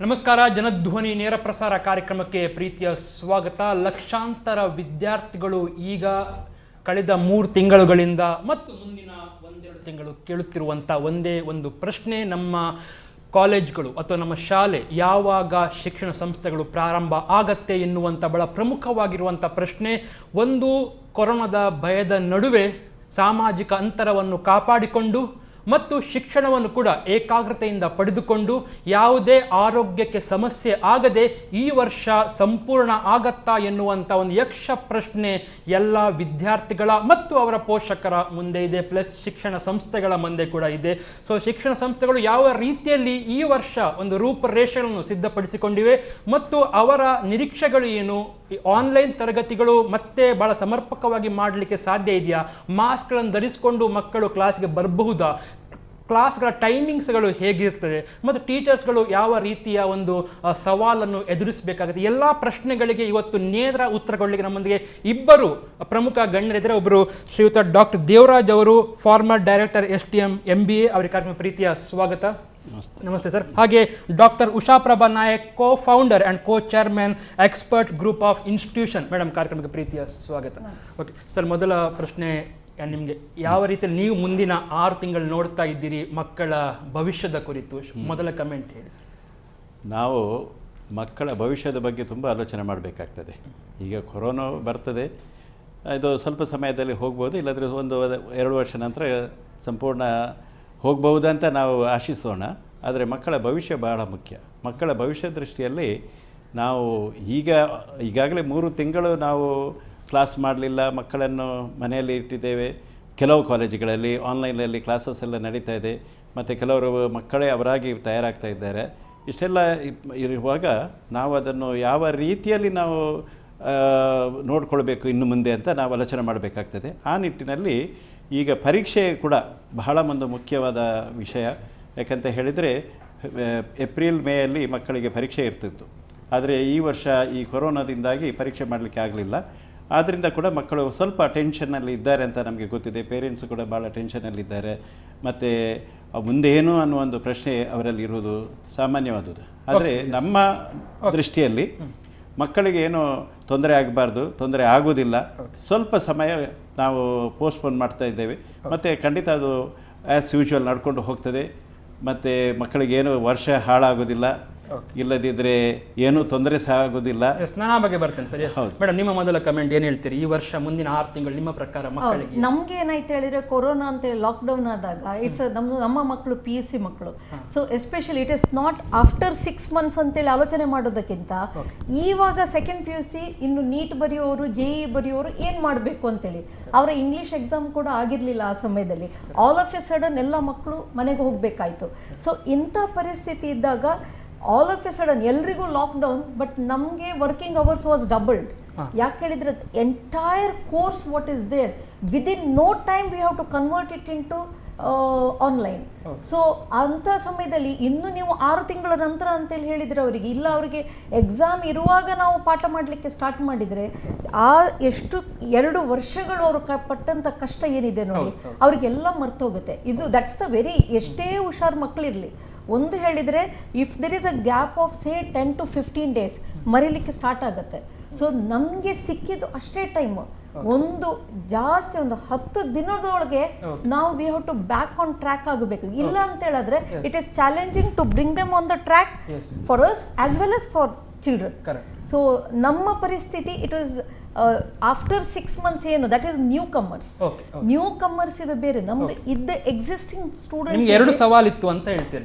ನಮಸ್ಕಾರ. ಜನಧ್ವನಿ ನೇರ ಪ್ರಸಾರ ಕಾರ್ಯಕ್ರಮಕ್ಕೆ ಪ್ರೀತಿಯ ಸ್ವಾಗತ. ಲಕ್ಷಾಂತರ ವಿದ್ಯಾರ್ಥಿಗಳು ಈಗ ಕಳೆದ 3 ತಿಂಗಳುಗಳಿಂದ ಮತ್ತು ಮುಂದಿನ 1-2 ತಿಂಗಳು ಕೇಳುತ್ತಿರುವಂಥ ಒಂದೇ ಒಂದು ಪ್ರಶ್ನೆ, ನಮ್ಮ ಕಾಲೇಜ್ಗಳು ಅಥವಾ ನಮ್ಮ ಶಾಲೆ ಯಾವಾಗ ಶಿಕ್ಷಣ ಸಂಸ್ಥೆಗಳು ಪ್ರಾರಂಭ ಆಗತ್ತೆ ಎನ್ನುವಂಥ ಬಹಳ ಪ್ರಮುಖವಾಗಿರುವಂಥ ಪ್ರಶ್ನೆ. ಒಂದು, ಕೊರೋನಾದ ಭಯದ ನಡುವೆ ಸಾಮಾಜಿಕ ಅಂತರವನ್ನು ಕಾಪಾಡಿಕೊಂಡು ಮತ್ತು ಶಿಕ್ಷಣವನ್ನು ಕೂಡ ಏಕಾಗ್ರತೆಯಿಂದ ಪಡೆದುಕೊಂಡು ಯಾವುದೇ ಆರೋಗ್ಯಕ್ಕೆ ಸಮಸ್ಯೆ ಆಗದೆ ಈ ವರ್ಷ ಸಂಪೂರ್ಣ ಆಗತ್ತಾ ಎನ್ನುವಂಥ ಒಂದು ಯಕ್ಷ ಪ್ರಶ್ನೆ ಎಲ್ಲ ವಿದ್ಯಾರ್ಥಿಗಳ ಮತ್ತು ಅವರ ಪೋಷಕರ ಮುಂದೆ ಇದೆ, ಪ್ಲಸ್ ಶಿಕ್ಷಣ ಸಂಸ್ಥೆಗಳ ಮುಂದೆ ಕೂಡ ಇದೆ. ಸೊ ಶಿಕ್ಷಣ ಸಂಸ್ಥೆಗಳು ಯಾವ ರೀತಿಯಲ್ಲಿ ಈ ವರ್ಷ ಒಂದು ರೂಪರೇಷೆಗಳನ್ನು ಸಿದ್ಧಪಡಿಸಿಕೊಂಡಿವೆ ಮತ್ತು ಅವರ ನಿರೀಕ್ಷೆಗಳು ಏನು, ಆನ್ಲೈನ್ ತರಗತಿಗಳು ಮತ್ತೆ ಬಹಳ ಸಮರ್ಪಕವಾಗಿ ಮಾಡಲಿಕ್ಕೆ ಸಾಧ್ಯ ಇದೆಯಾ, ಮಾಸ್ಕ್ಗಳನ್ನು ಧರಿಸಿಕೊಂಡು ಮಕ್ಕಳು ಕ್ಲಾಸ್ಗೆ ಬರಬಹುದಾ, ಕ್ಲಾಸ್ಗಳ ಟೈಮಿಂಗ್ಸ್ಗಳು ಹೇಗಿರ್ತದೆ ಮತ್ತು ಟೀಚರ್ಸ್ಗಳು ಯಾವ ರೀತಿಯ ಒಂದು ಸವಾಲನ್ನು ಎದುರಿಸಬೇಕಾಗುತ್ತೆ, ಎಲ್ಲ ಪ್ರಶ್ನೆಗಳಿಗೆ ಇವತ್ತು ನೇರ ಉತ್ತರಗೊಳ್ಳಿಕ್ಕೆ ನಮ್ಮೊಂದಿಗೆ ಇಬ್ಬರು ಪ್ರಮುಖ ಗಣ್ಯರಿದ್ದಾರೆ. ಒಬ್ಬರು ಶ್ರೀಯುತ ಡಾಕ್ಟರ್ ದೇವರಾಜ್ ಅವರು, ಫಾರ್ಮರ್ ಡೈರೆಕ್ಟರ್ STM MBA, ಅವರಿಗೆ ಕಾರ್ಯಕ್ರಮ ಪ್ರೀತಿಯ ಸ್ವಾಗತ. ನಮಸ್ತೆ ಸರ್. ಹಾಗೆ doctor Ushaprabha Nayak, co-founder and co-chairman expert group of institution, madam ಕಾರ್ಯಕ್ರಮಕ್ಕೆ ಪ್ರೀತಿಯ ಸ್ವಾಗತ. ಓಕೆ ಸರ್, ಮೊದಲ ಪ್ರಶ್ನೆ ನಿಮಗೆ, ಯಾವ ರೀತಿಯಲ್ಲಿ ನೀವು ಮುಂದಿನ 6 ತಿಂಗಳು ನೋಡ್ತಾ ಇದ್ದೀರಿ ಮಕ್ಕಳ ಭವಿಷ್ಯದ ಕುರಿತು? ಮೊದಲ ಕಮೆಂಟ್ ಹೇಳಿ ಸರ್. ನಾವು ಮಕ್ಕಳ ಭವಿಷ್ಯದ ಬಗ್ಗೆ ತುಂಬ ಆಲೋಚನೆ ಮಾಡಬೇಕಾಗ್ತದೆ. ಈಗ ಕೊರೋನಾ ಬರ್ತದೆ, ಇದು ಸ್ವಲ್ಪ ಸಮಯದಲ್ಲಿ ಹೋಗ್ಬೋದು, ಇಲ್ಲಾಂದರೆ 1-2 ವರ್ಷ ನಂತರ ಸಂಪೂರ್ಣ ಹೋಗ್ಬಹುದಂತ ನಾವು ಆಶಿಸೋಣ. ಆದರೆ ಮಕ್ಕಳ ಭವಿಷ್ಯ ಬಹಳ ಮುಖ್ಯ. ಮಕ್ಕಳ ಭವಿಷ್ಯ ದೃಷ್ಟಿಯಲ್ಲಿ ನಾವು ಈಗಾಗಲೇ 3 ತಿಂಗಳು ನಾವು ಕ್ಲಾಸ್ ಮಾಡಲಿಲ್ಲ, ಮಕ್ಕಳನ್ನು ಮನೆಯಲ್ಲಿ ಇಟ್ಟಿದ್ದೇವೆ. ಕೆಲವು ಕಾಲೇಜುಗಳಲ್ಲಿ ಆನ್ಲೈನಲ್ಲಿ ಕ್ಲಾಸಸ್ ಎಲ್ಲ ನಡೀತಾ ಇದೆ, ಮತ್ತು ಕೆಲವರು ಮಕ್ಕಳೇ ಅವರಾಗಿ ತಯಾರಾಗ್ತಾ ಇದ್ದಾರೆ. ಇಷ್ಟೆಲ್ಲ ಇರುವಾಗ ನಾವು ಅದನ್ನು ಯಾವ ರೀತಿಯಲ್ಲಿ ನಾವು ನೋಡಿಕೊಳ್ಬೇಕು ಇನ್ನು ಮುಂದೆ ಅಂತ ನಾವು ಆಲೋಚನೆ ಮಾಡಬೇಕಾಗ್ತದೆ. ಆ ನಿಟ್ಟಿನಲ್ಲಿ ಈಗ ಪರೀಕ್ಷೆ ಕೂಡ ಬಹಳ ಒಂದು ಮುಖ್ಯವಾದ ವಿಷಯ. ಯಾಕಂತ ಹೇಳಿದರೆ ಏಪ್ರಿಲ್ ಮೇಯಲ್ಲಿ ಮಕ್ಕಳಿಗೆ ಪರೀಕ್ಷೆ ಇರ್ತಿತ್ತು, ಆದರೆ ಈ ವರ್ಷ ಈ ಕೊರೋನಾದಿಂದಾಗಿ ಪರೀಕ್ಷೆ ಮಾಡಲಿಕ್ಕೆ ಆಗಲಿಲ್ಲ. ಆದ್ದರಿಂದ ಕೂಡ ಮಕ್ಕಳು ಸ್ವಲ್ಪ ಟೆನ್ಷನ್ನಲ್ಲಿ ಇದ್ದಾರೆ ಅಂತ ನಮಗೆ ಗೊತ್ತಿದೆ. ಪೇರೆಂಟ್ಸ್ ಕೂಡ ಭಾಳ ಟೆನ್ಷನಲ್ಲಿದ್ದಾರೆ. ಮತ್ತು ಮುಂದೆ ಏನು ಅನ್ನೋ ಒಂದು ಪ್ರಶ್ನೆ ಅವರಲ್ಲಿ ಇರುವುದು ಸಾಮಾನ್ಯವಾದುದು. ಆದರೆ ನಮ್ಮ ದೃಷ್ಟಿಯಲ್ಲಿ ಮಕ್ಕಳಿಗೆ ಏನು ತೊಂದರೆ ಆಗಬಾರ್ದು, ತೊಂದರೆ ಆಗೋದಿಲ್ಲ. ಸ್ವಲ್ಪ ಸಮಯ ನಾವು ಪೋಸ್ಟ್ಪೋನ್ ಮಾಡ್ತಾ ಇದ್ದೇವೆ, ಮತ್ತು ಖಂಡಿತ ಅದು ಆ್ಯಸ್ ಯೂಶ್ವಲ್ ನಡ್ಕೊಂಡು ಹೋಗ್ತದೆ. ಮತ್ತು ಮಕ್ಕಳಿಗೇನು ವರ್ಷ ಹಾಳಾಗೋದಿಲ್ಲ, ಇಲ್ಲದಿದ್ದರೆ ಏನೂ ತೊಂದರೆ ಸಹ ಆಗೋದಿಲ್ಲ. ನಾನು ಆ ಬಗ್ಗೆ ಬರ್ತೇನೆ ಸರ್. ಮೇಡಮ್, ನಿಮ್ಮ ಮೊದಲ ಕಮೆಂಟ್ ಏನು ಹೇಳ್ತೀರಿ? ಈ ವರ್ಷ ಮುಂದಿನ 6 ತಿಂಗಳು ನಿಮ್ಮ ಪ್ರಕಾರ ಮಕ್ಕಳಿಗೆ ನಮ್ಗೆ ಏನಾಯ್ತು ಹೇಳಿದ್ರೆ, ಕೊರೋನಾ ಅಂತ ಲಾಕ್ಡೌನ್ ಆದಾಗ ಇಟ್ಸ್ ನಮ್ಮ ಮಕ್ಕಳು PUC ಮಕ್ಕಳು. So especially it is not after 6 months ಅಂತೇಳಿ ಆಲೋಚನೆ ಮಾಡೋದಕ್ಕಿಂತ ಇವಾಗ ಸೆಕೆಂಡ್ PUC ಇನ್ನು ನೀಟ್ ಬರೆಯೋರು, JEE ಬರೆಯೋರು ಏನು ಮಾಡಬೇಕು ಅಂತೇಳಿ, ಅವರ ಇಂಗ್ಲಿಷ್ ಎಕ್ಸಾಮ್ ಕೂಡ ಆಗಿರಲಿಲ್ಲ ಆ ಸಮಯದಲ್ಲಿ. ಆಲ್ ಆಫ್ ಎ ಸಡನ್ ಎಲ್ಲ ಮಕ್ಕಳು ಮನೆಗೆ ಹೋಗಬೇಕಾಯ್ತು. ಸೊ ಇಂಥ ಪರಿಸ್ಥಿತಿ ಇದ್ದಾಗ ಆಲ್ ಆಫ್ ಎ ಸಡನ್ ಎಲ್ರಿಗೂ ಲಾಕ್ಡೌನ್, ಬಟ್ ನಮಗೆ ವರ್ಕಿಂಗ್ ಅವರ್ಸ್ ವಾಸ್ ಡಬಲ್ಡ್. ಯಾಕೆ ಹೇಳಿದ್ರೆ entire course what is there within no time we have to convert it into online. So ಅಂಥ ಸಮಯದಲ್ಲಿ ಇನ್ನು ನೀವು 6 ತಿಂಗಳ ನಂತರ ಅಂತೇಳಿ ಹೇಳಿದರೆ ಅವರಿಗೆ ಇಲ್ಲ, ಅವರಿಗೆ ಎಕ್ಸಾಮ್ ಇರುವಾಗ ನಾವು ಪಾಠ ಮಾಡಲಿಕ್ಕೆ ಸ್ಟಾರ್ಟ್ ಮಾಡಿದರೆ ಆ ಎಷ್ಟು 2 ವರ್ಷಗಳು ಅವರು ಪಟ್ಟಂಥ ಕಷ್ಟ ಏನಿದೆ ನೋಡಿ, ಅವರಿಗೆಲ್ಲ ಮರ್ತೋಗುತ್ತೆ. ಇದು ದಟ್ಸ್ ದ ವೆರಿ, ಎಷ್ಟೇ ಹುಷಾರು ಮಕ್ಕಳಿರಲಿ, ಒಂದು ಹೇಳಿದರೆ if there is a gap of say 10 to 15 days ಮರೀಲಿಕ್ಕೆ ಸ್ಟಾರ್ಟ್ ಆಗುತ್ತೆ. ಸೊ ನಮಗೆ ಸಿಕ್ಕಿದ್ದು ಅಷ್ಟೇ ಟೈಮು, ಒಂದು 10 ದಿನದೊಳಗೆ ನಾವು we have to back on track ಆಗಬೇಕು. ಇಲ್ಲ ಅಂತ ಹೇಳಿದ್ರೆ it is challenging to bring them on the track for us as well as for children. So ನಮ್ಮ ಪರಿಸ್ಥಿತಿ ಇಟ್ ವಾಸ್ ಆಫ್ಟರ್ 6 ಮಂತ್ಸ್ ಏನು, ದಟ್ ಈಸ್ ನ್ಯೂ ಕಮರ್ಸ್ ಇದು ಬೇರೆ, ನಮ್ದು ಇದ್ದ ಎಕ್ಸಿಸ್ಟಿಂಗ್ ಸ್ಟೂಡೆಂಟ್ಸ್ 2 ಸವಾಲಿತ್ತು ಅಂತ ಹೇಳ್ತೀರಿ.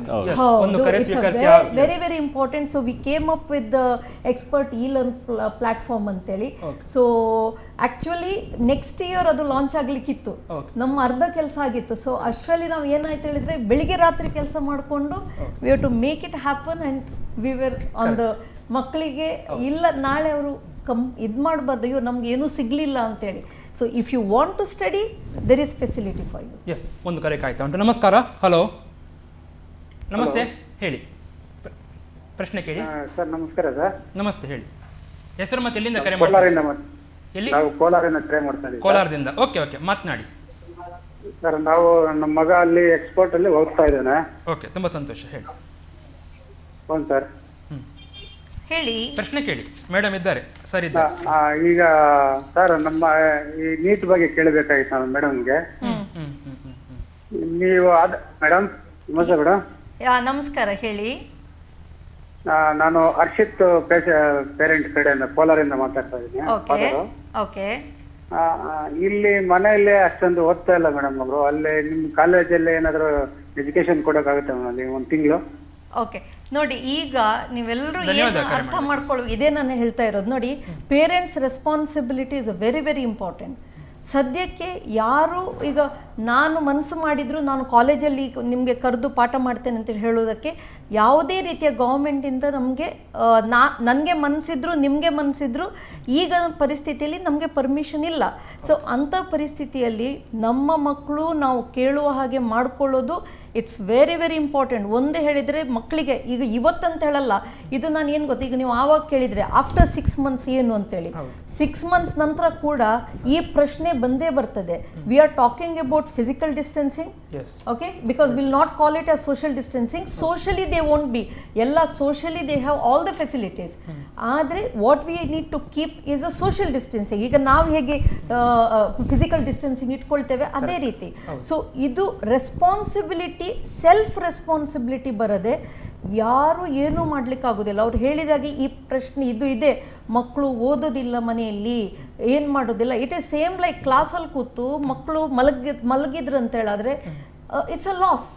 Very very important. So we came up with the expert e-learn platform ಅಂತೇಳಿ. ಸೊ ಆಕ್ಚುಲಿ ನೆಕ್ಸ್ಟ್ ಇಯರ್ ಅದು ಲಾಂಚ್ ಆಗ್ಲಿಕ್ಕಿತ್ತು, ನಮ್ಮ ಅರ್ಧ ಕೆಲಸ ಆಗಿತ್ತು. ಸೊ ಅಷ್ಟರಲ್ಲಿ ನಾವು ಏನಾಯ್ತು ಹೇಳಿದ್ರೆ, ಬೆಳಿಗ್ಗೆ ರಾತ್ರಿ ಕೆಲಸ ಮಾಡಿಕೊಂಡು we have to make it happen and we were on the ಮಕ್ಕಳಿಗೆ. ಇಲ್ಲ ನಾಳೆ ಅವರು ಇದು ಮಾಡಬಾರ್ದು, ಅಯ್ಯೋ ನಮ್ಗೆ ಏನೂ ಸಿಗಲಿಲ್ಲ ಅಂತೇಳಿ. So if you want to study there is facility for you. Yes, ಒಂದು ಕರೆ ಕಾಯ್ತಾ ಉಂಟು. ನಮಸ್ಕಾರ. ಹಲೋ, ನಮಸ್ತೆ, ಹೇಳಿ ಪ್ರಶ್ನೆ ಕೇಳಿ. ಸರ್ ನಮಸ್ಕಾರ ಸರ್. ನಮಸ್ತೆ, ಹೇಳಿ ಹೆಸರು ಮತ್ತೆ ಎಲ್ಲಿಂದ ಕರೆ ಮಾಡ್ತೀರಾ? ಎಲ್ಲಿ? ಕೋಲಾರಿಂದ ಕರೆ ಮಾಡ್ತಾ ಇದ್ದೀವಿ. ಕೋಲಾರದಿಂದ. ಓಕೆ, ಮಾತನಾಡಿ ಸರ್. ನಾವು ನಮ್ಮ ಮಗ ಅಲ್ಲಿ ಎಕ್ಸ್ಪೋರ್ಟ್ ಅಲ್ಲಿ ಓದ್ತಾ ಇದ್ದಾನೆ. ಓಕೆ, ತುಂಬಾ ಸಂತೋಷ, ಹೇಳಿ. ಹೌದು ಸರ್. ಹೇಳಿ, ಪ್ರಶ್ನೆ ಕೇಳಿ. ಮೇಡಮ್ ಇದ್ದಾರೆ, ಸರ್ ಇದ್ದಾರೆ. ಈಗ ಸರ್ ನಮ್ಮ ಈ ನೀಟ್ ಬಗ್ಗೆ ಕೇಳಬೇಕಾಗಿತ್ತು ನಾನು ಮೇಡಮ್ಗೆ. ನೀವು ಮೇಡಮ್ ನಮಸ್ತೆ ಮೇಡಮ್. ನಮಸ್ಕಾರ, ಹೇಳಿ. ನಾನು ಹರ್ಷಿತ್ ಪೇರೆಂಟ್ ಕಡೆಯಿಂದ ಕೋಲಾರಿಂದ ಮಾತಾಡ್ತಾ ಇದ್ದೀನಿ. ಓಕೆ. ಇಲ್ಲಿ ಮನೆಯಲ್ಲೇ ಅಷ್ಟೊಂದು ಓದ್ತಾ ಇಲ್ಲ ಮೇಡಮ್ ಅವರು. ಅಲ್ಲೇ ನಿಮ್ ಕಾಲೇಜಲ್ಲಿ ಏನಾದ್ರು ಎಜುಕೇಶನ್ ಕೊಡೋಕ್ಕಾಗುತ್ತೆ ಮೇಡಮ್ ಒಂದು ತಿಂಗಳು? ಓಕೆ, ನೋಡಿ, ಈಗ ನೀವೆಲ್ಲರೂ ಏನು ಅರ್ಥ ಮಾಡ್ಕೊಳ್ಳೋ, ಇದೇ ನಾನು ಹೇಳ್ತಾ ಇರೋದು. ನೋಡಿ, parents responsibility is very very important. ಸದ್ಯಕ್ಕೆ ಯಾರು ಈಗ ನಾನು ಮನಸ್ಸು ಮಾಡಿದ್ರು ನಾನು ಕಾಲೇಜಲ್ಲಿ ನಿಮಗೆ ಕರೆದು ಪಾಠ ಮಾಡ್ತೇನೆ ಅಂತೇಳಿ ಹೇಳೋದಕ್ಕೆ ಯಾವುದೇ ರೀತಿಯ ಗೌರ್ಮೆಂಟಿಂದ ನಮಗೆ ನನಗೆ ಮನಸ್ಸಿದ್ರು ನಿಮಗೆ ಮನಸ್ಸಿದ್ರು ಈಗ ಪರಿಸ್ಥಿತಿಯಲ್ಲಿ ನಮಗೆ ಪರ್ಮಿಷನ್ ಇಲ್ಲ. ಸೊ ಅಂಥ ಪರಿಸ್ಥಿತಿಯಲ್ಲಿ ನಮ್ಮ ಮಕ್ಕಳು ನಾವು ಕೇಳುವ ಹಾಗೆ ಮಾಡಿಕೊಳ್ಳೋದು ಇಟ್ಸ್ ವೆರಿ ವೆರಿ ಇಂಪಾರ್ಟೆಂಟ್. ಒಂದೇ ಹೇಳಿದರೆ ಮಕ್ಕಳಿಗೆ ಈಗ ಇವತ್ತಂತ ಹೇಳಲ್ಲ, ಇದು ನಾನು ಏನು ಗೊತ್ತು, ಈಗ ನೀವು ಆವಾಗ ಕೇಳಿದರೆ ಆಫ್ಟರ್ 6 months ಏನು ಅಂತೇಳಿ, 6 months ನಂತರ ಕೂಡ ಈ ಪ್ರಶ್ನೆ ಬಂದೇ ಬರ್ತದೆ. We are talking about physical distancing, okay, because will not call it as social distancing. Socially they won't be, ಎಲ್ಲ socially they have all the facilities. ಆದರೆ what we need to keep is a social distancing. ಈಗ ನಾವು ಹೇಗೆ physical distancing ಇಟ್ಕೊಳ್ತೇವೆ ಅದೇ ರೀತಿ. So ಇದು responsibility, self responsibility ಬರದೆ ಯಾರು ಏನೂ ಮಾಡ್ಲಿಕ್ಕಾಗೋದಿಲ್ಲ. ಅವ್ರು ಹೇಳಿದಾಗೆ ಈ ಪ್ರಶ್ನೆ ಇದು ಇದೆ, ಮಕ್ಕಳು ಓದೋದಿಲ್ಲ ಮನೆಯಲ್ಲಿ, ಏನು ಮಾಡೋದಿಲ್ಲ. ಇಟ್ ಈಸ್ ಸೇಮ್ ಲೈಕ್ ಕ್ಲಾಸಲ್ಲಿ ಕೂತು ಮಕ್ಕಳು ಮಲಗಿದ್ರು ಅಂತ ಹೇಳಿದ್ರೆ ಇಟ್ಸ್ ಅ ಲಾಸ್.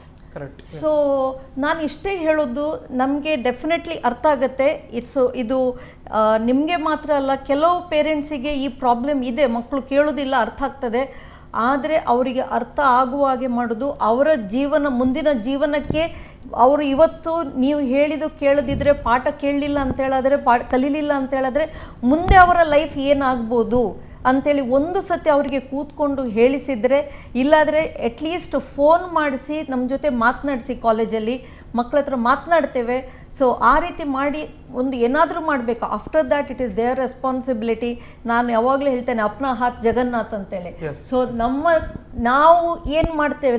ಸೊ ನಾನು ಇಷ್ಟೇ ಹೇಳೋದು, ನಮಗೆ ಡೆಫಿನೆಟ್ಲಿ ಅರ್ಥ ಆಗುತ್ತೆ. ಇದು ನಿಮಗೆ ಮಾತ್ರ ಅಲ್ಲ, ಕೆಲವು ಪೇರೆಂಟ್ಸಿಗೆ ಈ ಪ್ರಾಬ್ಲಮ್ ಇದೆ, ಮಕ್ಕಳು ಕೇಳೋದಿಲ್ಲ, ಅರ್ಥ ಆಗ್ತದೆ. ಆದರೆ ಅವರಿಗೆ ಅರ್ಥ ಆಗುವ ಹಾಗೆ ಮಾಡೋದು, ಅವರ ಮುಂದಿನ ಜೀವನಕ್ಕೆ ಅವರು ಇವತ್ತು ನೀವು ಹೇಳಿದ್ದು ಕೇಳದಿದ್ರೆ, ಪಾಠ ಕೇಳಲಿಲ್ಲ ಅಂತ ಹೇಳಿದ್ರೆ, ಕಲೀಲಿಲ್ಲ ಅಂತ ಹೇಳಿದ್ರೆ ಮುಂದೆ ಅವರ ಲೈಫ್ ಏನಾಗ್ಬೋದು ಅಂಥೇಳಿ ಒಂದು ಸತಿ ಅವರಿಗೆ ಕೂತ್ಕೊಂಡು ಹೇಳಿಸಿದರೆ, ಇಲ್ಲಾದರೆ ಅಟ್ಲೀಸ್ಟ್ ಫೋನ್ ಮಾಡಿಸಿ ನಮ್ಮ ಜೊತೆ ಮಾತನಾಡಿಸಿ, ಕಾಲೇಜಲ್ಲಿ ಮಕ್ಕಳ ಹತ್ರ ಮಾತನಾಡ್ತೇವೆ. ಸೊ ಆ ರೀತಿ ಮಾಡಿ ಒಂದು ಏನಾದರೂ ಮಾಡಬೇಕು. After that it is their responsibility. ನಾನು ಯಾವಾಗಲೂ ಹೇಳ್ತೇನೆ, ಅಪ್ನಾ ಹಾತ್ ಜಗನ್ನಾಥ್ ಅಂತೇಳಿ. ಸೊ ನಾವು ಏನು ಮಾಡ್ತೇವೆ,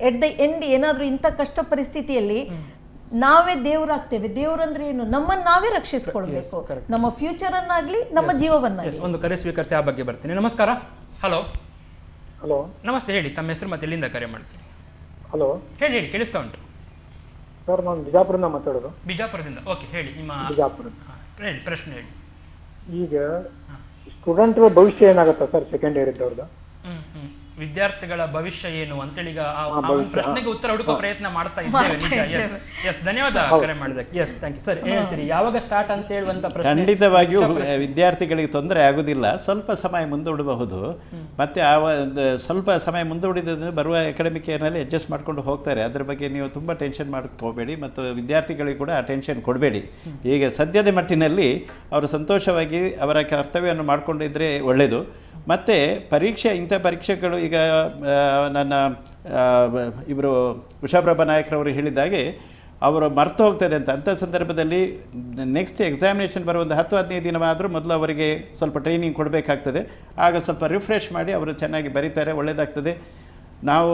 ಎಟ್ ದ ಎಂಡ್ ಏನಾದರೂ ಇಂಥ ಕಷ್ಟ ಪರಿಸ್ಥಿತಿಯಲ್ಲಿ ನಾವೇ ದೇವರಾಗ್ತೇವೆ. ದೇವರಂದ್ರೆ ಏನು, ನಮ್ಮನ್ನು ನಾವೇ ರಕ್ಷಿಸ್ಕೊಳ್ಬೇಕು, ನಮ್ಮ ಫ್ಯೂಚರ್ ಅನ್ನಾಗ್ಲಿ ನಮ್ಮ ಜೀವವನ್ನಾಗ್ಲಿ. ಒಂದು ಕರೆ ಸ್ವೀಕರಿಸಿ, ಆ ಬಗ್ಗೆ ಬರ್ತೀನಿ. ನಮಸ್ಕಾರ. ಹಲೋ. ಹಲೋ, ನಮಸ್ತೆ, ಹೇಳಿ ತಮ್ಮ ಹೆಸರು ಮತ್ತೆ ಎಲ್ಲಿಂದ ಕರೆ ಮಾಡ್ತೀನಿ? ಹಲೋ, ಹೇಳಿ ಹೇಳಿ, ಕೇಳಿಸ್ತಾ ಉಂಟು ಸರ್. ನಾನು ಬಿಜಾಪುರದಿಂದ ಮಾತಾಡೋದು. ಬಿಜಾಪುರದಿಂದ, ಓಕೆ, ಹೇಳಿ ನಿಮ್ಮ ಬಿಜಾಪುರ. ಹೇಳಿ, ಪ್ರಶ್ನೆ ಹೇಳಿ. ಈಗ ಸ್ಟೂಡೆಂಟ್ ಭವಿಷ್ಯ ಏನಾಗುತ್ತೆ ಸರ್ ಸೆಕೆಂಡ್ ಇಯರ್ ಇದ್ದವ್ರದ್ದು? ವಿದ್ಯಾರ್ಥಿಗಳ ಭವಿಷ್ಯ ಏನು ಅಂತೇಳಿ ಈಗ ಪ್ರಶ್ನೆಗೆ ಉತ್ತರ ಹುಡುಕೋ ಪ್ರಯತ್ನ ಮಾಡ್ತಾ ಇದ್ದೇವೆ. ನಿಜ. ಎಸ್, ಧನ್ಯವಾದ ಕರೆ ಮಾಡಿದಕ್ಕೆ. Yes, thank you sir. ಹೇಳ್ತೀರಿ ಯಾವಾಗ ಸ್ಟಾರ್ಟ್ ಅಂತ ಹೇಳುವಂತ ಪ್ರಶ್ನೆ? ಖಂಡಿತವಾಗಿಯೂ ವಿದ್ಯಾರ್ಥಿಗಳಿಗೆ ತೊಂದರೆ ಆಗುವುದಿಲ್ಲ, ಸ್ವಲ್ಪ ಸಮಯ ಮುಂದೂಡಬಹುದು. ಮತ್ತೆ ಸ್ವಲ್ಪ ಸಮಯ ಮುಂದೂಡಿದ್ರೆ ಬರುವ ಅಕಾಡೆಮಿಕ್ ಇಯರ್ನಲ್ಲಿ ಅಡ್ಜಸ್ಟ್ ಮಾಡ್ಕೊಂಡು ಹೋಗ್ತಾರೆ. ಅದ್ರ ಬಗ್ಗೆ ನೀವು ತುಂಬ ಟೆನ್ಷನ್ ಮಾಡ್ಕೋಬೇಡಿ, ಮತ್ತು ವಿದ್ಯಾರ್ಥಿಗಳಿಗೆ ಕೂಡ ಆ ಟೆನ್ಷನ್ ಕೊಡಬೇಡಿ. ಈಗ ಸದ್ಯದ ಮಟ್ಟಿನಲ್ಲಿ ಅವರು ಸಂತೋಷವಾಗಿ ಅವರ ಕರ್ತವ್ಯವನ್ನು ಮಾಡಿಕೊಂಡಿದ್ರೆ ಒಳ್ಳೆಯದು. ಮತ್ತು ಇಂಥ ಪರೀಕ್ಷೆಗಳು ಈಗ ನನ್ನ ಇವರು ಉಷಾಪ್ರಭಾ ನಾಯಕರವರು ಹೇಳಿದಾಗೆ ಅವರು ಮರ್ತು ಹೋಗ್ತದೆ ಅಂಥ ಸಂದರ್ಭದಲ್ಲಿ ನೆಕ್ಸ್ಟ್ ಎಕ್ಸಾಮಿನೇಷನ್ ಬರೋ ಒಂದು 10-15 ದಿನವಾದರೂ ಮೊದಲು ಅವರಿಗೆ ಸ್ವಲ್ಪ ಟ್ರೈನಿಂಗ್ ಕೊಡಬೇಕಾಗ್ತದೆ. ಆಗ ಸ್ವಲ್ಪ ರಿಫ್ರೆಶ್ ಮಾಡಿ ಅವರು ಚೆನ್ನಾಗಿ ಬರೀತಾರೆ, ಒಳ್ಳೆಯದಾಗ್ತದೆ. ನಾವು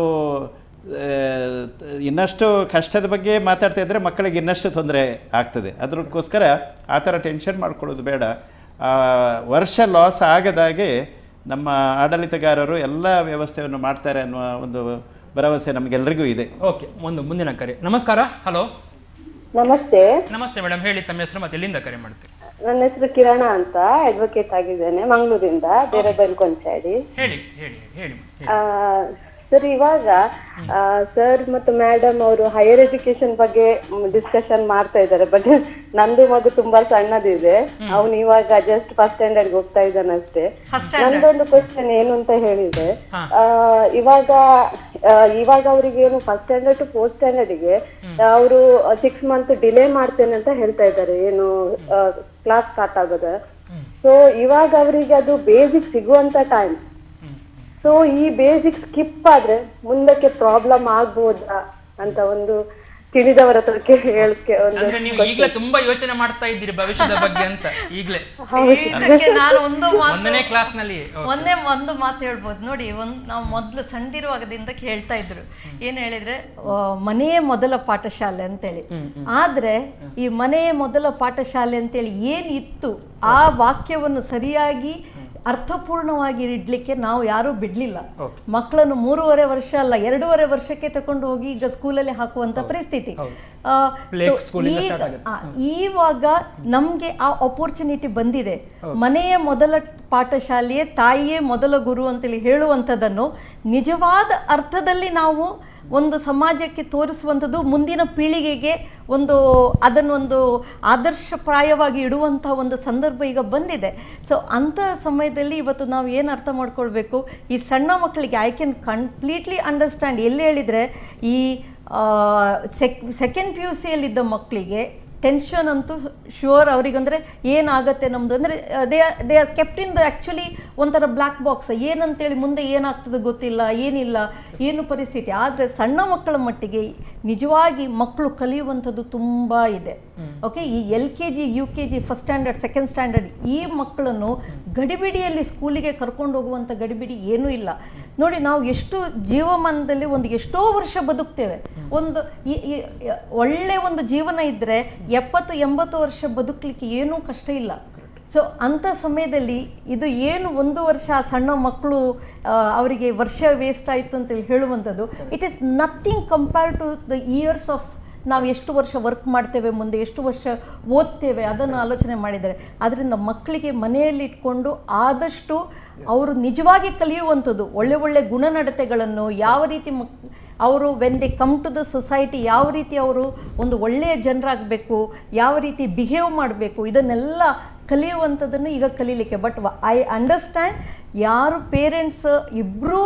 ಇನ್ನಷ್ಟು ಕಷ್ಟದ ಬಗ್ಗೆ ಮಾತಾಡ್ತಾ ಇದ್ದರೆ ಮಕ್ಕಳಿಗೆ ಇನ್ನಷ್ಟು ತೊಂದರೆ ಆಗ್ತದೆ. ಅದಕ್ಕೋಸ್ಕರ ಆ ಥರ ಟೆನ್ಷನ್ ಮಾಡ್ಕೊಳ್ಳೋದು ಬೇಡ. ವರ್ಷ ಲಾಸ್ ಆಗದಾಗೆ ನಮ್ಮ ಆಡಳಿತಗಾರರು ಎಲ್ಲ ವ್ಯವಸ್ಥೆಯನ್ನು ಮಾಡ್ತಾರೆ ಅನ್ನುವ ಒಂದು ಭರವಸೆ ನಮಗೆಲ್ಲರಿಗೂ ಇದೆ. ಓಕೆ, ಒಂದು ಮುಂದಿನ ಕರೆ. ನಮಸ್ಕಾರ. ಹಲೋ. ನಮಸ್ತೆ. ನಮಸ್ತೆ ಮೇಡಮ್, ಹೇಳಿ ತಮ್ಮ ಹೆಸರು ಮತ್ತೆ ಎಲ್ಲಿಂದ ಕರೆ ಮಾಡ್ತೀವಿ? ನನ್ನ ಹೆಸರು ಕಿರಣ ಅಂತ, ಅಡ್ವೊಕೇಟ್ ಆಗಿದ್ದೇನೆ, ಮಂಗಳೂರಿಂದ, ಬೇರೆ ಬೈಲ್ಕೊಂಚಾಡಿ. ಹೇಳಿ ಹೇಳಿ ಹೇಳಿ. ಸರ್, ಇವಾಗ ಸರ್ ಮತ್ತು ಮೇಡಮ್ ಅವರು ಹೈಯರ್ ಎಜುಕೇಶನ್ ಬಗ್ಗೆ ಡಿಸ್ಕಷನ್ ಮಾಡ್ತಾ ಇದ್ದಾರೆ. ಬಟ್ ನಂದು ಮಗು ತುಂಬಾ ಸಣ್ಣದಿದೆ, ಅವನು ಇವಾಗ ಜಸ್ಟ್ ಫಸ್ಟ್ ಸ್ಟ್ಯಾಂಡರ್ಡ್ ಹೋಗ್ತಾ ಇದ್ದಾನೆ ಅಷ್ಟೇ. ನಂದೊಂದು ಕ್ವಶನ್ ಏನು ಅಂತ ಹೇಳಿದ್ರೆ, ಇವಾಗ ಅವರಿಗೆ ಏನು ಫಸ್ಟ್ ಸ್ಟ್ಯಾಂಡರ್ಡ್ ಟು 4th ಸ್ಟ್ಯಾಂಡರ್ಡ್ಗೆ ಅವರು 6 months ಡಿಲೇ ಮಾಡ್ತೇನೆ ಅಂತ ಹೇಳ್ತಾ ಇದ್ದಾರೆ, ಏನು ಕ್ಲಾಸ್ ಸ್ಟಾರ್ಟ್ ಆಗೋದ. ಸೊ ಇವಾಗ ಅವರಿಗೆ ಅದು ಬೇಸಿಕ್ ಸಿಗುವಂತ ಟೈಮ್. ಸೊ ಈ ಬೇಸಿಕ್ ಸ್ಕಿಪ್ ಆದ್ರೆ ಮುಂದಕ್ಕೆ ಪ್ರಾಬ್ಲಮ್ ಆಗ್ಬೋದಾ ಅಂತ ಒಂದು ತಿಳಿದವರ ಹತ್ರಕ್ಕೆ ಹೇಳಕ್ಕೆ ಅಂದ್ರೆ ನೀವು ಈಗಲೇ ತುಂಬಾ ಯೋಚನೆ ಮಾಡ್ತಾ ಇದ್ದೀರಿ ಭವಿಷ್ಯದ ಬಗ್ಗೆ ಅಂತ ಈಗಲೇ ಇದಕ್ಕೆ ನಾನು ಒಂದನೇ ಕ್ಲಾಸ್ ನಲ್ಲಿ ಒಂದು ಮಾತು ಹೇಳ್ಬೋದು ನೋಡಿ. ನಾವು ಮೊದಲು ಸಣ್ಣದಿರುವಾಗದಿಂದ ಹೇಳ್ತಾ ಇದ್ರು, ಏನ್ ಹೇಳಿದ್ರೆ ಮನೆಯೇ ಮೊದಲ ಪಾಠಶಾಲೆ ಅಂತೇಳಿ. ಆದ್ರೆ ಈ ಮನೆಯೇ ಮೊದಲ ಪಾಠಶಾಲೆ ಅಂತೇಳಿ ಏನಿತ್ತು ಆ ವಾಕ್ಯವನ್ನು ಸರಿಯಾಗಿ ಅರ್ಥಪೂರ್ಣವಾಗಿ ಇಡ್ಲಿಕ್ಕೆ ನಾವು ಯಾರೂ ಬಿಡ್ಲಿಲ್ಲ. ಮಕ್ಕಳನ್ನು 3.5 ವರ್ಷ ಅಲ್ಲ 2.5 ವರ್ಷಕ್ಕೆ ತಕೊಂಡು ಹೋಗಿ ಈಗ ಸ್ಕೂಲಲ್ಲಿ ಹಾಕುವಂತ ಪರಿಸ್ಥಿತಿ. ಈವಾಗ ನಮ್ಗೆ ಆ ಅಪರ್ಚುನಿಟಿ ಬಂದಿದೆ. ಮನೆಯೇ ಮೊದಲ ಪಾಠಶಾಲೆಯೇ ತಾಯಿಯೇ ಮೊದಲ ಗುರು ಅಂತೇಳಿ ಹೇಳುವಂಥದ್ದನ್ನು ನಿಜವಾದ ಅರ್ಥದಲ್ಲಿ ನಾವು ಒಂದು ಸಮಾಜಕ್ಕೆ ತೋರಿಸುವಂಥದ್ದು, ಮುಂದಿನ ಪೀಳಿಗೆಗೆ ಅದನ್ನೊಂದು ಆದರ್ಶಪ್ರಾಯವಾಗಿ ಇಡುವಂಥ ಒಂದು ಸಂದರ್ಭ ಈಗ ಬಂದಿದೆ. ಸೊ ಅಂಥ ಸಮಯದಲ್ಲಿ ಇವತ್ತು ನಾವು ಏನು ಅರ್ಥ ಮಾಡ್ಕೊಳ್ಬೇಕು, ಈ ಸಣ್ಣ ಮಕ್ಕಳಿಗೆ ಐ ಕ್ಯಾನ್ ಕಂಪ್ಲೀಟ್ಲಿ ಅಂಡರ್ಸ್ಟ್ಯಾಂಡ್. ಎಲ್ಲಿ ಹೇಳಿದರೆ ಈ ಸೆಕೆಂಡ್ PUC ಯಲ್ಲಿದ್ದ ಮಕ್ಕಳಿಗೆ ಟೆನ್ಷನ್ ಅಂತೂ ಶ್ಯೂರ್. ಅವರಿಗಂದರೆ ಏನಾಗುತ್ತೆ ನಮ್ಮದು ಅಂದರೆ they are kept in the actually ಒಂಥರ ಬ್ಲ್ಯಾಕ್ ಬಾಕ್ಸ್. ಏನಂತೇಳಿ ಮುಂದೆ ಏನಾಗ್ತದೆ ಗೊತ್ತಿಲ್ಲ, ಏನಿಲ್ಲ, ಏನು ಪರಿಸ್ಥಿತಿ. ಆದರೆ ಸಣ್ಣ ಮಕ್ಕಳ ಮಟ್ಟಿಗೆ ನಿಜವಾಗಿ ಮಕ್ಕಳು ಕಲಿಯುವಂಥದ್ದು ತುಂಬ ಇದೆ. ಓಕೆ, ಈ LKG UKG first standard second standard ಈ ಮಕ್ಕಳನ್ನು ಗಡಿಬಿಡಿಯಲ್ಲಿ ಸ್ಕೂಲಿಗೆ ಕರ್ಕೊಂಡು ಹೋಗುವಂಥ ಗಡಿಬಿಡಿ ಏನೂ ಇಲ್ಲ. ನೋಡಿ, ನಾವು ಎಷ್ಟು ಜೀವಮಾನದಲ್ಲಿ ಎಷ್ಟೋ ವರ್ಷ ಬದುಕ್ತೇವೆ. ಒಳ್ಳೆ ಒಂದು ಜೀವನ ಇದ್ದರೆ 70-80 ವರ್ಷ ಬದುಕಲಿಕ್ಕೆ ಏನೂ ಕಷ್ಟ ಇಲ್ಲ. ಸೊ ಅಂಥ ಸಮಯದಲ್ಲಿ ಇದು ಏನು 1 ವರ್ಷ ಸಣ್ಣ ಮಕ್ಕಳು ಅವರಿಗೆ ವರ್ಷ ವೇಸ್ಟ್ ಆಯಿತು ಅಂತೇಳಿ ಹೇಳುವಂಥದ್ದು, it is nothing compare to the years of ನಾವು ಎಷ್ಟು ವರ್ಷ ವರ್ಕ್ ಮಾಡ್ತೇವೆ, ಮುಂದೆ ಎಷ್ಟು ವರ್ಷ ಓದ್ತೇವೆ, ಅದನ್ನು ಆಲೋಚನೆ ಮಾಡಿದರೆ. ಅದರಿಂದ ಮಕ್ಕಳಿಗೆ ಮನೆಯಲ್ಲಿ ಇಟ್ಕೊಂಡು ಆದಷ್ಟು ಅವರು ನಿಜವಾಗಿ ಕಲಿಯುವಂಥದ್ದು ಒಳ್ಳೆ ಒಳ್ಳೆ ಗುಣನಡತೆಗಳನ್ನು, ಯಾವ ರೀತಿ ಅವರು when they come to the society ಯಾವ ರೀತಿ ಅವರು ಒಂದು ಒಳ್ಳೆಯ ಜನರಾಗಬೇಕು, ಯಾವ ರೀತಿ ಬಿಹೇವ್ ಮಾಡಬೇಕು, ಇದನ್ನೆಲ್ಲ ಕಲಿಯುವಂಥದ್ದನ್ನು ಈಗ ಕಲೀಲಿಕ್ಕೆ. ಬಟ್ ಐ ಅಂಡರ್ಸ್ಟ್ಯಾಂಡ್, ಯಾರು ಪೇರೆಂಟ್ಸ್ ಇಬ್ಬರೂ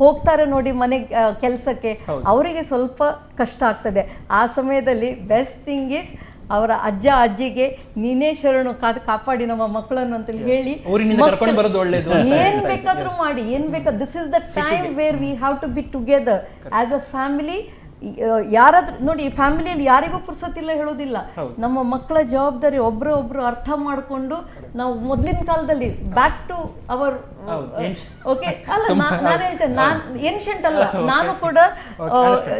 ಹೋಗ್ತಾರೆ ನೋಡಿ ಮನೆ ಕೆಲಸಕ್ಕೆ, ಅವರಿಗೆ ಸ್ವಲ್ಪ ಕಷ್ಟ ಆಗ್ತದೆ. ಆ ಸಮಯದಲ್ಲಿ ಬೆಸ್ಟ್ ಥಿಂಗ್ ಈಸ್ ಅವರ ಅಜ್ಜ ಅಜ್ಜಿಗೆ ನೀನೇ ಶರಣು ಕಾಪಾಡಿ ನಮ್ಮ ಮಕ್ಕಳನ್ನು ಅಂತ ಹೇಳಿ ಏನ್ ಬೇಕಾದ್ರೂ ಮಾಡಿ, ಏನ್ ಬೇಕಾದ್ರೂ. This is the time where we have to be together as a family. ಯಾರಾದ್ರೂ ನೋಡಿ, ಫ್ಯಾಮಿಲಿಯಲ್ಲಿ ಯಾರಿಗೂ ಪುರ್ಸತ್ತಿಲ್ಲ ಹೇಳೋದಿಲ್ಲ. ನಮ್ಮ ಮಕ್ಕಳ ಜವಾಬ್ದಾರಿ ಒಬ್ರು ಅರ್ಥ ಮಾಡಿಕೊಂಡು ನಾವು ಮೊದಲಿನ ಕಾಲದಲ್ಲಿ ಬ್ಯಾಕ್ ಟು ಅವರ್ ಓಕೆ ಅಲ್ಲ, ನಾನು ಹೇಳ್ತೇನೆ, ಏನ್ಷಂಟ್ ಅಲ್ಲ, ನಾನು ಕೂಡ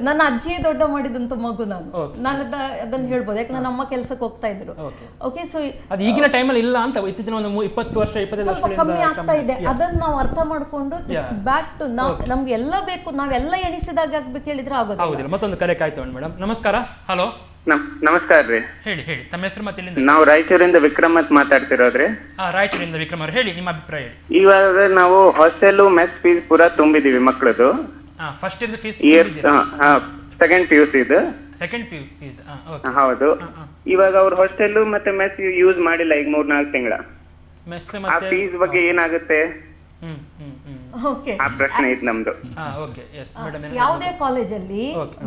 ನನ್ನ ಅಜ್ಜಿ ದೊಡ್ಡ ಮಾಡಿದಂತ ಮಗು. ನಾನು ಅದನ್ನ ಹೇಳ್ಬೋದು, ಯಾಕಂದ್ರೆ ನಮ್ಮ ಅಮ್ಮ ಕೆಲ್ಸಕ್ಕೆ ಹೋಗ್ತಾ ಇದ್ರು. ಓಕೆ, ಸೊ ಈಗಿನ ಟೈಮಲ್ಲಿ ಇಲ್ಲ ಅಂತ, ಇತ್ತೀಚಿನ 20 ವರ್ಷ 25 ವರ್ಷ ಕಮ್ಮಿ ಆಗ್ತಾ ಇದೆ. ಅದನ್ನ ನಾವು ಅರ್ಥ ಮಾಡ್ಕೊಂಡು ಬ್ಯಾಕ್ ಟು ನಮ್ಗೆ ಎಲ್ಲ ಬೇಕು, ನಾವೆಲ್ಲ ಎಣಿಸಿದಾಗ ಆಗ್ಬೇಕು ಹೇಳಿದ್ರೆ ಆಗೋದಿಲ್ಲ. ಮತ್ತೊಂದು ಕರೆ ಕಾಯ್ತು ಮೇಡಮ್. ನಮಸ್ಕಾರ. ಹಲೋ, ನಮಸ್ಕಾರ ರೀ. ಹೇಳಿ ತಮ್ಮ ಹೆಸರು ಮತ್ತೆ ಎಲ್ಲಿಂದ? ನಾವು ರಾಯಚೂರಿಂದ ವಿಕ್ರಮ್ ಅಂತ ಮಾತಾಡ್ತಿರೋದ್ರಿ. ರಾಯಚೂರಿಂದ ವಿಕ್ರಮ್ ಅವ್ರು, ಹೇಳಿ ನಿಮ್ಮ ಅಭಿಪ್ರಾಯ ಹೇಳಿ. ಇವಾಗ ನಾವು ಹಾಸ್ಟೆಲ್ ಮೆಸ್ ಫೀಸ್ ಪೂರಾ ತುಂಬಿದೀವಿ ಮಕ್ಕಳದು. First year fees second PUC ಇದು ಸೆಕೆಂಡ್ ಫೀಸ್ ಹೌದು. ಇವಾಗ ಅವ್ರ ಹಾಸ್ಟೆಲ್ ಮತ್ತೆ ಮೆಸ್ ಯೂಸ್ ಮಾಡಿಲ್ಲ ಈಗ 3-4 ತಿಂಗಳ. ಮೆಸ್ ಆ ಫೀಸ್ ಬಗ್ಗೆ ಏನಾಗುತ್ತೆ ಆ ಪ್ರಶ್ನೆ ಐತೆ ನಮ್ದು. ಯಾವುದೇ ಕಾಲೇಜಲ್ಲಿ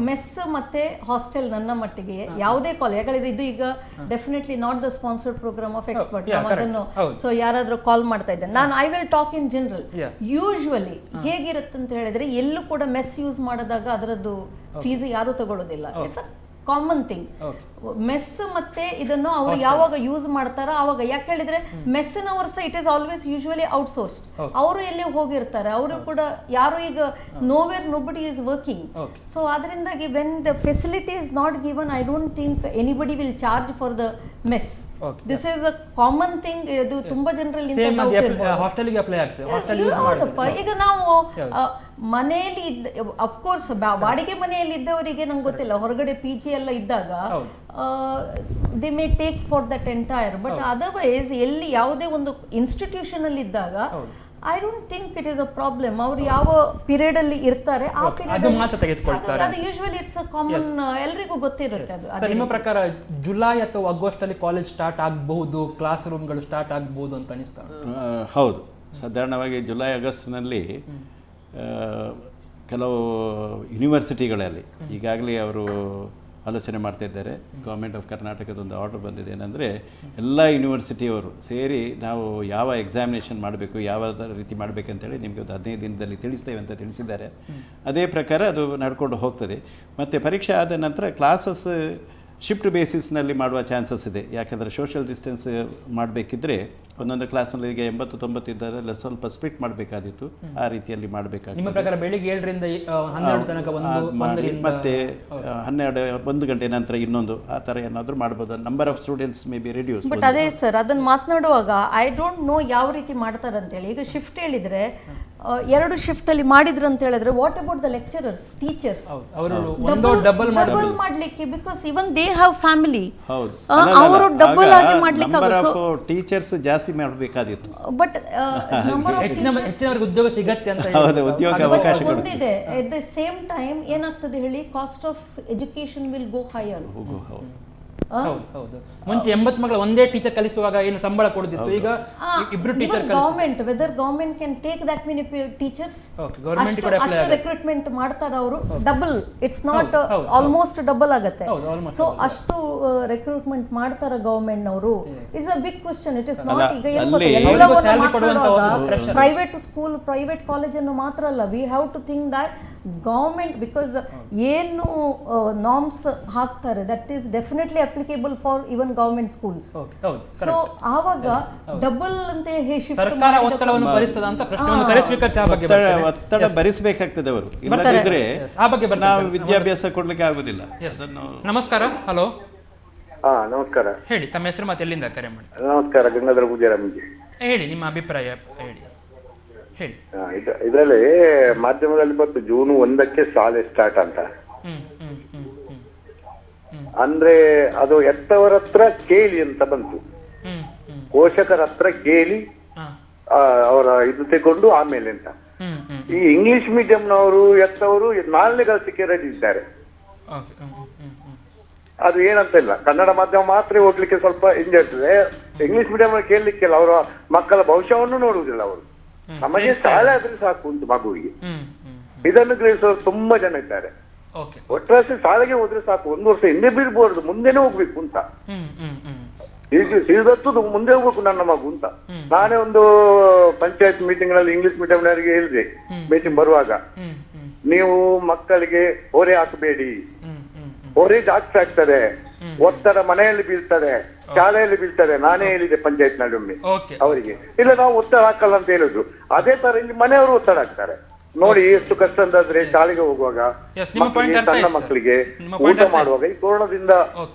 ಮೆಸ್ ಮತ್ತೆ ಹಾಸ್ಟೆಲ್ ನನ್ನ ಮಟ್ಟಿಗೆ ಯಾವುದೇ ಕಾಲೇಜ್, ಯಾಕಂದ್ರೆ ಇದು ಈಗ definitely not the sponsored program of expert. ಅದನ್ನು ಸೊ ಯಾರಾದ್ರೂ ಕಾಲ್ ಮಾಡ್ತಾ ಇದ್ದೇನೆ ನಾನು, I will talk in general. Usually ಹೇಗಿರುತ್ತೆ ಅಂತ ಹೇಳಿದ್ರೆ, ಎಲ್ಲೂ ಕೂಡ ಮೆಸ್ ಯೂಸ್ ಮಾಡಿದಾಗ ಅದರದ್ದು ಫೀಸ್ ಯಾರು ತಗೊಳ್ಳೋದಿಲ್ಲ. It's a common thing. Mess ಮತ್ತೆ ಇದನ್ನು ಅವರು ಯಾವಾಗ ಯೂಸ್ ಮಾಡ್ತಾರೋ ಆವಾಗ, ಯಾಕೆ ಹೇಳಿದ್ರೆ ಮೆಸ್ಸಿನವರು ಸಹ it is always usually outsourced. ಅವರು ಎಲ್ಲಿ ಹೋಗಿರ್ತಾರೆ, ಅವರು ಕೂಡ ಯಾರು ಈಗ nowhere nobody is working. So ಅದರಿಂದಾಗಿ when the facility is not given, I don't think anybody will charge for the mess. This is a common thing. ಇದು ತುಂಬಾ ಜನರಲ್ಲಿ ಈಗ ನಾವು ಮನೆಯಲ್ಲಿ ಅಫ್ಕೋರ್ಸ್ ಬಾಡಿಗೆ ಮನೆಯಲ್ಲಿ ಇದ್ದವರಿಗೆ ನಂಗೆ ಗೊತ್ತಿಲ್ಲ, ಹೊರಗಡೆ PG ಎಲ್ಲ ಇದ್ದಾಗ they may take for that entire. But otherwise ಎಲ್ಲಿ ಯಾವುದೇ ಒಂದು ಇನ್ಸ್ಟಿಟ್ಯೂಷನ್ ಅಲ್ಲಿ ಇದ್ದಾಗ I don't think it is a problem. ಅವ್ರು ಯಾವ ಪೀರಿಯಡ್ ಅಲ್ಲಿ ಇರ್ತಾರೆ ಆ ಪೀರಿಯಡ್ ಅದು ಯೂಶುವಲಿ ಇಟ್ಸ್ ಅ ಕಾಮನ್, ಎಲ್ರಿಗೂ ಗೊತ್ತಿರುತ್ತೆ ಅದು. ನಿಮ್ಮ ಪ್ರಕಾರ ಜುಲೈ ಅಥವಾ ಆಗಸ್ಟ್ ಅಲ್ಲಿ ಕಾಲೇಜ್ ಸ್ಟಾರ್ಟ್ ಆಗಬಹುದು, ಕ್ಲಾಸ್ ರೂಮ್ಗಳು ಸ್ಟಾರ್ಟ್ ಆಗಬಹುದು ಅಂತ ಅನಿಸ್ತಾ? ಹೌದು, ಸಾಧಾರಣವಾಗಿ ಜುಲೈ ಆಗಸ್ಟ್ನಲ್ಲಿ ಕೆಲವು ಯೂನಿವರ್ಸಿಟಿಗಳಲ್ಲಿ ಈಗಾಗಲೇ ಅವರು ಆಲೋಚನೆ ಮಾಡ್ತಾ ಇದ್ದಾರೆ. ಗೌರ್ಮೆಂಟ್ ಆಫ್ ಕರ್ನಾಟಕದ ಒಂದು ಆರ್ಡರ್ ಬಂದಿದೆ ಏನಂದರೆ ಎಲ್ಲ ಯೂನಿವರ್ಸಿಟಿಯವರು ಸೇರಿ ನಾವು ಯಾವ ಎಕ್ಸಾಮಿನೇಷನ್ ಮಾಡಬೇಕು, ಯಾವ ರೀತಿ ಮಾಡಬೇಕಂತೇಳಿ ನಿಮಗೆ ಒಂದು 15 ದಿನದಲ್ಲಿ ತಿಳಿಸ್ತೇವೆ ಅಂತ ತಿಳಿಸಿದ್ದಾರೆ. ಅದೇ ಪ್ರಕಾರ ಅದು ನಡ್ಕೊಂಡು ಹೋಗ್ತದೆ. ಮತ್ತು ಪರೀಕ್ಷೆ ಆದ ನಂತರ ಕ್ಲಾಸಸ್ ಶಿಫ್ಟ್ ಬೇಸಿಸ್ನಲ್ಲಿ ಮಾಡುವ ಚಾನ್ಸಸ್ ಇದೆ. ಯಾಕೆಂದರೆ ಸೋಷಿಯಲ್ ಡಿಸ್ಟೆನ್ಸ್ ಮಾಡಬೇಕಿದ್ರೆ ಒಂದೊಂದು ಕ್ಲಾಸ್ನಲ್ಲಿ ಈಗ 80-90 ಇದ್ದರೆಲ್ಲ ಸ್ವಲ್ಪ ಸ್ಪ್ಲಿಟ್ ಮಾಡಬೇಕಾದಿತ್ತು. ಆ ರೀತಿಯಲ್ಲಿ ಮಾಡಬೇಕಾಗಿ ನಿಮ್ಮ ಪ್ರಕಾರ ಬೆಳಿಗ್ಗೆ 7ರಿಂದ 12 ತನಕ ಮತ್ತೆ 1 ಗಂಟೆ ನಂತರ ಇನ್ನೊಂದು ಆ ಥರ ಏನಾದರೂ ಮಾಡ್ಬೋದು. Number of students may be reduce. But ಅದೇ ಸರ್, ಅದನ್ನು ಮಾತನಾಡುವಾಗ ಐ ಡೋಂಟ್ ನೋ ಯಾವ ರೀತಿ ಮಾಡ್ತಾರೆ ಅಂತೇಳಿ. ಈಗ ಶಿಫ್ಟ್ ಹೇಳಿದರೆ 2 ಶಿಫ್ಟಲ್ಲಿ ಮಾಡಿದ್ರು ಅಂತ ಹೇಳಿದ್ರೆ what about the lecturers, teachers? Double ಮಾಡಲಿಕ್ಕೆ, because even they have family, ಅವರು ಡಬಲ್ ಆಗಿ ಮಾಡ್ಲಿಕ್ಕೆ ಟೀಚರ್ಸ್ ಜಾಸ್ತಿ ಮಾಡಬೇಕಾದಿತ್ತು. ಬಟ್ ಹೆಚ್ಚಿನವರಿಗೆ ಉದ್ಯೋಗ ಸಿಗತ್ತೆ ಅಂತ ಉದ್ಯೋಗ ಅವಕಾಶ ಒಂದಿದೆ. ಎಟ್ ದ ಸೇಮ್ ಟೈಮ್ ಏನಾಗ್ತದೆ ಹೇಳಿ, cost of education will go higher. ಹೌದು. ಮುಂಚೆ 80 ಮಕ್ಕಳು ಒಂದೇ ಟೀಚರ್ ಕಲಿಸುವಾಗ ಏನು ಸಂಬಳ ಕೊಡ್ತಿತ್ತು, ಈಗ ಇಬ್ರು teacher government whether government can take that many teachers, government ಕೂಡ ಅಷ್ಟು ರಿಕ್ರೂಟ್ಮೆಂಟ್ ಮಾಡ್ತಾರೆ ಅವರು. Double, it's not almost double ಆಗುತ್ತೆ. ಸೊ ಅಷ್ಟು ರಿಕ್ರೂಟ್ಮೆಂಟ್ ಮಾಡ್ತಾರೆ ಗವರ್ಮೆಂಟ್ ನವರು. It's a big question. It is not ಈಗ ಪ್ರೈವೇಟ್ ಸ್ಕೂಲ್, ಪ್ರೈವೇಟ್ ಕಾಲೇಜ್ ಅನ್ನು ಮಾತ್ರ ಅಲ್ಲ, we have to think that government, because ಏನು ನಾರ್ಮ್ಸ್ ಹಾಕ್ತಾರೆ that is definitely applicable for even government schools. So ಆವಾಗ ಡಬಲ್ ಅಂತ ಸರ್ಕಾರ ಒತ್ತಡವನ್ನು ಭರಿಸ್ತದ ಅಂತ ಪ್ರಶ್ನೆಯನ್ನು ಕರೆಸ್ವೀಕರಿಸಿ ಆ ಬಗ್ಗೆ ಒತ್ತಡ ಭರಿಸಬೇಕಾಗ್ತದೆ ಅವರು. ಇಲ್ಲದಿದ್ರೆ ಆ ಬಗ್ಗೆ ನಾವು ವಿದ್ಯಾಭ್ಯಾಸ ಕೊಡ್ಲಿಕ್ಕೆ ಆಗುದಿಲ್ಲ. ನಮಸ್ಕಾರ. ಹಲೋ. ನಮಸ್ಕಾರ. ಹೇಳಿ, ತಮ್ಮ ಹೆಸರು ಮತ್ತೆ ಎಲ್ಲಿಂದ ಕರೆ ಮಾಡ್ತಾರೆ? ನಮಸ್ಕಾರ, ಗಂಗಾಧರ ಪೂಜಾರಾಮಜಿ. ಹೇಳಿ, ನಿಮ್ಮ ಅಭಿಪ್ರಾಯ ಹೇಳಿ. ಇದರಲ್ಲಿ ಮಾಧ್ಯಮದಲ್ಲಿ ಬಂತು ಜೂನ್ 1ಕ್ಕೆ ಶಾಲೆ ಸ್ಟಾರ್ಟ್ ಅಂತ. ಅಂದ್ರೆ ಅದು ಎತ್ತವರ ಹತ್ರ ಕೇಳಿ ಅಂತ ಬಂತು, ಪೋಷಕರ ಹತ್ರ ಕೇಳಿ ಅವರ ಇದು ತಗೊಂಡು ಆಮೇಲೆ ಅಂತ. ಈ ಇಂಗ್ಲಿಷ್ ಮೀಡಿಯಂನವರು ಎತ್ತವರು 4ನೇ ಕ್ಲಾಸಿಗೆ ರೆಡಿ ಇದ್ದಾರೆ. ಅದು ಏನಂತ ಇಲ್ಲ, ಕನ್ನಡ ಮಾಧ್ಯಮ ಮಾತ್ರ ಹೋಗ್ಲಿಕ್ಕೆ ಸ್ವಲ್ಪ ಹಿಂದೆ ಇರ್ತದೆ. ಇಂಗ್ಲಿಷ್ ಮೀಡಿಯಂ ಕೇಳಲಿಕ್ಕೆಲ್ಲ ಅವರ ಮಕ್ಕಳ ಭವಿಷ್ಯವನ್ನು ನೋಡುವುದಿಲ್ಲ ಅವರು. ನಮಗೆ ಶಾಲೆ ಆದ್ರೆ ಸಾಕು ಉಂಟು ಮಗುವಿಗೆ. ಇದನ್ನು ಗ್ರಹಿಸೋರು ತುಂಬಾ ಜನ ಇದ್ದಾರೆ. ಒಟ್ಟಾರೆ ಶಾಲೆಗೆ ಹೋದ್ರೆ ಸಾಕು, 1 ವರ್ಷ ಹಿಂದೆ ಬೀಳ್ಬಾರ್ದು, ಮುಂದೆನೆ ಹೋಗ್ಬೇಕು ಅಂತ. ಈಗ ಸಿಡಿದತ್ತು ಮುಂದೆ ಹೋಗ್ಬೇಕು ನನ್ನ ಮಗು ಅಂತ. ನಾನೇ ಒಂದು ಪಂಚಾಯತ್ ಮೀಟಿಂಗ್ ನಲ್ಲಿ ಇಂಗ್ಲಿಷ್ ಮೀಡಿಯಂನವರಿಗೆ ಹೇಳಿದೆ, ಮೀಟಿಂಗ್ ಬರುವಾಗ, ನೀವು ಮಕ್ಕಳಿಗೆ ಹೊರೆ ಹಾಕಬೇಡಿ, ಹೊರೆ ಜಾಸ್ತಿ ಆಗ್ತದೆ, ಒತ್ತಡ ಮನೆಯಲ್ಲಿ ಬೀಳ್ತದೆ, ಶಾಲೆಯಲ್ಲಿ ಬೀಳ್ತದೆ. ನಾನೇ ಹೇಳಿದೆ ಪಂಚಾಯತ್ ನಲ್ಲಿ ಒಮ್ಮೆ ಅವರಿಗೆ, ಇಲ್ಲ ನಾವು ಒತ್ತಡ ಹಾಕಲ್ಲ ಅಂತ ಹೇಳಿದ್ರು. ಅದೇ ತರ ಇಲ್ಲಿ ಮನೆಯವರು ಒತ್ತಡ ಹಾಕ್ತಾರೆ. ನೋಡಿ ಎಷ್ಟು ಕಷ್ಟ ಅಂತಂದ್ರೆ ಶಾಲೆಗೆ ಹೋಗುವಾಗ, ಸಣ್ಣ ಮಕ್ಕಳಿಗೆ ಊಟ ಮಾಡುವಾಗ ಈ ಕೊರೋನಾದಿಂದ.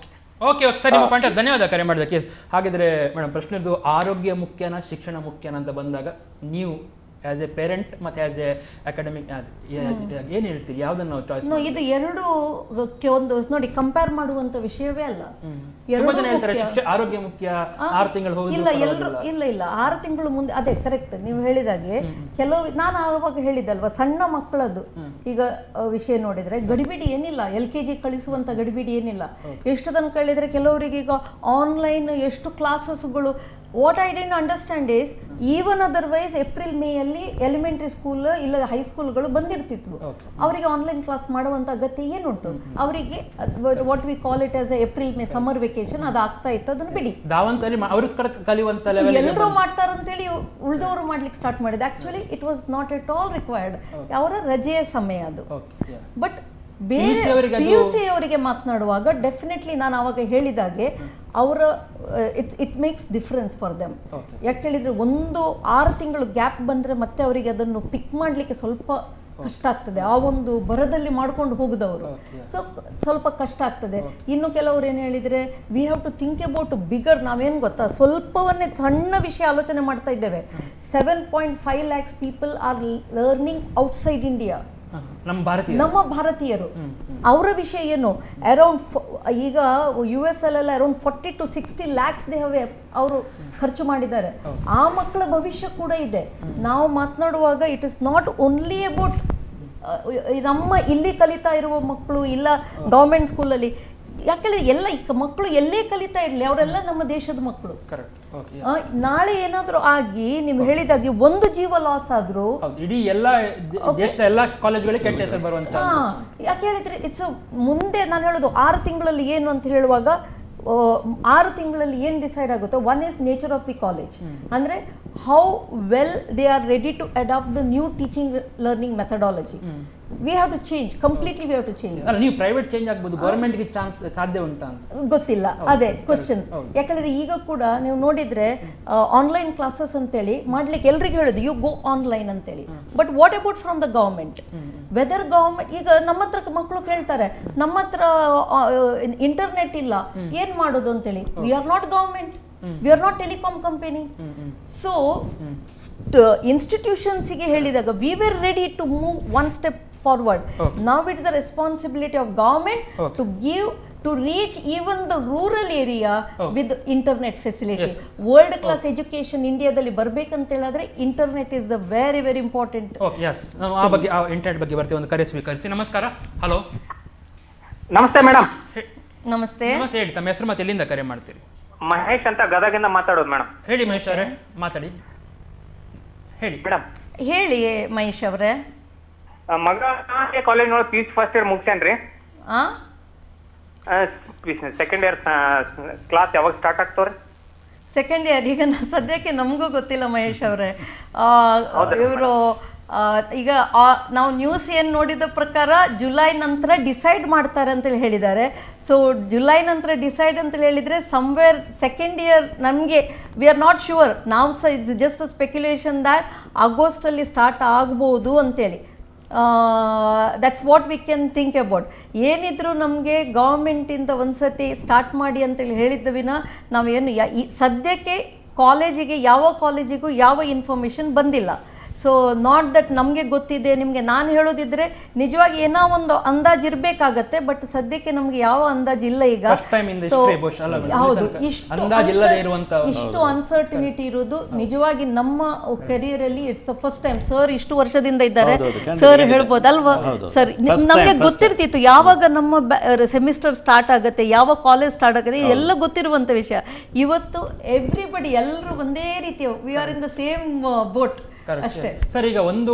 ಓಕೆ ಸರ್, ನಿಮ್ಮ ಪಾಯಿಂಟ್ ಧನ್ಯವಾದ ಕರೆ ಮಾಡಿದಕ್ಕೆ. ಹಾಗಿದ್ರೆ ಮೇಡಮ್, ಪ್ರಶ್ನೆದು ಆರೋಗ್ಯ ಮುಖ್ಯನಾ ಶಿಕ್ಷಣ ಮುಖ್ಯನಾ ಅಂತ ಬಂದಾಗ ನೀವು ಆಸ್ ಎ ಪೇರೆಂಟ್ ಮತ್ತೆ ಆಸ್ ಎ ಅಕಾಡೆಮಿಕ್ ಏನು ಹೇಳ್ತೀರಿ, ಯಾವುದನ್ನು ಚಾಯ್ಸ್? ಇದು ಎರಡು ಒಂದು ನೋಡಿ ಕಂಪೇರ್ ಮಾಡುವಂತ ವಿಷಯವೇ ಅಲ್ಲ. ಆರೋಗ್ಯ ಮುಖ್ಯ, 6 ತಿಂಗಳು ಹೋಗಿ ಇಲ್ಲ 6 ತಿಂಗಳು ಮುಂದೆ. ಅದೇ ಕರೆಕ್ಟ್ ನೀವು ಹೇಳಿದಾಗೆ. ಕೆಲವು ನಾನು ಆವಾಗ ಹೇಳಿದ್ದಲ್ವಾ, ಸಣ್ಣ ಮಕ್ಕಳದ್ದು ಈಗ ವಿಷಯ ನೋಡಿದ್ರೆ ಗಡಿಬಿಡಿ ಏನಿಲ್ಲ, LKG ಕಳಿಸುವಂತ ಗಡಿಬಿಡಿ ಏನಿಲ್ಲ. ಎಷ್ಟು ತನಕ ಹೇಳಿದ್ರೆ ಕೆಲವರಿಗೆ ಈಗ ಆನ್ಲೈನ್ ಎಷ್ಟು ಕ್ಲಾಸಸ್ಗಳು. What I didn't understand is, even otherwise April May ಅಲ್ಲಿ ಎಲಿಮೆಂಟರಿ ಸ್ಕೂಲ್ ಇಲ್ಲ ಹೈಸ್ಕೂಲ್ಗಳು ಬಂದಿರ್ತಿತ್ತು. ಅವರಿಗೆ ಆನ್ಲೈನ್ ಕ್ಲಾಸ್ ಮಾಡುವಂತ ಅಗತ್ಯ ಏನುಂಟು? ಅವರಿಗೆ what we call it as April May summer vacation ಅದು ಆಗ್ತಾ ಇತ್ತು. ಅದನ್ನು ಬಿಡಿ, ಎಲ್ಲರೂ ಮಾಡ್ತಾರಂತೇಳಿ ಉಳಿದವರು ಮಾಡ್ಲಿಕ್ಕೆ ಸ್ಟಾರ್ಟ್ ಮಾಡಿದೆ. Actually it was not at all required, ಅವರ ರಜೆಯ ಸಮಯ ಅದು. ಬಟ್ ಬೇರೆ PUC ಅವರಿಗೆ ಮಾತನಾಡುವಾಗ ಡೆಫಿನೆಟ್ಲಿ ನಾನು ಆವಾಗ ಹೇಳಿದಾಗೆ ಅವರ it makes difference for them. ಯಾಕೆ ಹೇಳಿದ್ರೆ 1-6 ತಿಂಗಳು ಗ್ಯಾಪ್ ಬಂದ್ರೆ ಮತ್ತೆ ಅವರಿಗೆ ಅದನ್ನು ಪಿಕ್ ಮಾಡ್ಲಿಕ್ಕೆ ಸ್ವಲ್ಪ ಕಷ್ಟ ಆಗ್ತದೆ. ಆ ಒಂದು ಬರದಲ್ಲಿ ಮಾಡ್ಕೊಂಡು ಹೋಗುದವರು, ಸೊ ಸ್ವಲ್ಪ ಕಷ್ಟ ಆಗ್ತದೆ. ಇನ್ನು ಕೆಲವರು ಏನು ಹೇಳಿದ್ರೆ, we have to think about bigger. ನಾವೇನು ಗೊತ್ತಾ, ಸ್ವಲ್ಪವನ್ನೇ ಸಣ್ಣ ವಿಷಯ ಆಲೋಚನೆ ಮಾಡ್ತಾ ಇದ್ದೇವೆ. 7.5 lakhs people are learning outside India. ನಮ್ಮ ಭಾರತೀಯರು, ಅವರ ವಿಷಯ ಏನು? ಅರೌಂಡ್ ಈಗ US ಅಲ್ಲೆಲ್ಲ ಅರೌಂಡ್ 40 to 60 lakhs ಅವರು ಖರ್ಚು ಮಾಡಿದ್ದಾರೆ. ಆ ಮಕ್ಕಳ ಭವಿಷ್ಯ ಕೂಡ ಇದೆ. ನಾವು ಮಾತನಾಡುವಾಗ it is not only about ನಮ್ಮ ಇಲ್ಲಿ ಕಲಿತಾ ಇರುವ ಮಕ್ಕಳು ಇಲ್ಲ ಗೌರ್ಮೆಂಟ್ ಸ್ಕೂಲಲ್ಲಿ. ಯಾಕೆಂದ್ರೆ ಎಲ್ಲ ಮಕ್ಕಳು ಎಲ್ಲೇ ಕಲಿತಾ ಇರಲಿ ಅವರೆಲ್ಲ ನಮ್ಮ ದೇಶದ ಮಕ್ಕಳು. ನಾಳೆ ಏನಾದರೂ ಆಗಿ ನೀವು ಹೇಳಿದಾಗೆ ಒಂದು ಜೀವ ಲಾಸ್ ಆದ್ರೂ ಇಡೀ ಎಲ್ಲ ದೇಶದ ಎಲ್ಲ ಕಾಲೇಜ್ಗಳಿಗೆ ಕೆಟ್ಟ ಹೆಸರು ಬರುವಂತ. ಯಾಕೆ ಹೇಳಿದ್ರೆ ಇಟ್ಸ್ ಮುಂದೆ ನಾನು ಹೇಳೋದು 6 ತಿಂಗಳಲ್ಲಿ ಏನು ಅಂತ ಹೇಳುವಾಗ 6 ತಿಂಗಳಲ್ಲಿ ಏನು ಡಿಸೈಡ್ ಆಗುತ್ತೋ. One is nature of the college, ಅಂದ್ರೆ how well they are ready to adapt the new teaching learning methodology. we have to change completely. We have to change. ನೀವು ಪ್ರೈವೇಟ್ ಚೇಂಜ್ ಆಗ್ಬೋದು, ಗವರ್ಮೆಂಟ್ ಗೆ chance ಸಾಧ್ಯ ಉಂಟಾ ಅಂತ ಗೊತ್ತಿಲ್ಲ. ಅದೇ question. ಯಾಕಂದ್ರೆ ಈಗ ಕೂಡ ನೀವು ನೋಡಿದ್ರೆ ಆನ್ಲೈನ್ ಕ್ಲಾಸಸ್ ಅಂತೇಳಿ ಮಾಡ್ಲಿಕ್ಕೆ ಎಲ್ರಿಗೂ ಹೇಳೋದು ಯು ಗೋ ಆನ್ಲೈನ್ ಅಂತೇಳಿ. But what about from the government? Whether government ಈಗ ನಮ್ಮ ಹತ್ರ ಮಕ್ಕಳು ಕೇಳ್ತಾರೆ, ನಮ್ಮ ಹತ್ರ ಇಂಟರ್ನೆಟ್ ಇಲ್ಲ, ಏನ್ ಮಾಡೋದು ಅಂತೇಳಿ. V are not government, we are not telecom company. So institutions ಗೆ ಹೇಳಿದಾಗ we were ready to move one step forward. Now it is the responsibility of government to reach even the rural area with internet facilities. World class education ಇಂಡಿಯಾದಲ್ಲಿ ಬರ್ಬೇಕಂತ ಹೇಳಿದ್ರೆ internet is the very very important. Yes, ನಾವು ಆ ಬಗ್ಗೆ internet ಬಗ್ಗೆ ಬರ್ತೀವಿ. ಒಂದು ಕರೆ ಸ್ವೀಕರಿಸಿ. ನಮಸ್ಕಾರ. ಹಲೋ. ನಮಸ್ತೆ ಮೇಡಮ್. ನಮಸ್ತೆ. ನಮಸ್ತೆ. ಹೇಳಿ, ತಮ್ಮ ಹೆಸರು ಮತ್ತೆ ಎಲ್ಲಿಂದ ಕರೆ ಮಾಡ್ತೀರಿ? ಮಹೇಶ್ ಅಂತ ಗದಗಿಂದ ಮಾತಾಡೋದು ಮೇಡಮ್. ಹೇಳಿ ಮಹೇಶ್ ಅವರೇ, ಮಾತಾಡಿ. ಹೇಳಿ ಮೇಡಮ್. ಹೇಳಿ ಮಹೇಶ್ ಅವರೇ. ಮಗ ಕಾಲೇಜ್ ನೋಡಿ ಪೀಸ್ ಫಸ್ಟ್ ಇಯರ್ ಮುಗಿಸೇನ್ರಿ. ಸೆಕೆಂಡ್ ಇಯರ್ ಕ್ಲಾಸ್ ಯಾವಾಗ ಸ್ಟಾರ್ಟ್ ಆಗ್ತಾವ್ರಿ? ಸೆಕೆಂಡ್ ಇಯರ್ ಈಗ ಸದ್ಯಕ್ಕೆ ನಮಗೂ ಗೊತ್ತಿಲ್ಲ ಮಹೇಶ್ ಅವರೇ. ಇವರು ಈಗ ನಾವು ನ್ಯೂಸ್ ಏನು ನೋಡಿದ ಪ್ರಕಾರ ಜುಲೈ ನಂತರ ಡಿಸೈಡ್ ಮಾಡ್ತಾರೆ ಅಂತೇಳಿ ಹೇಳಿದ್ದಾರೆ. ಸೊ ಜುಲೈ ನಂತರ ಡಿಸೈಡ್ ಅಂತೇಳಿ ಹೇಳಿದರೆ ಸಮ್ವೇರ್ ಸೆಕೆಂಡ್ ಇಯರ್ ನಮಗೆ ವಿ ಆರ್ ನಾಟ್ ಶ್ಯೂರ್. ನಾವು ಸಹ it's just a speculation that ಆಗಸ್ಟಲ್ಲಿ ಸ್ಟಾರ್ಟ್ ಆಗ್ಬೋದು ಅಂತೇಳಿ. That's what we can think about. ಏನಿದ್ರು ನಮಗೆ ಗೌರ್ಮೆಂಟಿಂದ ಒಂದ್ಸತಿ ಸ್ಟಾರ್ಟ್ ಮಾಡಿ ಅಂತೇಳಿ ಹೇಳಿದ್ದ ವಿನ ನಾವೇನು ಸದ್ಯಕ್ಕೆ ಕಾಲೇಜಿಗೆ ಯಾವ ಕಾಲೇಜಿಗೂ ಯಾವ ಇನ್ಫಾರ್ಮೇಷನ್ ಬಂದಿಲ್ಲ. ಸೊ ನಾಟ್ ದಟ್ ನಮಗೆ ಗೊತ್ತಿದೆ ನಿಮಗೆ ನಾನು ಹೇಳೋದಿದ್ರೆ ನಿಜವಾಗಿ ಏನೋ ಒಂದು ಅಂದಾಜು ಇರಬೇಕಾಗತ್ತೆ. ಬಟ್ ಸದ್ಯಕ್ಕೆ ನಮಗೆ ಯಾವ ಅಂದಾಜು ಇಲ್ಲ ಈಗ. ಹೌದು, ಇಷ್ಟು ಅನ್ಸರ್ಟಿನಿಟಿ ಇರೋದು ನಿಜವಾಗಿ ನಮ್ಮ ಕೆರಿಯರ್ ಅಲ್ಲಿ it's the first time. Sir ಇಷ್ಟು ವರ್ಷದಿಂದ ಇದ್ದಾರೆ, ಸರ್ ಹೇಳ್ಬೋದಲ್ವಾ ಸರ್? ನಮಗೆ ಗೊತ್ತಿರ್ತಿತ್ತು ಯಾವಾಗ ನಮ್ಮ ಸೆಮಿಸ್ಟರ್ ಸ್ಟಾರ್ಟ್ ಆಗುತ್ತೆ, ಯಾವ ಕಾಲೇಜ್ ಸ್ಟಾರ್ಟ್ ಆಗುತ್ತೆ, ಎಲ್ಲ ಗೊತ್ತಿರುವಂತ ವಿಷಯ. ಇವತ್ತು ಎವ್ರಿಬಡಿ ಎಲ್ಲರೂ ಒಂದೇ ರೀತಿಯ we are in the same boat. Sir, ಈಗ ಒಂದು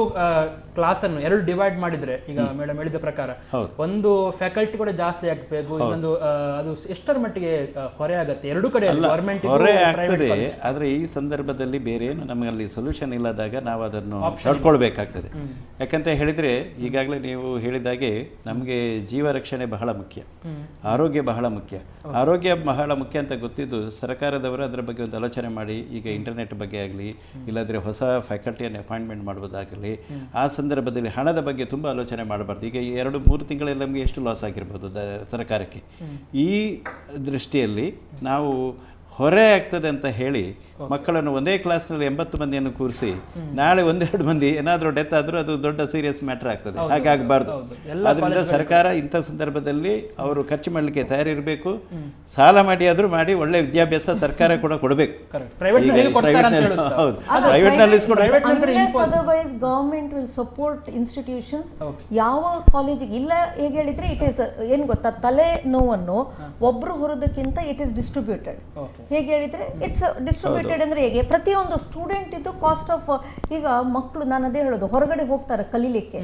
ಕ್ಲಾಸ್ ಅನ್ನು 2 ಡಿವೈಡ್ ಮಾಡಿದ್ರೆ ಈಗ ಮೇಡಮ್ ಹೇಳಿದ ಪ್ರಕಾರ ಒಂದು ಫ್ಯಾಕಲ್ಟಿ ಕೂಡ ಜಾಸ್ತಿ ಆಗಬೇಕು, ಇನ್ನೊಂದು ಅದು ಎಷ್ಟರ ಮಟ್ಟಿಗೆ ಹೊರೆ ಆಗುತ್ತೆ? ಎರಡು ಕಡೆ ಹೊರೆ ಆಗ್ತದೆ. ಆದ್ರೆ ಈ ಸಂದರ್ಭದಲ್ಲಿ ಬೇರೆ ಏನು ನಮಗಲ್ಲಿ ಸೊಲ್ಯೂಷನ್ ಇಲ್ಲದಾಗ ನಾವು ಅದನ್ನು ತಡ್ಕೊಳ್ಬೇಕಾಗ್ತದೆ. ಯಾಕಂತ ಹೇಳಿದ್ರೆ ಈಗಾಗಲೇ ನೀವು ಹೇಳಿದಾಗೆ ನಮಗೆ ಜೀವ ರಕ್ಷಣೆ ಬಹಳ ಮುಖ್ಯ, ಆರೋಗ್ಯ ಬಹಳ ಮುಖ್ಯ. ಆರೋಗ್ಯ ಬಹಳ ಮುಖ್ಯ ಅಂತ ಗೊತ್ತಿದ್ದು ಸರ್ಕಾರದವರು ಅದರ ಬಗ್ಗೆ ಒಂದು ಆಲೋಚನೆ ಮಾಡಿ ಈಗ ಇಂಟರ್ನೆಟ್ ಬಗ್ಗೆ ಆಗಲಿ, ಇಲ್ಲಾಂದರೆ ಹೊಸ ಫ್ಯಾಕಲ್ಟಿಯನ್ನು ಅಪಾಯಿಂಟ್ಮೆಂಟ್ ಮಾಡೋದಾಗಲಿ, ಆ ಸಂದರ್ಭದಲ್ಲಿ ಹಣದ ಬಗ್ಗೆ ತುಂಬ ಆಲೋಚನೆ ಮಾಡಬಾರ್ದು. ಈಗ 2-3 ತಿಂಗಳಲ್ಲಿ ನಮಗೆ ಎಷ್ಟು ಲಾಸ್ ಆಗಿರ್ಬೋದು ಸರ್ಕಾರಕ್ಕೆ. ಈ ದೃಷ್ಟಿಯಲ್ಲಿ ನಾವು ಹೊರೆ ಆಗ್ತದೆ ಅಂತ ಹೇಳಿ ಮಕ್ಕಳನ್ನು ಒಂದೇ ಕ್ಲಾಸ್ನಲ್ಲಿ 80 ಮಂದಿಯನ್ನು ಕೂರಿಸಿ ನಾಳೆ 1-2 ಮಂದಿ ಏನಾದರೂ ಡೆತ್ ಆದರೂ ಅದು ದೊಡ್ಡ ಸೀರಿಯಸ್ ಮ್ಯಾಟರ್ ಆಗ್ತದೆ. ಹಾಗಾಗಬಾರ್ದು. ಅದರಿಂದ ಸರ್ಕಾರ ಇಂಥ ಸಂದರ್ಭದಲ್ಲಿ ಅವರು ಖರ್ಚು ಮಾಡಲಿಕ್ಕೆ ತಯಾರಿರಬೇಕು. ಸಾಲ ಮಾಡಿ ಆದರೂ ಮಾಡಿ ಒಳ್ಳೆ ವಿದ್ಯಾಭ್ಯಾಸ ಸರ್ಕಾರ ಕೂಡ ಕೊಡಬೇಕು. Otherwise government will support institutions. ಯಾವ ಕಾಲೇಜಿಗೆ ಇಲ್ಲ ಹೇಗೆ ಹೇಳಿದ್ರೆ ಇಟ್ ಇಸ್ ಏನು ಗೊತ್ತಾ, ತಲೆ ನೋವನ್ನು ಒಬ್ರು ಹೊರದಕ್ಕಿಂತ ಇಟ್ ಇಸ್ ಡಿಸ್ಟ್ರಿಬ್ಯೂಟೆಡ್. ಹೇಗೆ ಹೇಳಿದ್ರೆ ಇಟ್ಸ್ ಡಿಸ್ಟ್ರಿಬ್ಯೂಟೆಡ್ ಅಂದ್ರೆ ಹೇಗೆ ಪ್ರತಿಯೊಂದು ಸ್ಟೂಡೆಂಟ್ ಇದು ಕಾಸ್ಟ್ ಆಫ್. ಈಗ ಮಕ್ಕಳು ನಾನು ಅದೇ ಹೇಳೋದು ಹೊರಗಡೆ ಹೋಗ್ತಾರೆ ಕಲೀಲಿಕ್ಕೆ.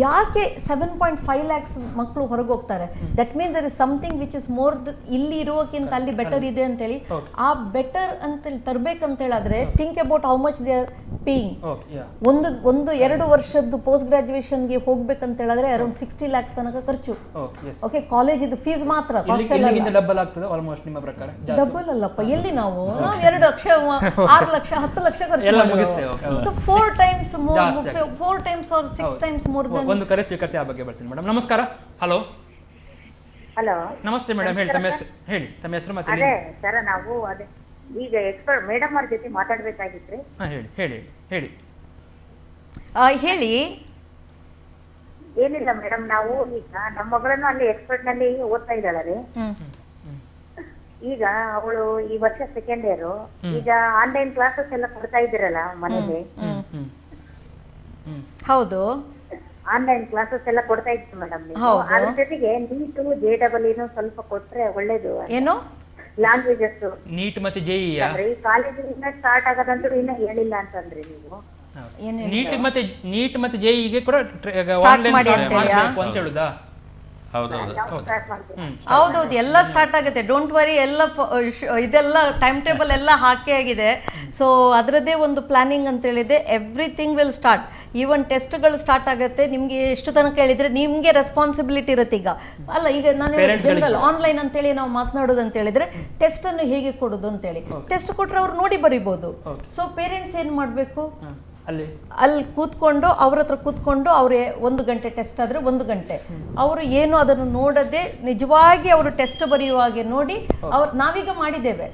ಯಾಕೆ 7.5 lakhs ಮಕ್ಕಳು ಹೊರಗೆ ಹೋಗ್ತಾರೆ? That means there is something which is more ಇಲ್ಲಿ ಇರುವಕ್ಕಿಂತ ಅಲ್ಲಿ ಬೆಟರ್ ಇದೆ ಅಂತೇಳಿ. ಆ ಬೆಟರ್ ಅಂತೇಳಿ ತರಬೇಕಂತ ಹೇಳಿದ್ರೆ think about how much they are paying. ಒಂದು 2 ವರ್ಷದ್ದು ಪೋಸ್ಟ್ ಗ್ರಾಜುಯೇಷನ್ಗೆ ಹೋಗ್ಬೇಕಂತ ಹೇಳಿದ್ರೆ ಅರೌಂಡ್ 60 lakhs ತನಕ ಖರ್ಚು. ಓಕೆ, ಕಾಲೇಜ್ ಇದು ಫೀಸ್ ಮಾತ್ರ. ಡಬಲ್ ಅಲ್ಲಪ್ಪ, ಎಲ್ಲಿ ನಾವು 2 ಲಕ್ಷ 6 ಲಕ್ಷ 10 ಲಕ್ಷ ಖರ್ಚು ಮಾಡ್ತೀವಿ. 4 times more, 4 times or 6 times more than. ಒಂದು ಕರೆ ಸ್ವೀಕರಿಸಿ, ಆ ಬಗ್ಗೆ ಬರ್ತೀನಿ ಮೇಡಮ್. ನಮಸ್ಕಾರ. ಹಲೋ. ಹಲೋ, ನಮಸ್ತೆ ಮೇಡಮ್. ಹೇಳಿ ತಮ್ಮ ಹೆಸರು ಮತ್ತೆ. ಅದೇ ಸರ್, ನಾವು ಅದೇ ಈಗ ಎಕ್ಸ್ಪರ್ಟ್ ಮೇಡಮ್ ಅವ್ರ ಜೊತೆ ಮಾತಾಡ್ಬೇಕಾಗಿತ್ರಿ. ಹೇಳಿ. ಹೇಳಿ. ಏನಿಲ್ಲ ಮೇಡಮ್, ನಾವು ಈಗ ನಮ್ಮ ಮಗಳನ್ನು ಅಲ್ಲಿ ಎಕ್ಸ್ಪರ್ಟ್ ನಲ್ಲಿ ಓದ್ತಾ ಇದ್ದಾಳೆ ರೀ. ಈಗ ಅವಳು ಈ ವರ್ಷ ಸೆಕೆಂಡ್ ಇಯರ್. ಈಗ ಆನ್ಲೈನ್ ಕ್ಲಾಸಸ್ ಎಲ್ಲ ಕೊಡ್ತಾ ಇದ್ದೀರಲ್ಲ ಮನೇಲಿ. ಹೌದು. ಆನ್ಲೈನ್ ಕ್ಲಾಸಸ್ ಎಲ್ಲ ಕೊಡ್ತಾ ಇತ್ತು ಮೇಡಮ್. ಅದ್ರ ಜೊತೆಗೆ ನೀಟು JEE ಸ್ವಲ್ಪ ಕೊಟ್ರೆ ಒಳ್ಳೇದು. ಏನು ಲ್ಯಾಂಗ್ವೇಜಸ್ ನೀಟ್ ಮತ್ತೆ JEE ಈ ಕಾಲೇಜಿಂದ ಸ್ಟಾರ್ಟ್ ಆಗೋದಂತೂ ಇನ್ನ ಹೇಳಿಲ್ಲ ಅಂತಂದ್ರೆ ನೀವು ನೀಟ್ ಮತ್ತೆ JEE ಕೂಡ ಆನ್ಲೈನ್ ಅಂತ ಹೇಳುದಾ? ಹೌದೌದು, ಎಲ್ಲ ಸ್ಟಾರ್ಟ್ ಆಗುತ್ತೆ. ಡೋಂಟ್ ವರಿ, ಎಲ್ಲ ಇದೆಲ್ಲ ಟೈಮ್ ಟೇಬಲ್ ಎಲ್ಲ ಹಾಕಿ ಆಗಿದೆ. ಸೊ ಅದರದ್ದೇ ಒಂದು ಪ್ಲಾನಿಂಗ್ ಅಂತ ಹೇಳಿದೆ. Everything will start. ಈವನ್ ಟೆಸ್ಟ್ಗಳು ಸ್ಟಾರ್ಟ್ ಆಗುತ್ತೆ. ನಿಮ್ಗೆ ಎಷ್ಟು ತನಕ ಹೇಳಿದ್ರೆ ನಿಮ್ಗೆ ರೆಸ್ಪಾನ್ಸಿಬಿಲಿಟಿ ಇರುತ್ತೆ. ಈಗ ಅಲ್ಲ, ಈಗ ನಾನು ಜನರಲ್ ಆನ್ಲೈನ್ ಅಂತೇಳಿ ನಾವು ಮಾತನಾಡೋದು ಅಂತ ಹೇಳಿದ್ರೆ ಟೆಸ್ಟ್ ಅನ್ನು ಹೇಗೆ ಕೊಡೋದು ಅಂತೇಳಿ, ಟೆಸ್ಟ್ ಕೊಟ್ರೆ ಅವ್ರು ನೋಡಿ ಬರೀಬಹುದು. ಸೊ ಪೇರೆಂಟ್ಸ್ ಏನ್ ಮಾಡ್ಬೇಕು, ಅಲ್ಲಿ ಕೂತ್ಕೊಂಡು ಅವ್ರ ಹತ್ರ ಕೂತ್ಕೊಂಡು ಅವ್ರೆ 1 ಗಂಟೆ ಟೆಸ್ಟ್ ಆದ್ರೆ 1 ಗಂಟೆ ಅವರು ಏನು ಅದನ್ನು ನೋಡದೆ ನಿಜವಾಗಿ ಅವರು ಟೆಸ್ಟ್ ಬರೆಯುವಾಗೆ ನೋಡಿ ನಾವೀಗ ಮಾಡಿದ್ದೇವೆ,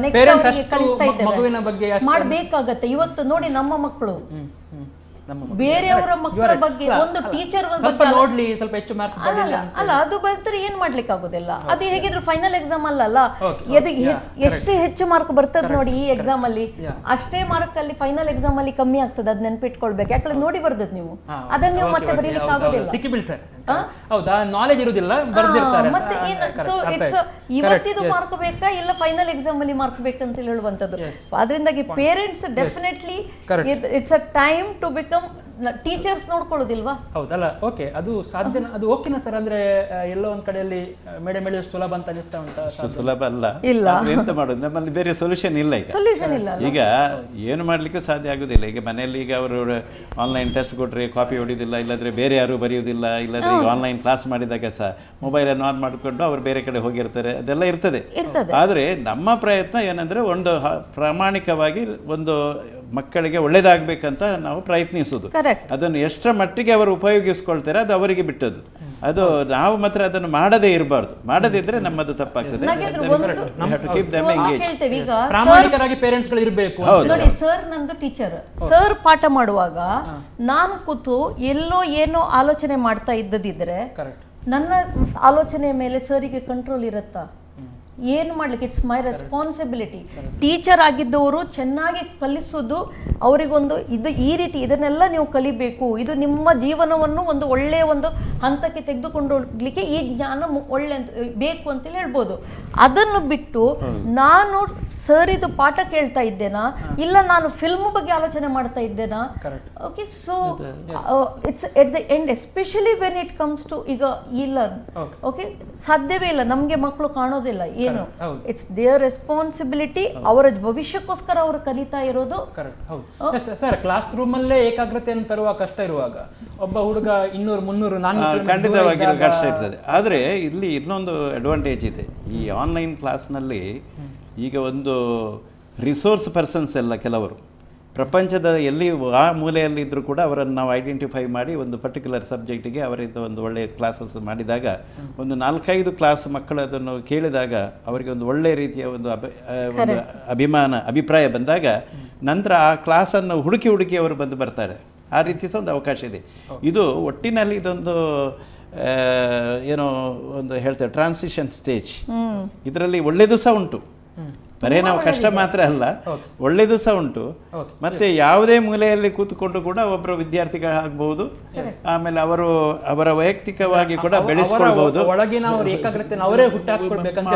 ನೆಕ್ಸ್ಟ್ ಕಳಿಸ್ತಾ ಇದ್ದೇವೆ, ಮಾಡ್ಬೇಕಾಗತ್ತೆ. ಇವತ್ತು ನೋಡಿ ನಮ್ಮ ಮಕ್ಕಳು ಬೇರೆಯವರ ಮಕ್ಕಳ ಬಗ್ಗೆ ಒಂದು ಟೀಚರ್ ನೋಡ್ಲಿ ಸ್ವಲ್ಪ ಹೆಚ್ಚು ಮಾರ್ಕ್ ಅಲ್ಲ, ಅದು ಬಂದ್ರೆ ಏನ್ ಮಾಡ್ಲಿಕ್ಕೆ ಆಗೋದಿಲ್ಲ. ಅದು ಹೇಗಿದ್ರು ಫೈನಲ್ ಎಕ್ಸಾಮ್ ಅಲ್ಲ, ಎಷ್ಟು ಹೆಚ್ಚು ಮಾರ್ಕ್ ಬರ್ತದೆ ನೋಡಿ ಈ ಎಕ್ಸಾಮ್ ಅಲ್ಲಿ, ಅಷ್ಟೇ ಮಾರ್ಕ್ ಅಲ್ಲಿ ಫೈನಲ್ ಎಕ್ಸಾಮ್ ಅಲ್ಲಿ ಕಮ್ಮಿ ಆಗ್ತದೆ. ಅದ್ ನೆನ್ಪಿಟ್ಕೊಳ್ಬೇಕು, ಯಾಕಂದ್ರೆ ನೋಡಿ ಬರ್ದದ್ ನೀವು ಅದನ್ನ ನೀವು ಮತ್ತೆ ಬರೀಲಿಕ್ಕೆ ಆಗೋದಿಲ್ಲ. ಸಿಕ್ಕಿ ಬೀಳ್ತಾರೆ, ಹೌದಾ, ನಾಲೆಜ್ ಇರುವುದಿಲ್ಲ, ಬರ್ದಿರ್ತಾರೆ. ಮತ್ತೆ ಸೊ ಇಟ್ಸ್ ಇವತ್ತಿದು ಮಾರ್ಕ್ ಬೇಕಾ ಇಲ್ಲ ಫೈನಲ್ ಎಕ್ಸಾಮ್ ಅಲ್ಲಿ ಮಾರ್ಕ್ ಬೇಕಂತ ಹೇಳುವಂತದ್ದು. ಅದರಿಂದಾಗಿ parents definitely it's a time to become teachers ನೋಡ್ಕೊಳ್ಳೋದಿಲ್ವಾ? ಹೌದಲ್ಲ, ಓಕೆ, ಅದು ಸಾಧ್ಯನ, ಅದು ಓಕೆನಾ ಸರ್? ಅಂದ್ರೆ ಎಲ್ಲೋ ಒಂದ್ ಕಡೆಯಲ್ಲಿ ಮೇಡಮ್ ಹೇಳಿ ಸುಲಭ ಅಂತ ಅನಿಸ್ತಾ ಉಂಟಾ? ಸುಲಭ ಅಲ್ಲ, ಎಂತ ಮಾಡೋದು, ನಮ್ಮಲ್ಲಿ ಬೇರೆ ಸೊಲ್ಯೂಷನ್ ಇಲ್ಲ. ಈಗ ಏನು ಮಾಡ್ಲಿಕ್ಕೂ ಸಾಧ್ಯ ಆಗುದಿಲ್ಲ. ಈಗ ಮನೆಯಲ್ಲಿ ಈಗ ಅವರು ಆನ್ಲೈನ್ ಟೆಸ್ಟ್ ಕೊಟ್ರೆ ಕಾಪಿ ಹೊಡಿಯೋದಿಲ್ಲ, ಇಲ್ಲಾಂದ್ರೆ ಬೇರೆ ಯಾರು ಬರೆಯುವುದಿಲ್ಲ, ಇಲ್ಲಾಂದ್ರೆ ಈಗ ಆನ್ಲೈನ್ ಕ್ಲಾಸ್ ಮಾಡಿದಾಗ ಸಹ ಮೊಬೈಲನ್ನು ಆನ್ ಮಾಡಿಕೊಂಡು ಅವ್ರು ಬೇರೆ ಕಡೆ ಹೋಗಿರ್ತಾರೆ, ಅದೆಲ್ಲ ಇರ್ತದೆ. ಆದರೆ ನಮ್ಮ ಪ್ರಯತ್ನ ಏನಂದ್ರೆ ಒಂದು ಪ್ರಾಮಾಣಿಕವಾಗಿ ಒಂದು ಮಕ್ಕಳಿಗೆ ಒಳ್ಳೇದಾಗಬೇಕಂತ ನಾವು ಪ್ರಯತ್ನಿಸೋದು. ಅದನ್ನು ಎಷ್ಟರ ಮಟ್ಟಿಗೆ ಅವರು ಉಪಯೋಗಿಸ್ಕೊಳ್ತಾರೆ ಅದು ಅವರಿಗೆ ಬಿಟ್ಟದ್ದು. ಅದು ನಾವು ಮಾತ್ರ ಅದನ್ನು ಮಾಡದೇ ಇರಬಾರ್ದು. ಮಾಡದಿದ್ರೆ ನಮ್ಮದು ತಪ್ಪಾಗ್ತದೆ. ಪ್ರಾಮಾಣಿಕರಾಗಿ ಪೇರೆಂಟ್ಸ್ ಗಳು ಇರಬೇಕು. ನೋಡಿ ಸರ್, ನಂದು ಟೀಚರ್, ಸರ್ ಪಾಠ ಮಾಡುವಾಗ ನಾನು ಕೂತು ಎಲ್ಲೋ ಏನೋ ಆಲೋಚನೆ ಮಾಡ್ತಾ ಇದ್ದದಿದ್ರೆ ನನ್ನ ಆಲೋಚನೆ ಮೇಲೆ ಸರಿಗೆ ಕಂಟ್ರೋಲ್ ಇರುತ್ತಾ? ಏನು ಮಾಡ್ಲಿಕ್ಕೆ ಇಟ್ಸ್ ಮೈ ರೆಸ್ಪಾನ್ಸಿಬಿಲಿಟಿ. ಟೀಚರ್ ಆಗಿದ್ದವರು ಚೆನ್ನಾಗಿ ಕಲಿಸೋದು, ಅವರಿಗೊಂದು ಇದು ಈ ರೀತಿ ಇದನ್ನೆಲ್ಲ ನೀವು ಕಲಿಬೇಕು, ಇದು ನಿಮ್ಮ ಜೀವನವನ್ನು ಒಂದು ಒಳ್ಳೆಯ ಒಂದು ಹಂತಕ್ಕೆ ತೆಗೆದುಕೊಂಡು ಹೋಗ್ಲಿಕ್ಕೆ ಈ ಜ್ಞಾನ ಒಳ್ಳೆ ಬೇಕು ಅಂತೇಳಿ ಹೇಳ್ಬೋದು. ಅದನ್ನು ಬಿಟ್ಟು ನಾನು ಸರ್ ಇದು ಪಾಠ ಕೇಳ್ತಾ ಇದ್ದೇನಾ, ಇಲ್ಲ ನಾನು ಫಿಲ್ಮ್ ಬಗ್ಗೆ ಆಲೋಚನೆ ಮಾಡ್ತಾ ಇದ್ದೇನಾ? Okay, so it's at the end, especially when it comes to ಈಗ ಈ ಲರ್ನ್, ಓಕೆ, ಸಾಧ್ಯವೇ ಇಲ್ಲ, ನಮ್ಗೆ ಮಕ್ಕಳು ಕಾಣೋದಿಲ್ಲ ಏನು. It's their responsibility. ಅವರ ಭವಿಷ್ಯಕ್ಕೋಸ್ಕರ ಅವರು ಕಲಿತಾ ಇರೋದು. ಸರ್, ಕ್ಲಾಸ್ ರೂಮ್ ಅಲ್ಲೇ ಏಕಾಗ್ರತೆಯನ್ನು ತರುವ ಕಷ್ಟ ಇರುವಾಗ ಒಬ್ಬ ಹುಡುಗ 200-300 ಖಂಡಿತವಾಗಿ ಕಷ್ಟ ಇರ್ತದೆ. ಆದರೆ ಇಲ್ಲಿ ಇನ್ನೊಂದು ಅಡ್ವಾಂಟೇಜ್ ಇದೆ. ಈ ಆನ್ಲೈನ್ ಕ್ಲಾಸ್ನಲ್ಲಿ ಈಗ ಒಂದು ರಿಸೋರ್ಸ್ ಪರ್ಸನ್ಸ್ ಎಲ್ಲ ಕೆಲವರು ಪ್ರಪಂಚದ ಎಲ್ಲಿ ಆ ಮೂಲೆಯಲ್ಲಿದ್ದರೂ ಕೂಡ ಅವರನ್ನು ನಾವು ಐಡೆಂಟಿಫೈ ಮಾಡಿ ಒಂದು ಪರ್ಟಿಕ್ಯುಲರ್ ಸಬ್ಜೆಕ್ಟಿಗೆ ಅವರಿಂದ ಒಂದು ಒಳ್ಳೆಯ ಕ್ಲಾಸಸ್ ಮಾಡಿದಾಗ ಒಂದು 4-5 ಕ್ಲಾಸ್ ಮಕ್ಕಳು ಅದನ್ನು ಕೇಳಿದಾಗ ಅವರಿಗೆ ಒಂದು ಒಳ್ಳೆಯ ರೀತಿಯ ಒಂದು ಅಭಿಪ್ರಾಯ ಬಂದಾಗ ನಂತರ ಆ ಕ್ಲಾಸನ್ನು ಹುಡುಕಿ ಅವರು ಬರ್ತಾರೆ. ಆ ರೀತಿ ಸಹ ಒಂದು ಅವಕಾಶ ಇದೆ. ಇದು ಒಟ್ಟಿನಲ್ಲಿ ಇದೊಂದು ಏನೋ ಒಂದು ಹೇಳ್ತೇವೆ ಟ್ರಾನ್ಸಿಷನ್ ಸ್ಟೇಜ್. ಇದರಲ್ಲಿ ಒಳ್ಳೆಯದು ಸಹ ಉಂಟು, ಬರೇ ನಾವು ಕಷ್ಟ ಮಾತ್ರ ಅಲ್ಲ, ಒಳ್ಳೆಯದು ಸಹ ಉಂಟು. ಮತ್ತೆ ಯಾವುದೇ ಮೂಲೆಯಲ್ಲಿ ಕೂತ್ಕೊಂಡು ಕೂಡ ಒಬ್ಬರು ವಿದ್ಯಾರ್ಥಿಗಳಾಗಬಹುದು, ಆಮೇಲೆ ಅವರ ವೈಯಕ್ತಿಕವಾಗಿ ಕೂಡ ಬೆಳೆಸ್ಕೊಳ್ಬಹುದು. ಒಳಗಿನ ಅವರ ಏಕಾಗ್ರತೆ ಅವರೇ ಹುಟ್ಟಾಕ್ಕೊಳ್ಬೇಕಂತ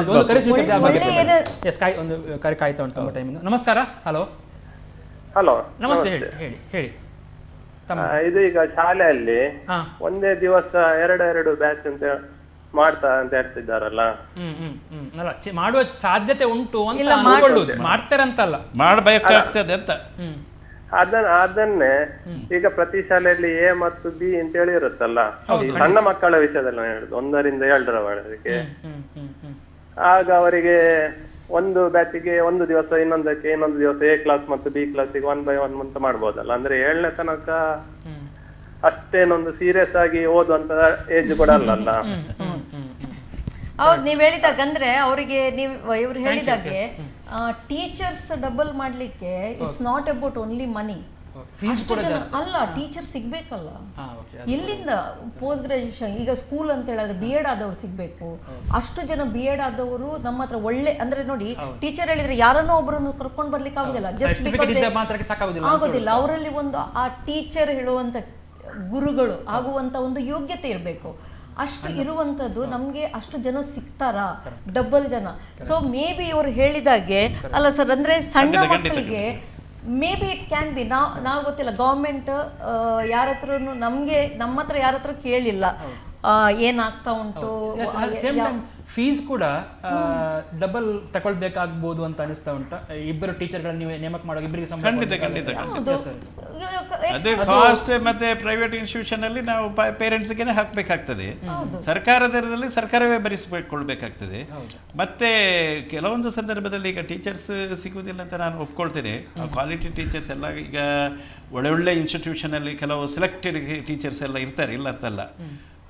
ಒಂದು ಕರೆ ಕಾಯ್ತಾ ಉಂಟು ಟೈಮಿಂಗ್. ನಮಸ್ಕಾರ. ಹಲೋ ನಮಸ್ತೆ, ಹೇಳಿ. ಇದು ಈಗ ಶಾಲೆಯಲ್ಲಿ ಒಂದೇ ದಿವಸ ಎರಡು ಬ್ಯಾಚ್ ಅಂತ ಮಾಡ್ತಾ ಅಂತ ಹೇಳ್ತಿದ್ದಾರಲ್ಲ, ಮಾಡುವ ಸಾಧ್ಯತೆ ಉಂಟು ಅಂತ ಮಾಡ್ತಾರಂತಲ್ಲ, ಮಾಡಬೇಕಾಗ್ತದೆ ಅಂತ. ಅದನ್ನೇ ಈಗ ಪ್ರತಿ ಶಾಲೆಯಲ್ಲಿ A ಮತ್ತು B ಅಂತ ಹೇಳಿ ಇರುತ್ತಲ್ಲ, ಸಣ್ಣ ಮಕ್ಕಳ ವಿಷಯದಲ್ಲಿ ನಾನು ಹೇಳುದು 1ರಿಂದ 7ರವರೆಗೆ. ಆಗ ಅವರಿಗೆ ಒಂದು ಬ್ಯಾಚಿಗೆ ಒಂದು ದಿವಸ, ಇನ್ನೊಂದು ದಿವಸ A ಕ್ಲಾಸ್ ಮತ್ತು B ಕ್ಲಾಸಿಗೆ 1 by 1 ಅಂತ ಮಾಡ್ಬೋದಲ್ಲ. ಅಂದ್ರೆ 7ನೇ ತನಕ ಅಷ್ಟೇನೊಂದು ಸೀರಿಯಸ್ ಆಗಿ ಓದುವಂತ ಏಜ್ ಕೂಡ ಅಲ್ಲಲ್ಲ. ಹೌದು, ನೀವ್ ಹೇಳಿದಾಗ ಅಂದ್ರೆ ಅವರಿಗೆ ಇವ್ರು ಹೇಳಿದಾಗೆ ಟೀಚರ್ಸ್ ಡಬಲ್ ಮಾಡ್ಲಿಕ್ಕೆ ಇಟ್ಸ್ ನಾಟ್ ಅಬೌಟ್ ಓನ್ಲಿ ಮನಿ. ಅಲ್ಲ, ಟೀಚರ್ ಸಿಗ್ಬೇಕಲ್ಲ. ಎಲ್ಲಿಂದ ಪೋಸ್ಟ್ ಗ್ರಾಜುಯೇಷನ್, ಈಗ ಸ್ಕೂಲ್ ಅಂತ ಹೇಳಿದ್ರೆ B.Ed ಆದವ್ರು ಸಿಗ್ಬೇಕು. ಅಷ್ಟು ಜನ B.Ed ಆದವರು ನಮ್ಮ ಹತ್ರ ಒಳ್ಳೆ, ಅಂದ್ರೆ ನೋಡಿ ಟೀಚರ್ ಹೇಳಿದ್ರೆ ಯಾರನ್ನೋ ಒಬ್ಬರನ್ನು ಕರ್ಕೊಂಡು ಬರ್ಲಿಕ್ಕೆ ಆಗುದಿಲ್ಲ, ಜಸ್ಟ್ ಆಗೋದಿಲ್ಲ. ಅವರಲ್ಲಿ ಒಂದು ಆ ಟೀಚರ್ ಹೇಳುವಂತ ಗುರುಗಳು ಆಗುವಂತ ಒಂದು ಯೋಗ್ಯತೆ ಇರಬೇಕು. ಅಷ್ಟು ಇರುವಂಥದ್ದು ನಮಗೆ ಅಷ್ಟು ಜನ ಸಿಗ್ತಾರಾ? ಡಬಲ್ ಜನ. ಸೊ ಮೇ ಬಿ ಇವರು ಹೇಳಿದಾಗೆ ಅಲ್ಲ ಸರ್, ಅಂದ್ರೆ ಸಣ್ಣ ಮಕ್ಕಳಿಗೆ may be it can be. ನಾವು ಗೊತ್ತಿಲ್ಲ, ಗೌರ್ಮೆಂಟ್ ಯಾರ ಹತ್ರನು ನಮ್ಮ ಹತ್ರ ಯಾರ ಹತ್ರ ಕೇಳಿಲ್ಲ ಏನಾಗ್ತಾ ಉಂಟು. ಫೀಸ್ ಕೂಡ ಡಬಲ್ ತಗೊಳ್ಬೇಕಾಗ್ಬೋದು ಅಂತ ಅನಿಸ್ತಾ ಉಂಟು. ಇಬ್ಬರು ಟೀಚರ್ಗಳನ್ನ ನೀವು ನೇಮಕ ಮಾಡೋ ಇಬ್ಬರಿಗೆ ಅದೇ ಕಾಸ್ಟ್ ಮತ್ತೆ ಪ್ರೈವೇಟ್ ಇನ್ಸ್ಟಿಟ್ಯೂಷನ್ ಅಲ್ಲಿ ನಾವು ಪೇರೆಂಟ್ಸ್ಗೆ ಹಾಕಬೇಕಾಗ್ತದೆ. ಸರ್ಕಾರದಲ್ಲಿ ಸರ್ಕಾರವೇ ಭರಿಸಿಕೊಳ್ಬೇಕಾಗ್ತದೆ. ಮತ್ತೆ ಕೆಲವೊಂದು ಸಂದರ್ಭದಲ್ಲಿ ಈಗ ಟೀಚರ್ಸ್ ಸಿಗುವುದಿಲ್ಲ ಅಂತ ನಾನು ಒಪ್ಕೊಳ್ತೇನೆ. ಕ್ವಾಲಿಟಿ ಟೀಚರ್ಸ್ ಎಲ್ಲ ಈಗ ಒಳ್ಳೆ ಇನ್ಸ್ಟಿಟ್ಯೂಷನ್ ಅಲ್ಲಿ ಕೆಲವು ಸೆಲೆಕ್ಟೆಡ್ ಟೀಚರ್ಸ್ ಎಲ್ಲ ಇರ್ತಾರೆ, ಇಲ್ಲ ಅಂತಲ್ಲ.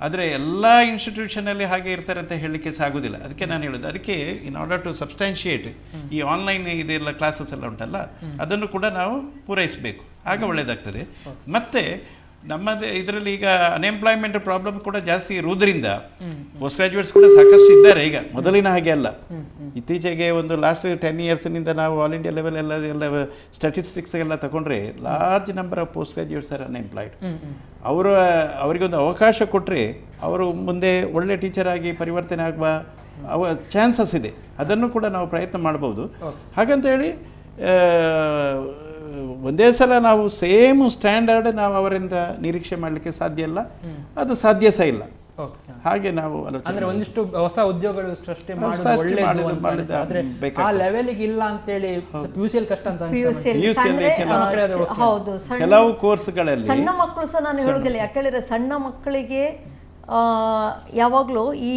ಆದರೆ ಎಲ್ಲ ಇನ್ಸ್ಟಿಟ್ಯೂಷನಲ್ಲಿ ಹಾಗೆ ಇರ್ತಾರೆ ಅಂತ ಹೇಳಲಿಕ್ಕೆ ಸಾಗೋದಿಲ್ಲ. ಅದಕ್ಕೆ ನಾನು ಹೇಳೋದು, ಅದಕ್ಕೆ ಇನ್ ಆರ್ಡರ್ ಟು ಸಬ್ಸ್ಟ್ಯಾನ್ಶಿಯೇಟ್ ಈ ಆನ್ಲೈನ್ ಇದೆಲ್ಲ ಕ್ಲಾಸಸ್ ಎಲ್ಲ ಉಂಟಲ್ಲ, ಅದನ್ನು ಕೂಡ ನಾವು ಪೂರೈಸಬೇಕು, ಆಗ ಒಳ್ಳೆಯದಾಗ್ತದೆ. ಮತ್ತು ನಮ್ಮದೇ ಇದರಲ್ಲಿ ಈಗ ಅನ್ಎಂಪ್ಲಾಯ್ಮೆಂಟ್ ಪ್ರಾಬ್ಲಮ್ ಕೂಡ ಜಾಸ್ತಿ ಇರುವುದರಿಂದ ಪೋಸ್ಟ್ ಗ್ರಾಜ್ಯುಯೇಟ್ಸ್ ಕೂಡ ಸಾಕಷ್ಟು ಇದ್ದಾರೆ ಈಗ, ಮೊದಲಿನ ಹಾಗೆ ಅಲ್ಲ. ಇತ್ತೀಚೆಗೆ ಒಂದು ಲಾಸ್ಟ್ 10 yearsನಿಂದ ನಾವು ಆಲ್ ಇಂಡಿಯಾ ಲೆವೆಲ್ ಎಲ್ಲ ಸ್ಟ್ಯಾಟಿಸ್ಟಿಕ್ಸ್ ಎಲ್ಲ ತಗೊಂಡ್ರೆ large number of post graduates are unemployed. ಅವರಿಗೊಂದು ಅವಕಾಶ ಕೊಟ್ಟರೆ ಅವರು ಮುಂದೆ ಒಳ್ಳೆ ಟೀಚರ್ ಆಗಿ ಪರಿವರ್ತನೆ ಆಗುವ ಚಾನ್ಸಸ್ ಇದೆ. ಅದನ್ನು ಕೂಡ ನಾವು ಪ್ರಯತ್ನ ಮಾಡ್ಬೋದು. ಹಾಗಂತೇಳಿ ಒಂದೇ ಸಲ ನಾವು ಸೇಮ್ ಸ್ಟ್ಯಾಂಡರ್ಡ್ ನಾವು ಅವರಿಂದ ನಿರೀಕ್ಷೆ ಮಾಡಲಿಕ್ಕೆ ಸಾಧ್ಯ ಇಲ್ಲ, ಅದು ಸಾಧ್ಯ ಸಹ ಇಲ್ಲ. ಹಾಗೆ ನಾವು ಅಂದ್ರೆ ಒಂದಿಷ್ಟು ಹೊಸ ಉದ್ಯೋಗಗಳು ಸೃಷ್ಟಿ ಆ ಲೆವೆಲ್ಗೆ ಇಲ್ಲ ಅಂತೇಳಿ ಪಿಯುಸಿಯಲ್ಲಿ ಕಷ್ಟ ಅಂತ ಕೆಲವು ಕೋರ್ಸ್ಗಳಲ್ಲಿ ಸಣ್ಣ ಮಕ್ಕಳು ಸಹ ನಾನು ಹೇಳೋದಿಲ್ಲ. ಯಾಕಂದ್ರೆ ಸಣ್ಣ ಮಕ್ಕಳಿಗೆ ಯಾವಾಗಲೂ ಈ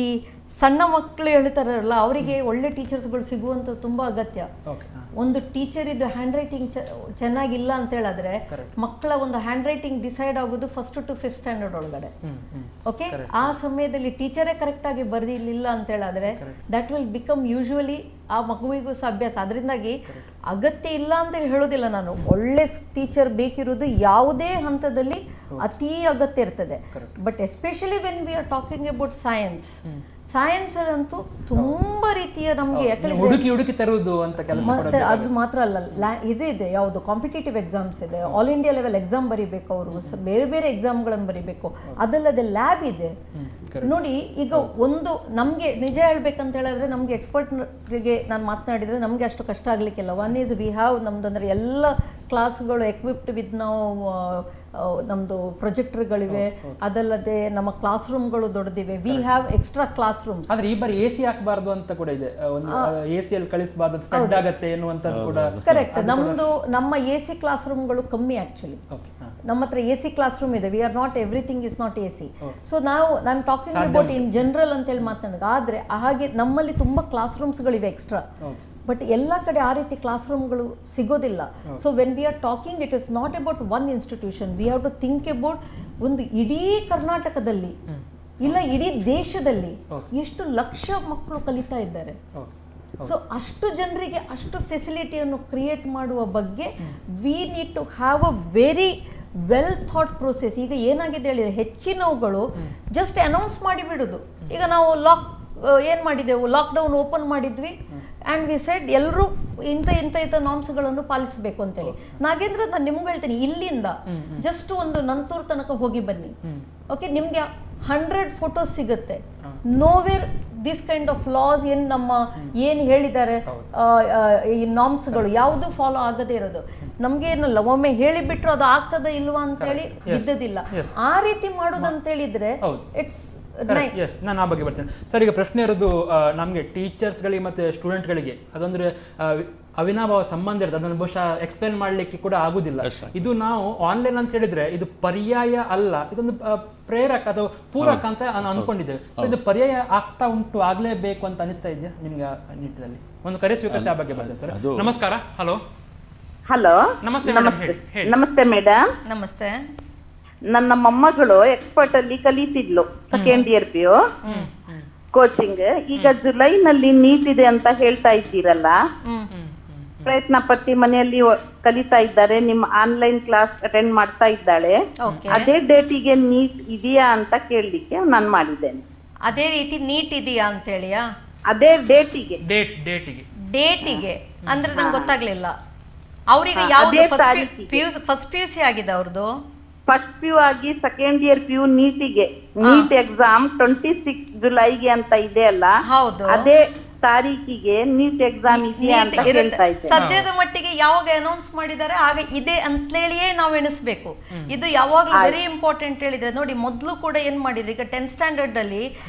ಸಣ್ಣ ಮಕ್ಕಳು ಹೇಳ್ತಾರಲ್ಲ, ಅವರಿಗೆ ಒಳ್ಳೆ ಟೀಚರ್ಸ್ಗಳು ಸಿಗುವಂತ ತುಂಬಾ ಅಗತ್ಯ. ಒಂದು ಟೀಚರ್ ಇದ್ದು ಹ್ಯಾಂಡ್ ರೈಟಿಂಗ್ ಚೆನ್ನಾಗಿಲ್ಲ ಅಂತ ಹೇಳಿದ್ರೆ ಮಕ್ಕಳ ಒಂದು ಹ್ಯಾಂಡ್ ರೈಟಿಂಗ್ ಡಿಸೈಡ್ ಆಗೋದು 1st to 5th ಸ್ಟ್ಯಾಂಡರ್ಡ್ ಒಳಗಡೆ. ಓಕೆ, ಆ ಸಮಯದಲ್ಲಿ ಟೀಚರೇ ಕರೆಕ್ಟ್ ಆಗಿ ಬರೆದಿಲ್ಲ ಅಂತ ಹೇಳಿದ್ರೆ ದಟ್ ವಿಲ್ ಬಿಕಮ್ ಯೂಶುವಲಿ ಆ ಮಗುವಿಗೂ ಸಹ ಅಭ್ಯಾಸ. ಅದರಿಂದಾಗಿ ಅಗತ್ಯ ಇಲ್ಲ ಅಂತ ಹೇಳೋದಿಲ್ಲ ನಾನು. ಒಳ್ಳೆ ಟೀಚರ್ ಬೇಕಿರೋದು ಯಾವುದೇ ಹಂತದಲ್ಲಿ ಅತಿ ಅಗತ್ಯ ಇರ್ತದೆ. But especially when we are talking about science ಅಂತೂ ತುಂಬಾ ರೀತಿಯ ನಮ್ಗೆ ಹುಡುಕಿ ತರುವುದು ಅಂತ ಕೆಲಸ. ಅದು ಮಾತ್ರ ಅಲ್ಲ, ಇದೆ ಯಾವುದು ಕಾಂಪಿಟೇಟಿವ್ ಎಕ್ಸಾಮ್ಸ್ ಇದೆ, ಆಲ್ ಇಂಡಿಯಾ ಲೆವೆಲ್ ಎಕ್ಸಾಮ್ ಬರೀಬೇಕು, ಅವರು ಬೇರೆ ಬೇರೆ ಎಕ್ಸಾಮ್ಗಳನ್ನು ಬರೀಬೇಕು. ಅದಲ್ಲದೆ ಲ್ಯಾಬ್ ಇದೆ ನೋಡಿ. ಈಗ ಒಂದು ನಮ್ಗೆ ನಿಜ ಹೇಳ್ಬೇಕಂತ ಹೇಳಿದ್ರೆ ನಮ್ಗೆ ಎಕ್ಸ್ಪರ್ಟ್ಗೆ ನಾನು ಮಾತನಾಡಿದ್ರೆ ನಮ್ಗೆ ಅಷ್ಟು ಕಷ್ಟ ಆಗ್ಲಿಕ್ಕಿಲ್ಲ. ಒನ್ ಈಸ್ ವಿ ಹ್ಯಾವ್ ನಮ್ದು ಅಂದ್ರೆ ಎಲ್ಲ ಕ್ಲಾಸ್ಗಳು ಎಕ್ವಿಪ್ಡ್ ವಿತ್ ನಾವು ನಮ್ದು ಪ್ರೊಜೆಕ್ಟರ್ಗಳಿವೆ. ಅದಲ್ಲದೆ ನಮ್ಮ ಕ್ಲಾಸ್ ರೂಮ್ಗಳು ದೊಡ್ಡದಿವೆ. We have extra class rooms. ಆದ್ರೆ ಈ ಬಾರಿ AC ಹಾಕಬಾರ್ದು ಅಂತ ಕೂಡ ಇದೆ. ಒಂದು AC ಕಳಿಸಬಾರ್ದು, ಸ್ಪ್ರೆಡ್ ಆಗುತ್ತೆ ಎನ್ನುವಂತದ್ದು ಕೂಡ ಕರೆಕ್ಟ್. ನಮ್ಮ AC ಕ್ಲಾಸ್ ರೂಮ್ಗಳು ಕಮ್ಮಿ ಆಕ್ಚುಲಿ. ನಮ್ಮ ಹತ್ರ AC ಕ್ಲಾಸ್ ರೂಮ್ ಇದೆ. V are not everything is not AC. So ನಾನು ಟಾಕಿಂಗ್ ಅಬೌಟ್ ಇನ್ ಜನರಲ್ ಅಂತ ಹೇಳಿ ಮಾತನಾಡಿದ. ಆದ್ರೆ ಹಾಗೆ ನಮ್ಮಲ್ಲಿ ತುಂಬಾ ಕ್ಲಾಸ್ ರೂಮ್ಸ್ಗಳಿವೆ ಎಕ್ಸ್ಟ್ರಾ. ಬಟ್ ಎಲ್ಲ ಕಡೆ ಆ ರೀತಿ ಕ್ಲಾಸ್ ರೂಮ್ಗಳು ಸಿಗೋದಿಲ್ಲ. So when we are talking, it is not about one institution. We have to think about ಒಂದು ಇಡೀ ಕರ್ನಾಟಕದಲ್ಲಿ ಇಲ್ಲ ಇಡೀ ದೇಶದಲ್ಲಿ ಎಷ್ಟು ಲಕ್ಷ ಮಕ್ಕಳು ಕಲಿತಾ ಇದ್ದಾರೆ. ಸೊ ಅಷ್ಟು ಜನರಿಗೆ ಅಷ್ಟು ಫೆಸಿಲಿಟಿಯನ್ನು ಕ್ರಿಯೇಟ್ ಮಾಡುವ ಬಗ್ಗೆ we need to have a very well thought process. ಈಗ ಏನಾಗಿದೆ ಹೇಳಿದ್ರೆ ಹೆಚ್ಚಿನವುಗಳು ಜಸ್ಟ್ ಅನೌನ್ಸ್ ಮಾಡಿಬಿಡುದು. ಈಗ ನಾವು ಏನ್ ಮಾಡಿದೆವು, ಲಾಕ್ಡೌನ್ ಓಪನ್ ಮಾಡಿದ್ವಿ ಆ್ಯಂಡ್ ವಿ ಸೆಡ್ ಎಲ್ಲರೂ ಇಂಥ ನಾಮ್ಸ್ಗಳನ್ನು ಪಾಲಿಸಬೇಕು ಅಂತೇಳಿ. ನಾಗೇಂದ್ರ, ನಾನು ನಿಮ್ಗೆ ಹೇಳ್ತೀನಿ, ಇಲ್ಲಿಂದ ಜಸ್ಟ್ ಒಂದು ನಂತೂರ್ ತನಕ ಹೋಗಿ ಬನ್ನಿ. ಓಕೆ, ನಿಮ್ಗೆ 100 ಫೋಟೋಸ್ ಸಿಗುತ್ತೆ. Nowhere this kind of loss ಏನು ಹೇಳಿದ್ದಾರೆ ಈ ನಾಮ್ಸ್ಗಳು ಯಾವುದು ಫಾಲೋ ಆಗದೇ ಇರೋದು. ನಮ್ಗೆ ಏನಲ್ಲ, ಒಮ್ಮೆ ಹೇಳಿಬಿಟ್ರು ಅದು ಆಗ್ತದ ಇಲ್ವಾ ಅಂತೇಳಿ ಇದ್ದದಿಲ್ಲ. ಆ ರೀತಿ ಮಾಡೋದು ಅಂತ ಹೇಳಿದ್ರೆ ಇಟ್ಸ್ ನಾನು ಆ ಬಗ್ಗೆ ಬರ್ತೇನೆ ಸರ್. ಈಗ ಪ್ರಶ್ನೆ ಇರೋದು ನಮಗೆ ಟೀಚರ್ಸ್ಗಳಿಗೆ ಮತ್ತು ಸ್ಟೂಡೆಂಟ್ಗಳಿಗೆ ಅದೊಂದ್ರೆ ಅವಿನಾಭಾವ ಸಂಬಂಧ ಇರುತ್ತೆ. ಅದನ್ನು ಬಹುಶಃ ಎಕ್ಸ್ಪ್ಲೇನ್ ಮಾಡಲಿಕ್ಕೆ ಕೂಡ ಆಗುದಿಲ್ಲ. ಇದು ನಾವು ಆನ್ಲೈನ್ ಅಂತ ಹೇಳಿದ್ರೆ ಇದು ಪರ್ಯಾಯ ಅಲ್ಲ, ಇದೊಂದು ಪ್ರೇರಕ ಅಥವಾ ಪೂರಕ ಅಂತ ಅನ್ಕೊಂಡಿದ್ದೇವೆ. ಸೊ ಇದು ಪರ್ಯಾಯ ಆಗ್ತಾ ಉಂಟು, ಆಗ್ಲೇಬೇಕು ಅಂತ ಅನಿಸ್ತಾ ಇದೆಯಾ ನಿಮ್ಗೆ ನಿಟ್ಟಿನಲ್ಲಿ? ಒಂದು ಕರೆ ಸ್ವೀಕರಿಸಿ ಆ ಬಗ್ಗೆ ಬರ್ತೇನೆ ಸರ್. ನಮಸ್ಕಾರ. ಹಲೋ, ನಮಸ್ತೆ ಮೇಡಮ್. ಹೇಳಿ. ನಮಸ್ತೆ ಮೇಡಮ್. ನಮಸ್ತೆ. ನನ್ನ ಮೊಮ್ಮಗಳು ಎಕ್ಸ್ಪರ್ಟ್ ಅಲ್ಲಿ ಕಲಿತಿದ್ಲು, 2nd year PU ಕೋಚಿಂಗ್. ಈಗ ಜುಲೈನಲ್ಲಿ ನೀಟ್ ಇದೆ ಅಂತ ಹೇಳ್ತಾ ಇದ್ದೀರಲ್ಲ, ಪ್ರಯತ್ನ ಪಟ್ಟಿ ಮನೆಯಲ್ಲಿ ಕಲಿತಾ ಇದ್ದಾರೆ, ನಿಮ್ಮ ಆನ್ಲೈನ್ ಕ್ಲಾಸ್ ಅಟೆಂಡ್ ಮಾಡ್ತಾ ಇದ್ದಾಳೆ. ಅದೇ ಡೇಟಿಗೆ ನೀಟ್ ಇದೆಯಾ ಅಂತ ಕೇಳಲಿಕ್ಕೆ ನಾನು ಮಾಡಿದ್ದೇನೆ. ಅದೇ ರೀತಿ ನೀಟ್ ಇದೆಯಾ ಅಂತ ಹೇಳಿಯಾ? ಅದೇ ಡೇಟಿಗೆ ಅಂದ್ರೆ ನಂಗೆ ಗೊತ್ತಾಗ್ಲಿಲ್ಲ. ಅವ್ರಿಗೆ ಯಾವ್ದು ಫಸ್ಟ್ PUC ಆಗಿದೆ ಅವ್ರದ್ದು? ಫಸ್ಟ್ PU ಆಗಿ ಸೆಕೆಂಡ್ ಇಯರ್ PU ನೀಟಿಗೆ ನೀಟ್ ಎಕ್ಸಾಮ್ 26 ಜುಲೈಗೆ ಅಂತ ಇದೆ ಅಲ್ಲ, ಅದೇ ತಾರೀಕಿಗೆ ನೀಟ್ ಎಕ್ಸಾಮ್ ಇದೆಯಾ ಅಂತ ಹೇಳ್ತಾ ಇದ್ದೆ. ಸದ್ಯದ ಮಟ್ಟಿಗೆ ಯಾವಾಗ ಅನೌನ್ಸ್ ಮಾಡಿದ್ದಾರೆ ಆಗ ಇದೆ ಅಂತೇಳಿಯೇ ನಾವು ಎಣಿಸ್ಬೇಕು. ಇದು ಯಾವಾಗಲೂ ವೆರಿ ಇಂಪಾರ್ಟೆಂಟ್ ಹೇಳಿದ್ರೆ ನೋಡಿ, ಮೊದಲು ಕೂಡ ಏನ್ ಮಾಡಿದ್ರು, ಈಗ 10th ಸ್ಟ್ಯಾಂಡರ್ಡ್ ಅಲ್ಲಿ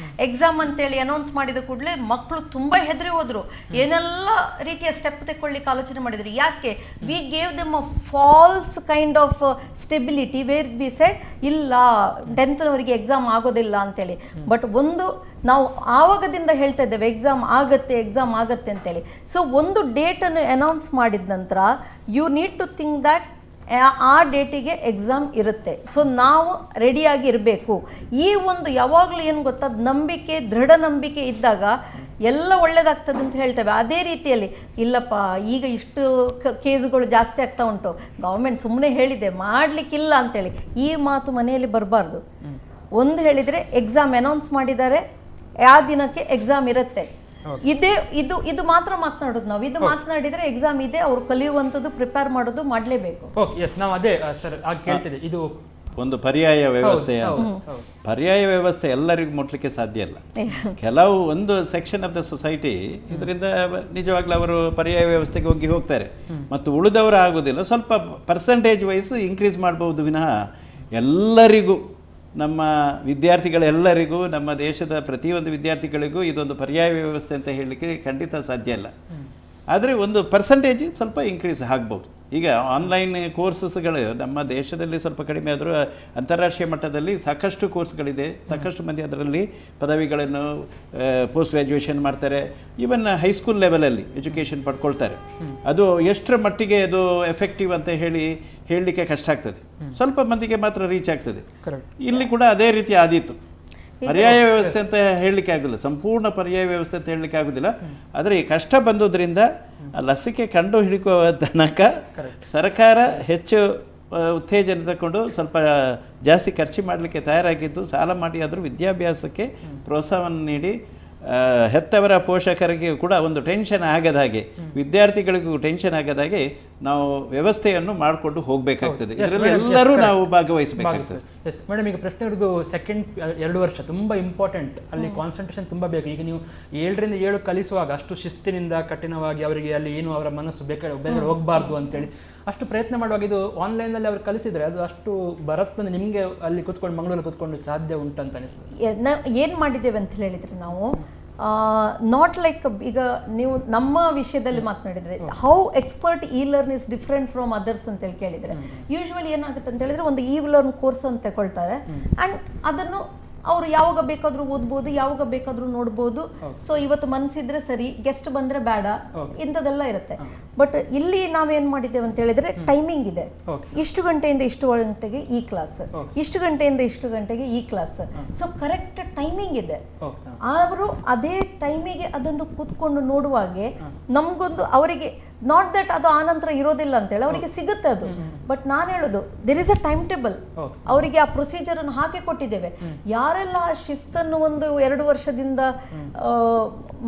ಎಕ್ಸಾಮ್ ಅಂತೇಳಿ ಅನೌನ್ಸ್ ಮಾಡಿದ ಕೂಡಲೇ ಮಕ್ಕಳು ತುಂಬಾ ಹೆದರಿ ಹೋದ್ರು, ಏನೆಲ್ಲ ರೀತಿಯ ಸ್ಟೆಪ್ ತಗೊಳ್ಳಿಕ್ಕೆ ಆಲೋಚನೆ ಮಾಡಿದ್ರು. ಯಾಕೆ? We gave them a false kind of stability where we said ಇಲ್ಲ 10th ಅವರಿಗೆ ಎಕ್ಸಾಮ್ ಆಗೋದಿಲ್ಲ ಅಂತೇಳಿ. ಬಟ್ ಒಂದು ನಾವು ಆವಾಗದಿಂದ ಹೇಳ್ತಾ ಇದ್ದೇವೆ ಎಕ್ಸಾಮ್ ಆಗತ್ತೆ ಅಂತೇಳಿ. ಸೊ ಒಂದು ಡೇಟನ್ನು ಅನೌನ್ಸ್ ಮಾಡಿದ ನಂತರ you need to think that ಆ ಡೇಟಿಗೆ ಎಕ್ಸಾಮ್ ಇರುತ್ತೆ. ಸೊ ನಾವು ರೆಡಿಯಾಗಿ ಇರಬೇಕು. ಈ ಒಂದು ಯಾವಾಗಲೂ ಏನು ಗೊತ್ತಾ, ನಂಬಿಕೆ, ದೃಢ ನಂಬಿಕೆ ಇದ್ದಾಗ ಎಲ್ಲ ಒಳ್ಳೇದಾಗ್ತದೆ ಅಂತ ಹೇಳ್ತೇವೆ. ಅದೇ ರೀತಿಯಲ್ಲಿ ಇಲ್ಲಪ್ಪ ಈಗ ಇಷ್ಟು ಕೇಸುಗಳು ಜಾಸ್ತಿ ಆಗ್ತಾ ಉಂಟು, ಗೌರ್ಮೆಂಟ್ ಸುಮ್ಮನೆ ಹೇಳಿದೆ ಮಾಡಲಿಕ್ಕಿಲ್ಲ ಅಂತೇಳಿ ಈ ಮಾತು ಮನೆಯಲ್ಲಿ ಬರಬಾರ್ದು. ಒಂದು ಹೇಳಿದರೆ ಎಕ್ಸಾಮ್ ಅನೌನ್ಸ್ ಮಾಡಿದ್ದಾರೆ, ಯಾವ ದಿನಕ್ಕೆ ಎಕ್ಸಾಮ್ ಇರುತ್ತೆ, ಇದು ಮಾತ್ರ ಮಾತನಾಡೋದು ನಾವು. ಇದು ಮಾತನಾಡಿದ್ರೆ ಎಕ್ಸಾಮ್ ಇದೆ, ಅವ್ರು ಕಲಿಯುವಂಥದ್ದು ಪ್ರಿಪೇರ್ ಮಾಡೋದು ಮಾಡಲೇಬೇಕು. ನಾವು ಅದೇ ಸರ್ ಕೇಳ್ತಿದ್ದೆ, ಇದು ಒಂದು ಪರ್ಯಾಯ ವ್ಯವಸ್ಥೆ. ಪರ್ಯಾಯ ವ್ಯವಸ್ಥೆ ಎಲ್ಲರಿಗೂ ಮುಟ್ಲಿಕ್ಕೆ ಸಾಧ್ಯ ಇಲ್ಲ. ಕೆಲವು ಒಂದು ಸೆಕ್ಷನ್ ಆಫ್ ದ ಸೊಸೈಟಿ ಇದರಿಂದ ನಿಜವಾಗ್ಲೂ ಅವರು ಪರ್ಯಾಯ ವ್ಯವಸ್ಥೆಗೆ ಹೋಗ್ತಾರೆ, ಮತ್ತು ಉಳಿದವರು ಆಗೋದಿಲ್ಲ. ಸ್ವಲ್ಪ ಪರ್ಸೆಂಟೇಜ್ ವೈಸ್ ಇನ್ಕ್ರೀಸ್ ಮಾಡಬಹುದು ವಿನಃ ಎಲ್ಲರಿಗೂ, ನಮ್ಮ ವಿದ್ಯಾರ್ಥಿಗಳೆಲ್ಲರಿಗೂ, ನಮ್ಮ ದೇಶದ ಪ್ರತಿಯೊಂದು ವಿದ್ಯಾರ್ಥಿಗಳಿಗೂ ಇದೊಂದು ಪರ್ಯಾಯ ವ್ಯವಸ್ಥೆ ಅಂತ ಹೇಳಲಿಕ್ಕೆ ಖಂಡಿತ ಸಾಧ್ಯ ಇಲ್ಲ. ಆದರೆ ಒಂದು ಪರ್ಸೆಂಟೇಜ್ ಸ್ವಲ್ಪ ಇನ್ಕ್ರೀಸ್ ಆಗ್ಬೋದು. ಈಗ ಆನ್ಲೈನ್ ಕೋರ್ಸಸ್ಗಳು ನಮ್ಮ ದೇಶದಲ್ಲಿ ಸ್ವಲ್ಪ ಕಡಿಮೆ ಆದರೂ ಅಂತಾರಾಷ್ಟ್ರೀಯ ಮಟ್ಟದಲ್ಲಿ ಸಾಕಷ್ಟು ಕೋರ್ಸ್ಗಳಿದೆ. ಸಾಕಷ್ಟು ಮಂದಿ ಅದರಲ್ಲಿ ಪದವಿಗಳನ್ನು ಪೋಸ್ಟ್ ಗ್ರ್ಯಾಜುಯೇಷನ್ ಮಾಡ್ತಾರೆ, ಈವನ್ ಹೈಸ್ಕೂಲ್ ಲೆವೆಲಲ್ಲಿ ಎಜುಕೇಷನ್ ಪಡ್ಕೊಳ್ತಾರೆ. ಅದು ಎಷ್ಟರ ಮಟ್ಟಿಗೆ ಅದು ಎಫೆಕ್ಟಿವ್ ಅಂತ ಹೇಳಲಿಕ್ಕೆ ಕಷ್ಟ ಆಗ್ತದೆ, ಸ್ವಲ್ಪ ಮಂದಿಗೆ ಮಾತ್ರ ರೀಚ್ ಆಗ್ತದೆ. ಇಲ್ಲಿ ಕೂಡ ಅದೇ ರೀತಿ ಆದೀತು. ಪರ್ಯಾಯ ವ್ಯವಸ್ಥೆ ಅಂತ ಹೇಳಲಿಕ್ಕೆ ಆಗೋಲ್ಲ, ಸಂಪೂರ್ಣ ಪರ್ಯಾಯ ವ್ಯವಸ್ಥೆ ಅಂತ ಹೇಳಲಿಕ್ಕೆ ಆಗೋದಿಲ್ಲ. ಆದರೆ ಈ ಕಷ್ಟ ಬಂದೋದ್ರಿಂದ ಲಸಿಕೆ ಕಂಡು ಹಿಡಿಕುವ ತನಕ ಸರ್ಕಾರ ಹೆಚ್ಚು ಉತ್ತೇಜನ ತಗೊಂಡು ಸ್ವಲ್ಪ ಜಾಸ್ತಿ ಖರ್ಚು ಮಾಡಲಿಕ್ಕೆ ತಯಾರಾಗಿದ್ದು, ಸಾಲ ಮಾಡಿ ಆದರೂ ವಿದ್ಯಾಭ್ಯಾಸಕ್ಕೆ ಪ್ರೋತ್ಸಾಹವನ್ನು ನೀಡಿ ಹೆತ್ತವರ ಪೋಷಕರಿಗೆ ಕೂಡ ಒಂದು ಟೆನ್ಷನ್ ಆಗದ ಹಾಗೆ, ವಿದ್ಯಾರ್ಥಿಗಳಿಗೂ ಟೆನ್ಷನ್ ಆಗದ ಹಾಗೆ ನಾವು ವ್ಯವಸ್ಥೆಯನ್ನು ಮಾಡಿಕೊಂಡು ಹೋಗಬೇಕಾಗ್ತದೆ. ಇದರಲ್ಲಿ ಎಲ್ಲರೂ ನಾವು ಭಾಗವಹಿಸಬೇಕಾಗ್ತದೆ. ಎಸ್ ಮೇಡಮ್, ಈಗ ಪ್ರಶ್ನೆ ಇರೋದು ಸೆಕೆಂಡ್ 2 ವರ್ಷ ತುಂಬ ಇಂಪಾರ್ಟೆಂಟ್, ಅಲ್ಲಿ ಕಾನ್ಸಂಟ್ರೇಷನ್ ತುಂಬ ಬೇಕು. ಈಗ ನೀವು 7ರಿಂದ 7 ಕಲಿಸುವಾಗ ಅಷ್ಟು ಶಿಸ್ತಿನಿಂದ ಕಠಿಣವಾಗಿ ಅವರಿಗೆ ಅಲ್ಲಿ ಏನು ಅವರ ಮನಸ್ಸು ಬೇರೆ ಹೋಗಬಾರ್ದು ಅಂತೇಳಿ ಅಷ್ಟು ಪ್ರಯತ್ನ ಮಾಡುವಾಗ ಇದು ಆನ್ಲೈನಲ್ಲಿ ಅವ್ರು ಕಲಿಸಿದರೆ ಅದು ಅಷ್ಟು ಬರುತ್ತೆ ನಿಮಗೆ ಅಲ್ಲಿ ಕೂತ್ಕೊಂಡು ಮಂಗಳೂರಲ್ಲಿ ಕೂತ್ಕೊಂಡು ಸಾಧ್ಯ ಉಂಟಂತ ಅನಿಸ್ತದೆ. ಏನು ಮಾಡಿದ್ದೇವೆ ಅಂತ ಹೇಳಿದರೆ ನಾವು ನಾಟ್ ಲೈಕ್ ಈಗ ನೀವು ನಮ್ಮ ವಿಷಯದಲ್ಲಿ ಮಾತನಾಡಿದ್ರೆ how expert e learn is different from others ಅಂತೇಳಿ ಕೇಳಿದರೆ ಯೂಶ್ವಲಿ ಏನಾಗುತ್ತೆ ಅಂತ ಹೇಳಿದ್ರೆ ಒಂದು ಇ ಲರ್ನ್ ಕೋರ್ಸ್ ಅಂತ ತಗೊಳ್ತಾರೆ ಆ್ಯಂಡ್ ಅದನ್ನು ಅವರು ಯಾವಾಗ ಬೇಕಾದರೂ ಓದ್ಬೋದು, ಯಾವಾಗ ಬೇಕಾದರೂ ನೋಡ್ಬೋದು. ಸೊ ಇವತ್ತು ಮನಸ್ಸಿದ್ರೆ ಸರಿ, ಗೆಸ್ಟ್ ಬಂದರೆ ಬೇಡ, ಇಂಥದ್ದೆಲ್ಲ ಇರುತ್ತೆ. ಬಟ್ ಇಲ್ಲಿ ನಾವೇನು ಮಾಡಿದ್ದೇವೆ ಅಂತ ಹೇಳಿದ್ರೆ ಟೈಮಿಂಗ್ ಇದೆ. ಇಷ್ಟು ಗಂಟೆಯಿಂದ ಇಷ್ಟು ಗಂಟೆಗೆ ಈ ಕ್ಲಾಸ್, ಇಷ್ಟು ಗಂಟೆಯಿಂದ ಇಷ್ಟು ಗಂಟೆಗೆ ಈ ಕ್ಲಾಸ್. ಸೊ ಕರೆಕ್ಟ್ ಟೈಮಿಂಗ್ ಇದೆ. ಅವರು ಅದೇ ಟೈಮಿಗೆ ಅದನ್ನು ಕೂತ್ಕೊಂಡು ನೋಡುವಾಗೆ ನಮಗೊಂದು ಅವರಿಗೆ ನಾಟ್ ದಟ್ ಅದು ಆನಂತರ ಇರೋದಿಲ್ಲ ಅಂತೇಳಿ ಅವರಿಗೆ ಸಿಗುತ್ತೆ ಅದು. ಬಟ್ ನಾನು ಹೇಳೋದು there is a time table, ಅವರಿಗೆ ಆ ಪ್ರೊಸೀಜರ್ ಅನ್ನು ಹಾಕಿ ಕೊಟ್ಟಿದ್ದೇವೆ. ಯಾರೆಲ್ಲ ಆ ಶಿಸ್ತನ್ನು 1-2 ವರ್ಷದಿಂದ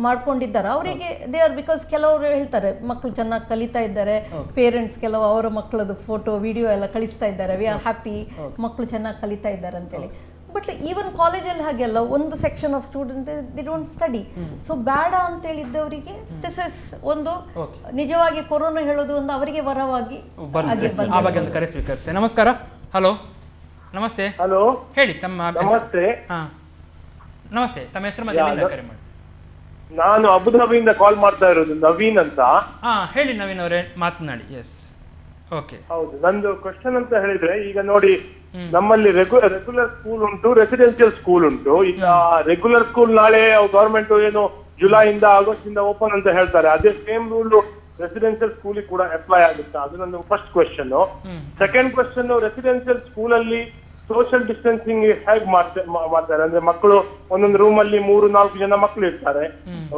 ಮಾಡ್ಕೊಂಡಿದ್ದಾರೆ ಅವರಿಗೆ ದೇ ಆರ್, ಬಿಕಾಸ್ ಕೆಲವರು ಹೇಳ್ತಾರೆ ಮಕ್ಕಳು ಚೆನ್ನಾಗಿ ಕಲಿತಾ ಇದ್ದಾರೆ, ಪೇರೆಂಟ್ಸ್ ಕೆಲವು ಅವರ ಮಕ್ಕಳದು ಫೋಟೋ ವಿಡಿಯೋ ಎಲ್ಲ ಕಳಿಸ್ತಾ ಇದ್ದಾರೆ, ವಿ ಆರ್ ಹ್ಯಾಪಿ ಮಕ್ಕಳು ಚೆನ್ನಾಗಿ ಕಲಿತಾ ಇದ್ದಾರೆ ಅಂತೇಳಿ. ಬಟ್ ಈವನ್ ಕಾಲೇಜಲ್ಲಿ ಹಾಗೆಲ್ಲ ಒಂದು section of student the don't study. So ಬೇಡ ಅಂತ ಹೇಳಿದ್ದವರಿಗೆ ದಿಸ್ ಇಸ್ ಒಂದು ನಿಜವಾಗಿ ಕೊರೋನಾ ಹೇಳೋದು ಒಂದು ಅವರಿಗೆ ವರವಾಗಿ ಕರೆಸಬೇಕಾಗುತ್ತೆ. ನಮಸ್ಕಾರ. ಹಲೋ, ನಮಸ್ತೆ. ಹಲೋ, ಹೇಳಿ ತಮ್ಮ ನಮಸ್ತೆ. ನಮಸ್ತೆ, ತಮ್ಮ ಹೆಸರು ಮತ್ತೆ ಕರೆ ಮಾಡಿ. ನಾನು ಅಬುಧಾಬಿಯಿಂದ ಕಾಲ್ ಮಾಡ್ತಾ ಇರೋದು, ನವೀನ್ ಅಂತ. ಹೇಳಿ ನವೀನ್ ಅವರೇ, ಮಾತನಾಡಿ. Yes, okay. ಹೌದು, ನಂದು ಕ್ವಶನ್ ಅಂತ ಹೇಳಿದ್ರೆ, ಈಗ ನೋಡಿ ನಮ್ಮಲ್ಲಿ ರೆಗ್ಯುಲರ್ ಸ್ಕೂಲ್ ಉಂಟು, ರೆಸಿಡೆನ್ಷಿಯಲ್ ಸ್ಕೂಲ್ ಉಂಟು. ಈಗ ರೆಗ್ಯುಲರ್ ಸ್ಕೂಲ್ ನಾಳೆ ಗವರ್ಮೆಂಟ್ ಏನು ಜುಲೈಯಿಂದ ಆಗಸ್ಟ್ ಇಂದ ಓಪನ್ ಅಂತ ಹೇಳ್ತಾರೆ, ಅದೇ ಸೇಮ್ ರೂಲ್ ರೆಸಿಡೆನ್ಷಿಯಲ್ ಸ್ಕೂಲಿಗೆ ಕೂಡ ಅಪ್ಲೈ ಆಗುತ್ತಾ? ಅದು ನನ್ನ first question. Second question, residential school ಅಲ್ಲಿ ಸೋಷಿಯಲ್ ಡಿಸ್ಟೆನ್ಸಿಂಗ್ ಹೇಗೆ ಮಾಡ್ತಾರೆ? ಅಂದ್ರೆ ಮಕ್ಕಳು ಒಂದೊಂದು ರೂಮ್ ಅಲ್ಲಿ 3-4 ಜನ ಮಕ್ಕಳು ಇರ್ತಾರೆ.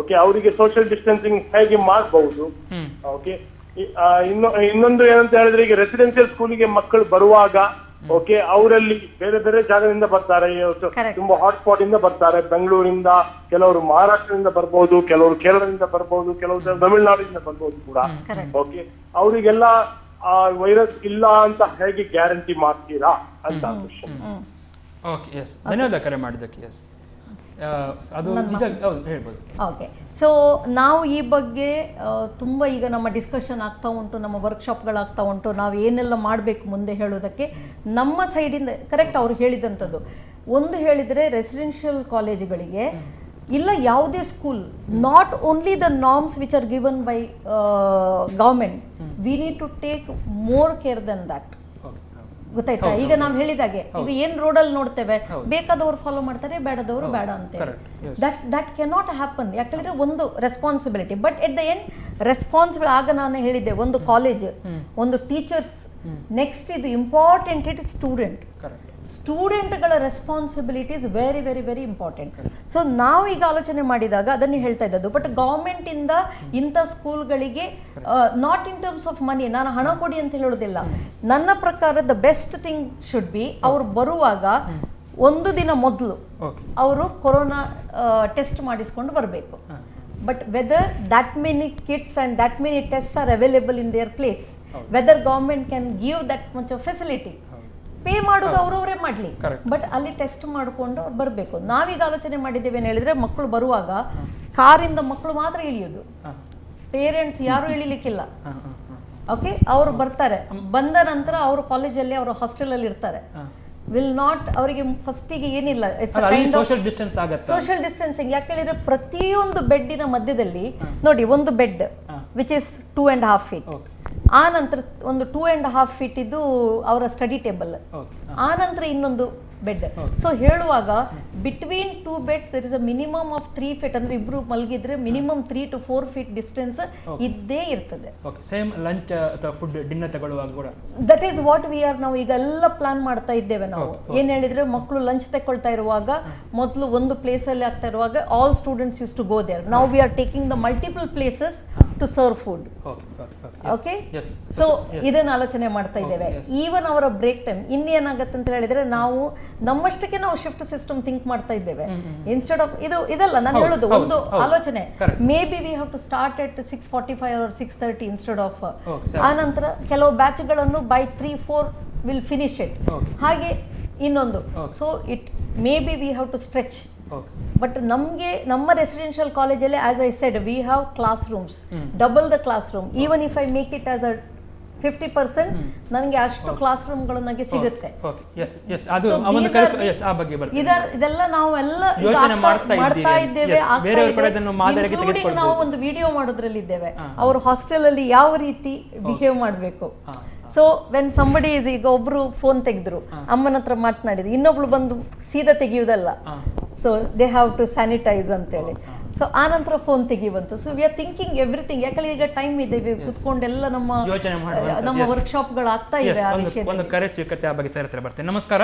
ಓಕೆ, ಅವರಿಗೆ ಸೋಷಿಯಲ್ ಡಿಸ್ಟೆನ್ಸಿಂಗ್ ಹೇಗೆ ಮಾಡಬಹುದು? ಓಕೆ, ಇನ್ನೊಂದು ಏನಂತ ಹೇಳಿದ್ರೆ, ಈಗ ರೆಸಿಡೆನ್ಷಿಯಲ್ ಸ್ಕೂಲಿಗೆ ಮಕ್ಕಳು ಬರುವಾಗ ಓಕೆ, ಅವರಲ್ಲಿ ಬೇರೆ ಬೇರೆ ಜಾಗದಿಂದ ಬರ್ತಾರೆ, ತುಂಬಾ ಹಾಟ್ಸ್ಪಾಟ್ ಇಂದ ಬರ್ತಾರೆ. ಬೆಂಗಳೂರಿಂದ, ಕೆಲವರು ಮಹಾರಾಷ್ಟ್ರದಿಂದ ಬರ್ಬೋದು, ಕೆಲವರು ಕೇರಳದಿಂದ ಬರ್ಬೋದು, ಕೆಲವರು ತಮಿಳುನಾಡಿನಿಂದ ಬರ್ಬೋದು ಕೂಡ. ಓಕೆ, ಅವರಿಗೆಲ್ಲ ವೈರಸ್ ಇಲ್ಲ ಅಂತ ಹೇಗೆ ಗ್ಯಾರಂಟಿ ಮಾಡ್ತೀರಾ? ಅಂತ ಅನ್ಸುತ್ತೆ. ಓಕೆ, ಎಸ್, ಧನ್ಯವಾದ ಕರೆ ಮಾಡಿದ್ದಕ್ಕೆ. ಎಸ್, ಅದು ನಿಜ, ಹೌದು, ಹೇಳ್ಬೋದು. ಓಕೆ, ಸೊ ನಾವು ಈ ಬಗ್ಗೆ ತುಂಬ ಈಗ ನಮ್ಮ ಡಿಸ್ಕಷನ್ ಆಗ್ತಾ ಉಂಟು, ನಮ್ಮ ವರ್ಕ್ಶಾಪ್ಗಳಾಗ್ತಾ ಉಂಟು. ನಾವು ಏನೆಲ್ಲ ಮಾಡಬೇಕು ಮುಂದೆ ಹೇಳೋದಕ್ಕೆ ನಮ್ಮ ಸೈಡಿಂದ ಕರೆಕ್ಟ್ ಅವ್ರು ಹೇಳಿದಂಥದ್ದು. ಒಂದು ಹೇಳಿದರೆ ರೆಸಿಡೆನ್ಷಿಯಲ್ ಕಾಲೇಜುಗಳಿಗೆ ಇಲ್ಲ ಯಾವುದೇ school, not only the norms which are given by government, we need to take more care than that. ಗೊತ್ತಾಯ್ತಾ? ಈಗ ನಾವು ಹೇಳಿದಾಗೆ ಈಗ ಏನ್ ರೋಡಲ್ಲಿ ನೋಡ್ತೇವೆ, ಬೇಕಾದವರು ಫಾಲೋ ಮಾಡ್ತಾರೆ, ಬೇಡದವರು ಬೇಡ ಅಂತೇಳಿ. That cannot happen. ಯಾಕಂದ್ರೆ ಒಂದು responsibility, but at the end responsible. ಆಗ ನಾನು ಹೇಳಿದ್ದೆ, ಒಂದು ಕಾಲೇಜ್, ಒಂದು ಟೀಚರ್ಸ್, ನೆಕ್ಸ್ಟ್ ಇದು ಇಂಪಾರ್ಟೆಂಟ್ ಇಟ್ ಸ್ಟೂಡೆಂಟ್ಗಳ responsibility is very very very important. So ನಾವು ಈಗ ಆಲೋಚನೆ ಮಾಡಿದಾಗ ಅದನ್ನೇ ಹೇಳ್ತಾ ಇದ್ದದ್ದು. ಬಟ್ ಗೌರ್ಮೆಂಟ್ ಇಂದ ಇಂಥ ಸ್ಕೂಲ್ಗಳಿಗೆ not in terms of money, ನಾನು ಹಣ ಕೊಡಿ ಅಂತ ಹೇಳೋದಿಲ್ಲ. ನನ್ನ ಪ್ರಕಾರ the best thing should be, ಅವ್ರು ಬರುವಾಗ ಒಂದು ದಿನ ಮೊದಲು ಅವರು ಕೊರೋನಾ ಟೆಸ್ಟ್ ಮಾಡಿಸ್ಕೊಂಡು ಬರಬೇಕು. But whether that many kits and that many test are available in their place, whether government can give that much of facility, pay ಮಾಡೋದು ಅವರವರೇ ಮಾಡಲಿ, ಬಟ್ ಅಲ್ಲಿ ಟೆಸ್ಟ್ ಮಾಡಿಕೊಂಡು ಅವ್ರು ಬರಬೇಕು. ನಾವೀಗ ಆಲೋಚನೆ ಮಾಡಿದ್ದೇವೆ ಏನು ಹೇಳಿದ್ರೆ, ಮಕ್ಕಳು ಬರುವಾಗ ಕಾರಿಂದ ಮಕ್ಕಳು ಮಾತ್ರ ಇಳಿಯೋದು, ಪೇರೆಂಟ್ಸ್ ಯಾರು ಇಳಿಲಿಕ್ಕಿಲ್ಲ. ಓಕೆ, ಅವರು ಬರ್ತಾರೆ, ಬಂದ ನಂತರ ಅವರು ಕಾಲೇಜಲ್ಲಿ ಅವರು ಹಾಸ್ಟೆಲಲ್ಲಿ ಇರ್ತಾರೆ. ವಿಲ್ ನಾಟ್, ಅವರಿಗೆ ಫಸ್ಟಿಗೆ ಏನಿಲ್ಲ, ಸೋಷಿಯಲ್ ಡಿಸ್ಟೆನ್ಸಿಂಗ್. ಯಾಕೆ ಹೇಳಿದ್ರೆ ಪ್ರತಿಯೊಂದು ಬೆಡ್ಡಿನ ಮಧ್ಯದಲ್ಲಿ ನೋಡಿ, ಒಂದು ಬೆಡ್ ವಿಚ್ ಇಸ್ 2.5 feet, ಆ ನಂತರ ಒಂದು 2.5 feet ಇದ್ದು ಅವರ ಸ್ಟಡಿ ಟೇಬಲ್, ಆ ನಂತರ ಇನ್ನೊಂದು ಬೆಡ್. ಸೊ ಹೇಳುವಾಗ between 2 beds there is a minimum of 3 feet, ಅಂದ್ರೆ ಇಬ್ರು ಮಲಗಿದ್ರೆ ಮಿನಿಮಮ್ 3 to 4 feet ಡಿಸ್ಟೆನ್ಸ್ ಇದ್ದೇ ಇರ್ತದೆ. ಸೇಮ್ ಲಂಚ್ ಅಥವಾ ಫುಡ್ ಡಿನ್ನರ್ ತಗೊಳ್ಳುವಾಗ ಕೂಡ that is what we are ನಾವು ಈಗ ಎಲ್ಲ ಪ್ಲಾನ್ ಮಾಡ್ತಾ ಇದ್ದೇವೆ. ನಾವು ಏನ್ ಹೇಳಿದ್ರೆ, ಮಕ್ಕಳು ಲಂಚ್ ತಗೊಳ್ತಾ ಇರುವಾಗ ಮೊದಲು ಒಂದು ಪ್ಲೇಸ್ ಅಲ್ಲಿ ಆಗ್ತಾ ಇರುವಾಗ all students use to go there. Now we are taking the multiple places to serve food. Okay, so ಇದನ್ನ ಆಲೋಚನೆ ಮಾಡ್ತಾ ಇದ್ದೇವೆ. ಈವನ್ ಅವರ ಬ್ರೇಕ್ ಟೈಮ್ ಇನ್ನೇನಾಗತ್ತೆ ಅಂತ ಹೇಳಿದ್ರೆ, ನಾವು ನಮ್ಮಷ್ಟಕ್ಕೆ ನಾವು ಶಿಫ್ಟ್ ಸಿಸ್ಟಮ್ ಥಿಂಕ್ ಮಾಡ್ತಾ ಇದ್ದೇವೆ. ಇನ್ಸ್ಟೆಡ್ ಆಫ್ ಇದಲ್ಲ ನಾನು ಹೇಳೋದು, ಒಂದು ಆಲೋಚನೆ, maybe we have to start at 6:45 or 6:30 instead of. ಆ ನಂತರ ಕೆಲವು ಬ್ಯಾಚ್ಗಳನ್ನು ಬೈ 3-4 ವಿಲ್ ಫಿನಿಶ್ ಇಟ್. ಹಾಗೆ ಇನ್ನೊಂದು, so it maybe we have to stretch. But ನಮಗೆ ನಮ್ಮ ರೆಸಿಡೆನ್ಷಿಯಲ್ ಕಾಲೇಜಲ್ಲಿ, as I said, we have class rooms, double the class room. Even if I make it as a 50%, ನನಗೆ ಅಷ್ಟು class ರೂಮ್ಗಳು ನನಗೆ ಸಿಗುತ್ತೆ. ಇದೆಲ್ಲ ನಾವೆಲ್ಲ ಮಾಡ್ತಾ ಇದ್ದೇವೆ. ನಾವು ಒಂದು ವಿಡಿಯೋ ಮಾಡೋದ್ರಲ್ಲಿ ಇದ್ದೇವೆ, ಅವರು ಹಾಸ್ಟೆಲ್ ಅಲ್ಲಿ ಯಾವ ರೀತಿ ಬಿಹೇವ್ ಮಾಡಬೇಕು. ಸೊ ವೆನ್ ಸಂಬಡಿ ಇಸ್, ಈಗ ಒಬ್ರು ಫೋನ್ ತೆಗೆದ್ರು, ಅಮ್ಮನ ಹತ್ರ ಮಾತನಾಡಿದ್ರು, ಇನ್ನೊಬ್ಳು ಬಂದು ಸೀದಾ ತೆಗೆಯುವುದಲ್ಲ. So they have to sanitize ಅಂತೇಳಿ. ಸೊ ಆ ನಂತರ ಫೋನ್ ತೆಗಿವಂತು. So we are thinking everything. ಯಾಕಂದ್ರೆ ಈಗ ಟೈಮ್ ಇದೆ, ಕುತ್ಕೊಂಡೆಲ್ಲ ನಮ್ಮ ವರ್ಕ್ಶಾಪ್ಗಳು ಆಗ್ತಾ ಇವೆ. ಒಂದು ಕರೆ ಸ್ವೀಕರಿಸಿ ಆ ಬಗ್ಗೆ ಸರ್ ಹತ್ರ ಬರ್ತೇನೆ. ನಮಸ್ಕಾರ.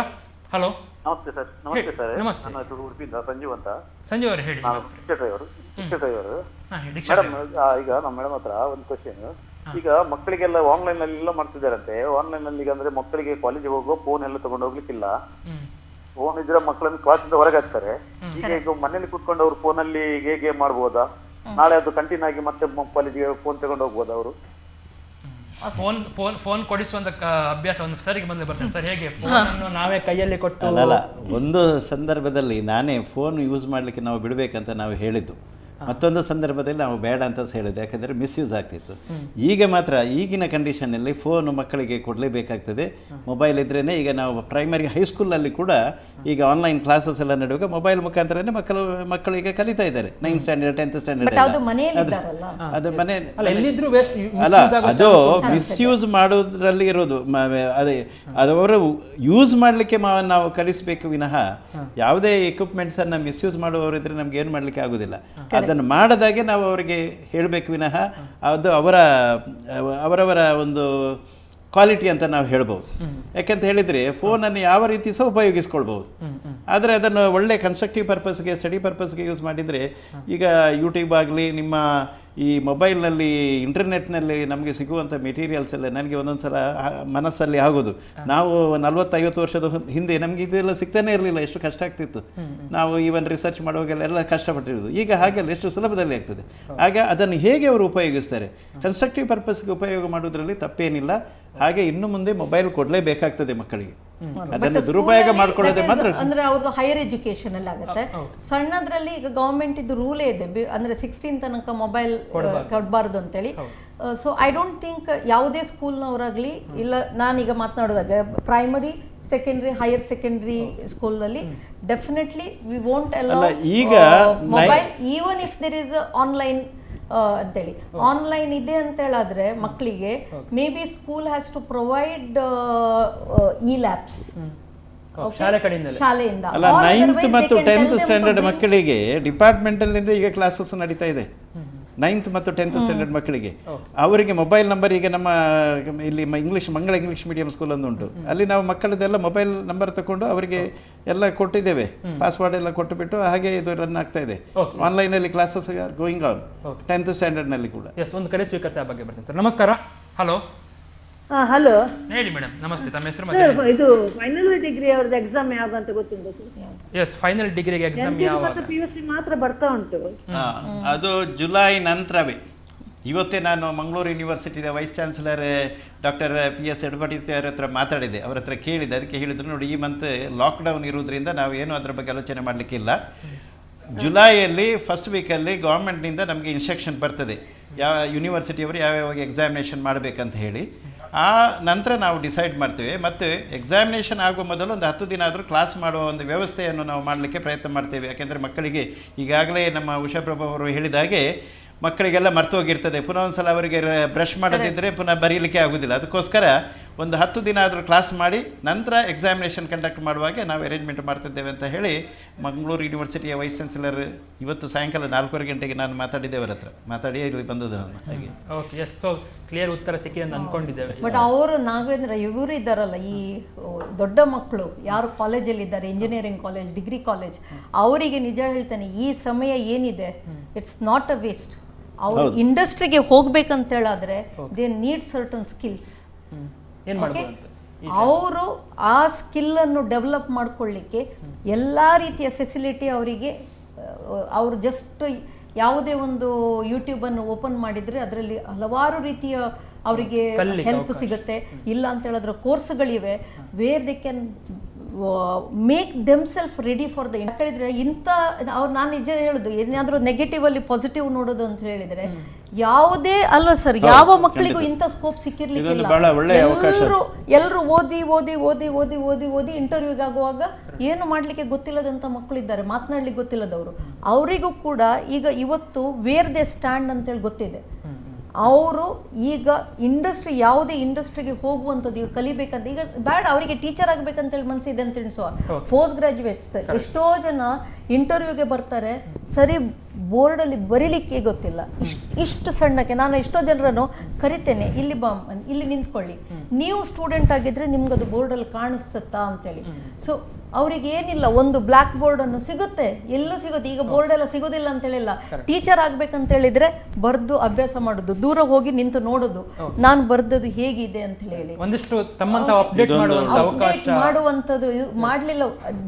ಹಲೋ. ನಮಸ್ತೆ ಸರ್. ನಮಸ್ತೆ ಸರ್. ನಮಸ್ತೆ. ನಾನು ಉಡುಪಿಯಿಂದ ಸಂಜೀವ್ ಅಂತ. ಸಂಜೀವ್ ಅವರು ಹೇಳಿ. ನಾನು ರಿಕ್ಷಾ ಡ್ರೈವರ್. ಮೇಡಮ್, ಈಗ ನಮ್ಮ ಮೇಡಮ್ ಹತ್ರ ಒಂದು ಕ್ವಶನ್. ಈಗ ಮಕ್ಕಳಿಗೆಲ್ಲ ಆನ್ಲೈನ್ ಅಲ್ಲಿ ಎಲ್ಲ ಮಾಡ್ತಿದ್ದಾರಂತೆ. ಆನ್ಲೈನ್ ಅಲ್ಲಿ ಈಗ ಅಂದ್ರೆ ಮಕ್ಕಳಿಗೆ ಕಾಲೇಜಿಗೆ ಹೋಗೋ ಫೋನ್ ಎಲ್ಲ ತಗೊಂಡು ಹೋಗ್ಲಿಕ್ಕಿಲ್ಲ. ಫೋನ್ ಇದ್ರೆ ಮಕ್ಕಳನ್ನು ಕ್ಲಾಸಿಂದ ಹೊರಗೆ ಹಾಕ್ತಾರೆ. ಈಗ ಮನೇಲಿ ಕುತ್ಕೊಂಡು ಅವ್ರು ಫೋನ್ ಅಲ್ಲಿ ಗೇಮ್ ಮಾಡ್ಬೋದಾ? ನಾಳೆ ಅದು ಕಂಟಿನ್ಯೂ ಆಗಿ ಮತ್ತೆ ಕಾಲೇಜಿಗೆ ಫೋನ್ ತಗೊಂಡು ಹೋಗ್ಬೋದಾ ಅವರು? ಫೋನ್ ಕೊಡಿಸುವಂತ ಅಭ್ಯಾಸ ಒಂದು ಸರಿಗೆ ಬಂದು ಬರ್ತೇನೆ ಸರ್. ಹೇಗೆ ಫೋನ್ ನಾವೇ ಕೈಯಲ್ಲಿ ಕೊಟ್ಟು? ಅಲ್ಲ, ಒಂದು ಸಂದರ್ಭದಲ್ಲಿ ನಾನೇ ಫೋನ್ ಯೂಸ್ ಮಾಡಲಿಕ್ಕೆ ನಾವು ಬಿಡಬೇಕಂತ ನಾವು ಹೇಳಿದ್ದು. ಮತ್ತೊಂದು ಸಂದರ್ಭದಲ್ಲಿ ನಾವು ಬೇಡ ಅಂತ ಹೇಳಿದೆ, ಯಾಕಂದರೆ ಮಿಸ್ಯೂಸ್ ಆಗ್ತಿತ್ತು. ಈಗ ಮಾತ್ರ ಈಗಿನ ಕಂಡೀಷನ್ನಲ್ಲಿ ಫೋನು ಮಕ್ಕಳಿಗೆ ಕೊಡಲೇಬೇಕಾಗ್ತದೆ. ಮೊಬೈಲ್ ಇದ್ರೇ ಈಗ ನಾವು ಪ್ರೈಮರಿ ಹೈಸ್ಕೂಲಲ್ಲಿ ಕೂಡ ಈಗ ಆನ್ಲೈನ್ ಕ್ಲಾಸಸ್ ಎಲ್ಲ ನಡೆಯುವಾಗ ಮೊಬೈಲ್ ಮುಖಾಂತರನೇ ಮಕ್ಕಳಿಗೆ ಕಲಿತಾ ಇದ್ದಾರೆ. 9th standard 10th standard ಅದು ಮನೆ ಅಲ್ಲ, ಅದು ಮಿಸ್ಯೂಸ್ ಮಾಡೋದ್ರಲ್ಲಿ ಇರೋದು. ಅದೇ ಅದವರು ಯೂಸ್ ಮಾಡಲಿಕ್ಕೆ ನಾವು ಕಲಿಸಬೇಕು ವಿನಃ ಯಾವುದೇ ಎಕ್ವಿಪ್ಮೆಂಟ್ಸನ್ನು ಮಿಸ್ಯೂಸ್ ಮಾಡುವವರಿದ್ರೆ ನಮ್ಗೆ ಏನು ಮಾಡಲಿಕ್ಕೆ ಆಗೋದಿಲ್ಲ. ಅದನ್ನು ಮಾಡದಾಗೆ ನಾವು ಅವರಿಗೆ ಹೇಳಬೇಕು ವಿನಃ ಅದು ಅವರವರ ಒಂದು ಕ್ವಾಲಿಟಿ ಅಂತ ನಾವು ಹೇಳ್ಬೋದು. ಯಾಕೆಂತ ಹೇಳಿದರೆ ಫೋನನ್ನು ಯಾವ ರೀತಿ ಸಹ ಉಪಯೋಗಿಸ್ಕೊಳ್ಬೋದು. ಆದರೆ ಅದನ್ನು ಒಳ್ಳೆ ಕನ್ಸ್ಟ್ರಕ್ಟಿವ್ ಪರ್ಪಸ್ಗೆ, ಸ್ಟಡಿ ಪರ್ಪಸ್ಗೆ ಯೂಸ್ ಮಾಡಿದರೆ, ಈಗ ಯೂಟ್ಯೂಬ್ ಆಗಲಿ, ನಿಮ್ಮ ಈ ಮೊಬೈಲ್ನಲ್ಲಿ ಇಂಟರ್ನೆಟ್ನಲ್ಲಿ ನಮಗೆ ಸಿಗುವಂಥ ಮೆಟೀರಿಯಲ್ಸ್ ಎಲ್ಲ ನನಗೆ ಒಂದೊಂದು ಸಲ ಮನಸ್ಸಲ್ಲಿ ಆಗೋದು. ನಾವು 40-50 ವರ್ಷದ ಹಿಂದೆ ನಮಗೆ ಇದೆಲ್ಲ ಸಿಗ್ತಾನೆ ಇರಲಿಲ್ಲ, ಎಷ್ಟು ಕಷ್ಟ ಆಗ್ತಿತ್ತು. ನಾವು ಈವನ್ ರಿಸರ್ಚ್ ಮಾಡುವಾಗೆಲ್ಲ ಕಷ್ಟಪಟ್ಟಿರೋದು. ಈಗ ಹಾಗೆಲ್ಲ ಎಷ್ಟು ಸುಲಭದಲ್ಲಿ ಆಗ್ತದೆ. ಆಗ ಅದನ್ನು ಹೇಗೆ ಅವರು ಉಪಯೋಗಿಸ್ತಾರೆ, ಕನ್ಸ್ಟ್ರಕ್ಟಿವ್ ಪರ್ಪಸ್ಗೆ ಉಪಯೋಗ ಮಾಡೋದ್ರಲ್ಲಿ ತಪ್ಪೇನಿಲ್ಲ. ಹಾಗೆ ಇನ್ನು ಮುಂದೆ ಮೊಬೈಲ್ ಕೊಡಲೇಬೇಕಾಗ್ತದೆ ಮಕ್ಕಳಿಗೆ. ಅದನ್ನು ದುರುಪಯೋಗ ಮಾಡ್ಕೊಳ್ಳೋದೇ ಮಾತ್ರ. ಅಂದ್ರೆ ಅವ್ರದ್ದು ಹೈಯರ್ ಎಜುಕೇಶನ್ ಅಲ್ಲಿ ಆಗುತ್ತೆ. ಸಣ್ಣದ್ರಲ್ಲಿ ಈಗ ಗವರ್ಮೆಂಟ್ ಇದು ರೂಲೇ ಇದೆ, ಅಂದ್ರೆ 16 ತನಕ ಮೊಬೈಲ್ ಕೊಡಬಾರ್ದು ಅಂತೇಳಿ. ಸೊ ಐ ಡೋಂಟ್ ಥಿಂಕ್ ಯಾವುದೇ ಸ್ಕೂಲ್ನವರಾಗ್ಲಿ, ಇಲ್ಲ ನಾನೀಗ ಮಾತನಾಡೋದಾಗ ಪ್ರೈಮರಿ, ಸೆಕೆಂಡ್ರಿ, ಹೈಯರ್ ಸೆಕೆಂಡ್ರಿ ಸ್ಕೂಲ್ನಲ್ಲಿ ಡೆಫಿನೆಟ್ಲಿ ವಿ ವೋಂಟ್ ಅಲೌ ಈಗ mobile even if there is online ಅಂತೇಳಿ. ಆನ್ಲೈನ್ ಇದೆ ಅಂತ ಹೇಳಿದ್ರೆ ಮಕ್ಕಳಿಗೆ maybe school has to provide e labs ಶಾಲೆಯಿಂದ. ಅಲ್ಲ, 9th ಮತ್ತು 10th ಸ್ಟ್ಯಾಂಡರ್ಡ್ ಮಕ್ಕಳಿಗೆ ಡಿಪಾರ್ಟ್ಮೆಂಟಲ್ ನಿಂದ ಈಗ ಕ್ಲಾಸಸ್ ನಡೀತಾ ಇದೆ. 9th ಮತ್ತು 10th ಸ್ಟ್ಯಾಂಡರ್ಡ್ ಮಕ್ಕಳಿಗೆ ಅವರಿಗೆ ಮೊಬೈಲ್ ನಂಬರ್, ಈಗ ನಮ್ಮ ಇಲ್ಲಿ ಮಂಗಳ ಇಂಗ್ಲಿಷ್ ಮೀಡಿಯಂ ಸ್ಕೂಲ್ ಒಂದು ಉಂಟು, ಅಲ್ಲಿ ನಾವು ಮಕ್ಕಳದೆಲ್ಲ ಮೊಬೈಲ್ ನಂಬರ್ ತಗೊಂಡು ಅವರಿಗೆ ಎಲ್ಲ ಕೊಟ್ಟಿದ್ದೇವೆ, ಪಾಸ್ವರ್ಡ್ ಎಲ್ಲ ಕೊಟ್ಟುಬಿಟ್ಟು ಹಾಗೆ ಇದು ರನ್ ಆಗ್ತಾ ಇದೆ. ಆನ್ಲೈನ್ ಅಲ್ಲಿ classes going on 10th standard ನಲ್ಲಿ ಕೂಡ. ಒಂದು ಕರೆ ಸ್ವೀಕರಿಸಿ ಆ ಬಗ್ಗೆ ಬರ್ತೀನಿ ಸರ್. ನಮಸ್ಕಾರ. ಹಲೋ. ಹಲೋ, ಹೇಳಿ ಮೇಡಮ್. ನಮಸ್ತೆ, ತಮ್ಮ ಹೆಸರು? ಇದು ಫೈನಲ್ ಡಿಗ್ರಿ ಅವ್ರದ್ದು ಎಕ್ಸಾಮ್ ಯಾವಾಗ ಅಂತ ಗೊತ್ತಿಲ್ಲ. ಎಸ್, ಫೈನಲ್ ಡಿಗ್ರಿಗೆ ಎಕ್ಸಾಮ್ ಯಾವಾಗ? PUC ಮಾತ್ರ ಬರ್ತಾ ಉಂಟು. ಅದು ಜುಲೈ ನಂತರವೇ. ಇವತ್ತೇ ನಾನು ಮಂಗಳೂರು ಯೂನಿವರ್ಸಿಟಿಯ vice chancellor doctor PS Edapadi ಅವರ ಹತ್ರ ಮಾತಾಡಿದೆ, ಅವ್ರ ಹತ್ರ ಕೇಳಿದೆ. ಅದಕ್ಕೆ ಹೇಳಿದ್ರು, ನೋಡಿ ಈ ಮಂತ್ ಲಾಕ್ಡೌನ್ ಇರೋದ್ರಿಂದ ನಾವು ಏನು ಅದರ ಬಗ್ಗೆ ಆಲೋಚನೆ ಮಾಡಲಿಕ್ಕಿಲ್ಲ. ಜುಲೈಯಲ್ಲಿ ಫಸ್ಟ್ ವೀಕಲ್ಲಿ ಗೌರ್ಮೆಂಟ್ನಿಂದ ನಮಗೆ ಇನ್ಸ್ಟ್ರಕ್ಷನ್ ಬರ್ತದೆ, ಯಾವ ಯೂನಿವರ್ಸಿಟಿಯವರು ಯಾವ್ಯಾವ ಎಕ್ಸಾಮಿನೇಷನ್ ಮಾಡಬೇಕಂತ ಹೇಳಿ. ಆ ನಂತರ ನಾವು ಡಿಸೈಡ್ ಮಾಡ್ತೇವೆ. ಮತ್ತು ಎಕ್ಸಾಮಿನೇಷನ್ ಆಗುವ ಮೊದಲು ಒಂದು 10 ದಿನ ಆದರೂ ಕ್ಲಾಸ್ ಮಾಡುವ ಒಂದು ವ್ಯವಸ್ಥೆಯನ್ನು ನಾವು ಮಾಡಲಿಕ್ಕೆ ಪ್ರಯತ್ನ ಮಾಡ್ತೇವೆ. ಯಾಕೆಂದರೆ ಮಕ್ಕಳಿಗೆ ಈಗಾಗಲೇ ನಮ್ಮ ಉಷಾಪ್ರಭು ಅವರು ಹೇಳಿದ ಹಾಗೆ ಮಕ್ಕಳಿಗೆಲ್ಲ ಮರ್ತೋಗಿರ್ತದೆ. ಪುನಃ ಒಂದು ಸಲ ಅವರಿಗೆ ಬ್ರಷ್ ಮಾಡೋದಿದ್ದರೆ ಪುನಃ ಬರೀಲಿಕ್ಕೆ ಆಗೋದಿಲ್ಲ. ಅದಕ್ಕೋಸ್ಕರ ಒಂದು 10 ದಿನ ಆದರೂ ಕ್ಲಾಸ್ ಮಾಡಿ ನಂತರ ಎಕ್ಸಾಮಿನೇಷನ್ ಕಂಡಕ್ಟ್ ಮಾಡುವಾಗ ನಾವು ಅರೇಂಜ್ಮೆಂಟ್ ಮಾಡ್ತಿದ್ದೇವೆ ಅಂತ ಹೇಳಿ ಮಂಗಳೂರು ಯೂನಿವರ್ಸಿಟಿಯ ವೈಸ್ ಚಾನ್ಸಲರ್ ಇವತ್ತು ಸಾಯಂಕಾಲ 4:15 ಗಂಟೆಗೆ ನಾನು ಮಾತಾಡಿದ್ದೆ, ಅವರ ಹತ್ರ ಮಾತಾಡಿ ಇಲ್ಲಿ ಬಂದದ್ದು ನಾನು. ಹಾಗೆ ಓಕೆ, ಎಸ್. ಸೊ ಕ್ಲಿಯರ್ ಉತ್ತರ ಸಿಕ್ಕಿದೆ ಅಂತ ಅನ್ಕೊಂಡಿದ್ದೇವೆ. ಬಟ್ ಅವರು ನಾಗೇಂದ್ರ ಇವರು ಇದ್ದಾರಲ್ಲ, ಈ ದೊಡ್ಡ ಮಕ್ಕಳು ಯಾರು ಕಾಲೇಜಲ್ಲಿ ಇದ್ದಾರೆ, ಇಂಜಿನಿಯರಿಂಗ್ ಕಾಲೇಜ್, ಡಿಗ್ರಿ ಕಾಲೇಜ್, ಅವರಿಗೆ ನಿಜ ಹೇಳ್ತಾನೆ ಈ ಸಮಯ ಏನಿದೆ ಇಟ್ಸ್ ನಾಟ್ ಅ ವೇಸ್ಟ್. ಅವರು ಇಂಡಸ್ಟ್ರಿಗೆ ಹೋಗ್ಬೇಕಂತ ಹೇಳಿದ್ರೆ ದೇ ನೀಡ್ ಸರ್ಟನ್ ಸ್ಕಿಲ್ಸ್. ಅವರು ಆ ಸ್ಕಿಲ್ ಅನ್ನು ಡೆವಲಪ್ ಮಾಡ್ಕೊಳ್ಳಿಕ್ಕೆ ಎಲ್ಲ ರೀತಿಯ ಫೆಸಿಲಿಟಿ ಅವರಿಗೆ, ಅವರು ಜಸ್ಟ್ ಯಾವುದೇ ಒಂದು ಯೂಟ್ಯೂಬನ್ನು ಓಪನ್ ಮಾಡಿದರೆ ಅದರಲ್ಲಿ ಹಲವಾರು ರೀತಿಯ ಅವರಿಗೆ ಹೆಲ್ಪ್ ಸಿಗುತ್ತೆ. ಇಲ್ಲ ಅಂತ ಹೇಳಿದ್ರೆ ಕೋರ್ಸ್ಗಳಿವೆ where they can make themselves ready for the. ಹೇಳಿದ್ರೆ ಇಂಥ ಅವ್ರು, ನಾನು ನಿಜ ಹೇಳುದು, ಏನಾದರೂ ನೆಗೆಟಿವ್ ಅಲ್ಲಿ ಪಾಸಿಟಿವ್ ನೋಡೋದು ಅಂತ ಹೇಳಿದ್ರೆ ಯಾವುದೇ ಅಲ್ವಾ ಸರ್, ಯಾವ ಮಕ್ಕಳಿಗೂ ಇಂಥ ಸ್ಕೋಪ್ ಸಿಕ್ಕಿರ್ಲಿಕ್ಕಿಲ್ಲ. ಎಲ್ಲರೂ ಓದಿ ಓದಿ ಓದಿ ಓದಿ ಓದಿ ಓದಿ ಇಂಟರ್ವ್ಯೂಗೆ ಆಗುವಾಗ ಏನು ಮಾಡ್ಲಿಕ್ಕೆ ಗೊತ್ತಿಲ್ಲದಂಥ ಮಕ್ಕಳಿದ್ದಾರೆ, ಮಾತನಾಡ್ಲಿಕ್ಕೆ ಗೊತ್ತಿಲ್ಲದವರು. ಅವರಿಗೂ ಕೂಡ ಈಗ ಇವತ್ತು ವೇರ್ ದೇ ಸ್ಟ್ಯಾಂಡ್ ಅಂತೇಳಿ ಗೊತ್ತಿದೆ. ಅವರು ಈಗ ಇಂಡಸ್ಟ್ರಿ, ಯಾವುದೇ ಇಂಡಸ್ಟ್ರಿಗೆ ಹೋಗುವಂಥದ್ದು ಈಗ ಕಲಿಬೇಕಂತ, ಈಗ ಬೇಡ ಅವರಿಗೆ ಟೀಚರ್ ಆಗ್ಬೇಕಂತೇಳಿ ಮನಸ್ಸಿದೆ ಅಂತ ಎಣಿಸುವ ಪೋಸ್ಟ್ ಗ್ರಾಜುಯೇಟ್ಸ್ ಎಷ್ಟೋ ಜನ ಇಂಟರ್ವ್ಯೂಗೆ ಬರ್ತಾರೆ, ಸರಿ ಬೋರ್ಡಲ್ಲಿ ಬರೀಲಿಕ್ಕೆ ಗೊತ್ತಿಲ್ಲ. ಇಷ್ಟು ಸಣ್ಣಕ್ಕೆ ನಾನು ಎಷ್ಟೋ ಜನರನ್ನು ಕರಿತೇನೆ, ಇಲ್ಲಿ ಬಾ, ಇಲ್ಲಿ ನಿಂತ್ಕೊಳ್ಳಿ, ನೀವು ಸ್ಟೂಡೆಂಟ್ ಆಗಿದ್ರೆ ನಿಮ್ಗದು ಬೋರ್ಡಲ್ಲಿ ಕಾಣಿಸುತ್ತಾ ಅಂತೇಳಿ. ಸೊ ಅವ್ರಿಗೆ ಏನಿಲ್ಲ, ಒಂದು ಬ್ಲ್ಯಾಕ್ ಬೋರ್ಡ್ ಅನ್ನು ಸಿಗುತ್ತೆ, ಎಲ್ಲೂ ಸಿಗುತ್ತೆ. ಈಗ ಬೋರ್ಡ್ ಎಲ್ಲ ಸಿಗೋದಿಲ್ಲ ಅಂತ ಹೇಳಿಲ್ಲ. ಟೀಚರ್ ಆಗ್ಬೇಕಂತ ಹೇಳಿದ್ರೆ ಬರ್ದು ಅಭ್ಯಾಸ ಮಾಡೋದು, ದೂರ ಹೋಗಿ ನಿಂತು ನೋಡೋದು, ನಾನು ಬರ್ದದ್ದು ಹೇಗಿದೆ ಅಂತ ಹೇಳಿ ಒಂದಿಷ್ಟು ಅಪ್ಡೇಟ್ ಮಾಡುವಂಥದ್ದು ಮಾಡ್ಲಿಲ್ಲ.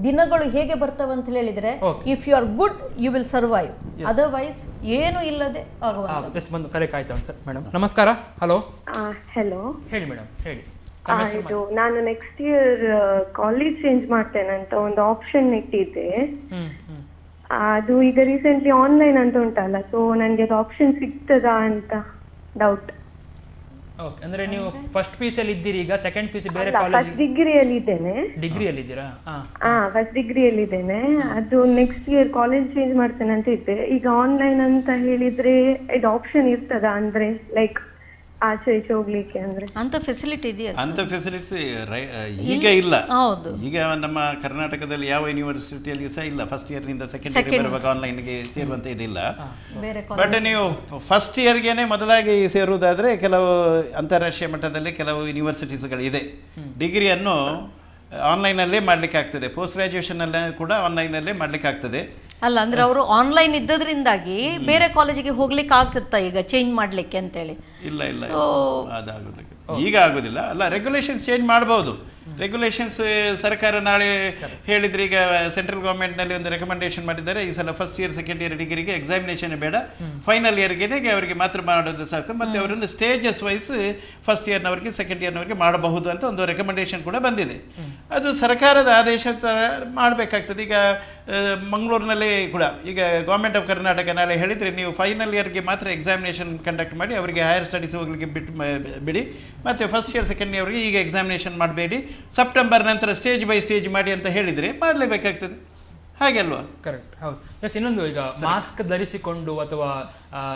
ದಿನಗಳು ಹೇಗೆ ಬರ್ತವೆ ಅಂತ ಹೇಳಿದ್ರೆ if you are good you will survive, otherwise ಏನು ಇಲ್ಲದೆ ಆಗುವಂಥದ್ದು. ಕರೆ ಕಾಯ್ತಾ ಸರ್. ಮೇಡಮ್ ನಮಸ್ಕಾರ. ಹಲೋ. ಹಲೋ, ಹೇಳಿ ಮೇಡಮ್, ಹೇಳಿ. ಇದು ನಾನು ನೆಕ್ಸ್ಟ್ ಇಯರ್ ಕಾಲೇಜ್ ಚೇಂಜ್ ಮಾಡ್ತೇನೆ ಅಂತ ಒಂದು ಆಪ್ಷನ್ ಇಟ್ಟಿದ್ದೆ. ಅದು ಈಗ ರೀಸೆಂಟ್ಲಿ ಆನ್ಲೈನ್ ಅಂತ ಉಂಟಲ್ಲ, ಸೊ ನನಗೆ ಅದು ಆಪ್ಷನ್ ಸಿಗ್ತದಾ ಅಂತ ಡೌಟ್. ಓಕೆ, ಅಂದ್ರೆ ನೀವು ಫಸ್ಟ್ PUC ಅಲ್ಲಿ ಇದ್ದೀರಿ, ಈಗ ಸೆಕೆಂಡ್ PUC ಬೇರೆ ಕಾಲೇಜ್? ಫಸ್ಟ್ ಡಿಗ್ರಿಯಲ್ಲಿ ಇದ್ದೇನೆ. ಡಿಗ್ರಿಯಲ್ಲಿ ಇದ್ದೀರಾ? ಫಸ್ಟ್ ಡಿಗ್ರಿಯಲ್ಲಿ ಇದ್ದೇನೆ. ಅದು ನೆಕ್ಸ್ಟ್ ಇಯರ್ ಕಾಲೇಜ್ ಚೇಂಜ್ ಮಾಡ್ತೇನೆ ಅಂತ ಇದ್ದೆ. ಈಗ ಆನ್ಲೈನ್ ಅಂತ ಹೇಳಿದ್ರೆ ಇದು ಆಪ್ಷನ್ ಇರ್ತದಾ, ಅಂದ್ರೆ ಲೈಕ್ ಆಚೆ ಈಚೆ ಹೋಗ್ಲಿಕ್ಕೆ ಅಂದ್ರೆ ಅಂತ ಫೆಸಿಲಿಟಿ ಇದೆಯಾ? ಅಂತ ಫೆಸಿಲಿಟಿ ಈಗ ಇಲ್ಲ. ಈಗ ನಮ್ಮ ಕರ್ನಾಟಕದಲ್ಲಿ ಯಾವ ಯೂನಿವರ್ಸಿಟಿಯಲ್ಲಿ ಸಹ ಇಲ್ಲ. ಫಸ್ಟ್ ಇಯರ್ನಿಂದ ಸೆಕೆಂಡ್ ಇಯರ್ ಬರುವಾಗ ಆನ್ಲೈನ್ಗೆ ಸೇರುವಂತ ಇದಿಲ್ಲ. ಬಟ್ ನೀವು ಫಸ್ಟ್ ಇಯರ್ಗೆನೆ ಮೊದಲಾಗಿ ಸೇರುವುದಾದ್ರೆ ಕೆಲವು ಅಂತಾರಾಷ್ಟ್ರೀಯ ಮಟ್ಟದಲ್ಲಿ ಕೆಲವು ಯೂನಿವರ್ಸಿಟೀಸ್ಗಳು ಇದೆ. ಡಿಗ್ರಿಯನ್ನು ಆನ್ಲೈನಲ್ಲೇ ಮಾಡ್ಲಿಕ್ಕೆ ಆಗ್ತದೆ, ಪೋಸ್ಟ್ ಗ್ರಾಜುಯೇಷನ್ ಅಲ್ಲೇ ಕೂಡ ಆನ್ಲೈನಲ್ಲೇ ಮಾಡ್ಲಿಕ್ಕೆ ಆಗ್ತದೆ. ಅಲ್ಲ ಅಂದ್ರೆ ಅವರು ಆನ್ಲೈನ್ ಇದ್ದದ್ರಿಂದಾಗಿ ಬೇರೆ ಕಾಲೇಜಿಗೆ ಹೋಗ್ಲಿಕ್ಕೆ ಆಗ್ತತ್ತ ಈಗ ಚೇಂಜ್ ಮಾಡ್ಲಿಕ್ಕೆ ಅಂತೇಳಿ ಇಲ್ಲ ಇಲ್ಲ ಅದಾಗೋದಿಲ್ಲ, ಈಗ ಆಗೋದಿಲ್ಲ. ಅಲ್ಲ, ರೆಗ್ಯುಲೇಷನ್ಸ್ ಚೇಂಜ್ ಮಾಡ್ಬೋದು. ರೆಗ್ಯುಲೇಷನ್ಸ್ ಸರ್ಕಾರ ನಾಳೆ ಹೇಳಿದ್ರೆ, ಈಗ ಸೆಂಟ್ರಲ್ ಗೌರ್ಮೆಂಟ್ನಲ್ಲಿ ಒಂದು ರೆಕಮೆಂಡೇಶನ್ ಮಾಡಿದ್ದಾರೆ, ಈ ಸಲ ಫಸ್ಟ್ ಇಯರ್ ಸೆಕೆಂಡ್ ಇಯರ್ ಡಿಗ್ರಿಗೆ ಎಕ್ಸಾಮಿನೇಷನ್ ಬೇಡ, ಫೈನಲ್ ಇಯರ್ಗೆ ಅವರಿಗೆ ಮಾತ್ರ ಮಾಡೋದು ಸಾಕು, ಮತ್ತು ಅವರನ್ನು ಸ್ಟೇಜಸ್ ವೈಸ್ ಫಸ್ಟ್ ಇಯರ್ನವರಿಗೆ ಸೆಕೆಂಡ್ ಇಯರ್ನವರಿಗೆ ಮಾಡಬಹುದು ಅಂತ ಒಂದು ರೆಕಮೆಂಡೇಶನ್ ಕೂಡ ಬಂದಿದೆ. ಅದು ಸರ್ಕಾರದ ಆದೇಶ ಥರ ಮಾಡಬೇಕಾಗ್ತದೆ. ಈಗ ಮಂಗಳೂರಿನಲ್ಲಿ ಕೂಡ ಈಗ ಗೌರ್ಮೆಂಟ್ ಆಫ್ ಕರ್ನಾಟಕ ನಾಳೆ ಹೇಳಿದರೆ, ನೀವು ಫೈನಲ್ ಇಯರ್ಗೆ ಮಾತ್ರ ಎಕ್ಸಾಮಿನೇಷನ್ ಕಂಡಕ್ಟ್ ಮಾಡಿ, ಅವರಿಗೆ ಹೈಯರ್ ಸ್ಟಡೀಸ್ ಹೋಗಲಿಕ್ಕೆ ಬಿಡಿ, ಮತ್ತು ಫಸ್ಟ್ ಇಯರ್ ಸೆಕೆಂಡ್ ಇಯರ್ಗೆ ಈಗ ಎಕ್ಸಾಮಿನೇಷನ್ ಮಾಡಬೇಡಿ, ಸೆಪ್ಟೆಂಬರ್ ನಂತರ ಸ್ಟೇಜ್ ಬೈ ಸ್ಟೇಜ್ ಮಾಡಿ ಅಂತ ಹೇಳಿದರೆ ಮಾಡಲೇಬೇಕಾಗ್ತದೆ. ಹಾಗೆ ಅಲ್ವಾ? ಕರೆಕ್ಟ್, ಹೌದು. ಎಸ್, ಇನ್ನೊಂದು, ಈಗ ಮಾಸ್ಕ್ ಧರಿಸಿಕೊಂಡು ಅಥವಾ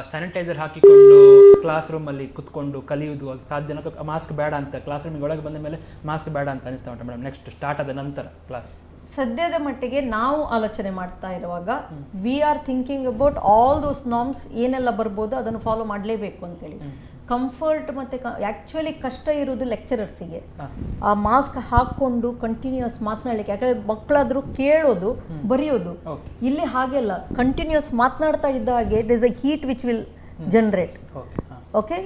ಸ್ಯಾನಿಟೈಸರ್ ಹಾಕಿಕೊಂಡು ಕ್ಲಾಸ್ ರೂಮಲ್ಲಿ ಕುತ್ಕೊಂಡು ಕಲಿಯುವುದು ಅದು ಸಾಧ್ಯನಾ, ಅಥವಾ ಮಾಸ್ಕ್ ಬೇಡ ಅಂತ ಕ್ಲಾಸ್ ರೂಮಿಗೆ ಒಳಗೆ ಬಂದ ಮೇಲೆ ಮಾಸ್ಕ್ ಬೇಡ ಅಂತ ಅನಿಸ್ತಾ ಉಂಟು ಮೇಡಮ್ ನೆಕ್ಸ್ಟ್ ಸ್ಟಾರ್ಟ್ ಆದ ನಂತರ ಕ್ಲಾಸ್? ಸದ್ಯದ ಮಟ್ಟಿಗೆ ನಾವು ಆಲೋಚನೆ ಮಾಡ್ತಾ ಇರುವಾಗ V are thinking about all those norms, ಏನೆಲ್ಲ ಬರ್ಬೋದು ಅದನ್ನು ಫಾಲೋ ಮಾಡಲೇಬೇಕು ಅಂತೇಳಿ. ಕಂಫರ್ಟ್ ಮತ್ತು ಆ್ಯಕ್ಚುಲಿ ಕಷ್ಟ ಇರೋದು ಲೆಕ್ಚರರ್ಸಿಗೆ, ಆ ಮಾಸ್ಕ್ ಹಾಕ್ಕೊಂಡು ಕಂಟಿನ್ಯೂಸ್ ಮಾತನಾಡಲಿಕ್ಕೆ. ಯಾಕಂದರೆ ಮಕ್ಕಳಾದರೂ ಕೇಳೋದು ಬರೆಯೋದು, ಇಲ್ಲಿ ಹಾಗೆಲ್ಲ ಕಂಟಿನ್ಯೂಸ್ ಮಾತನಾಡ್ತಾ ಇದ್ದ ಹಾಗೆ there is a heat which will generate. Okay,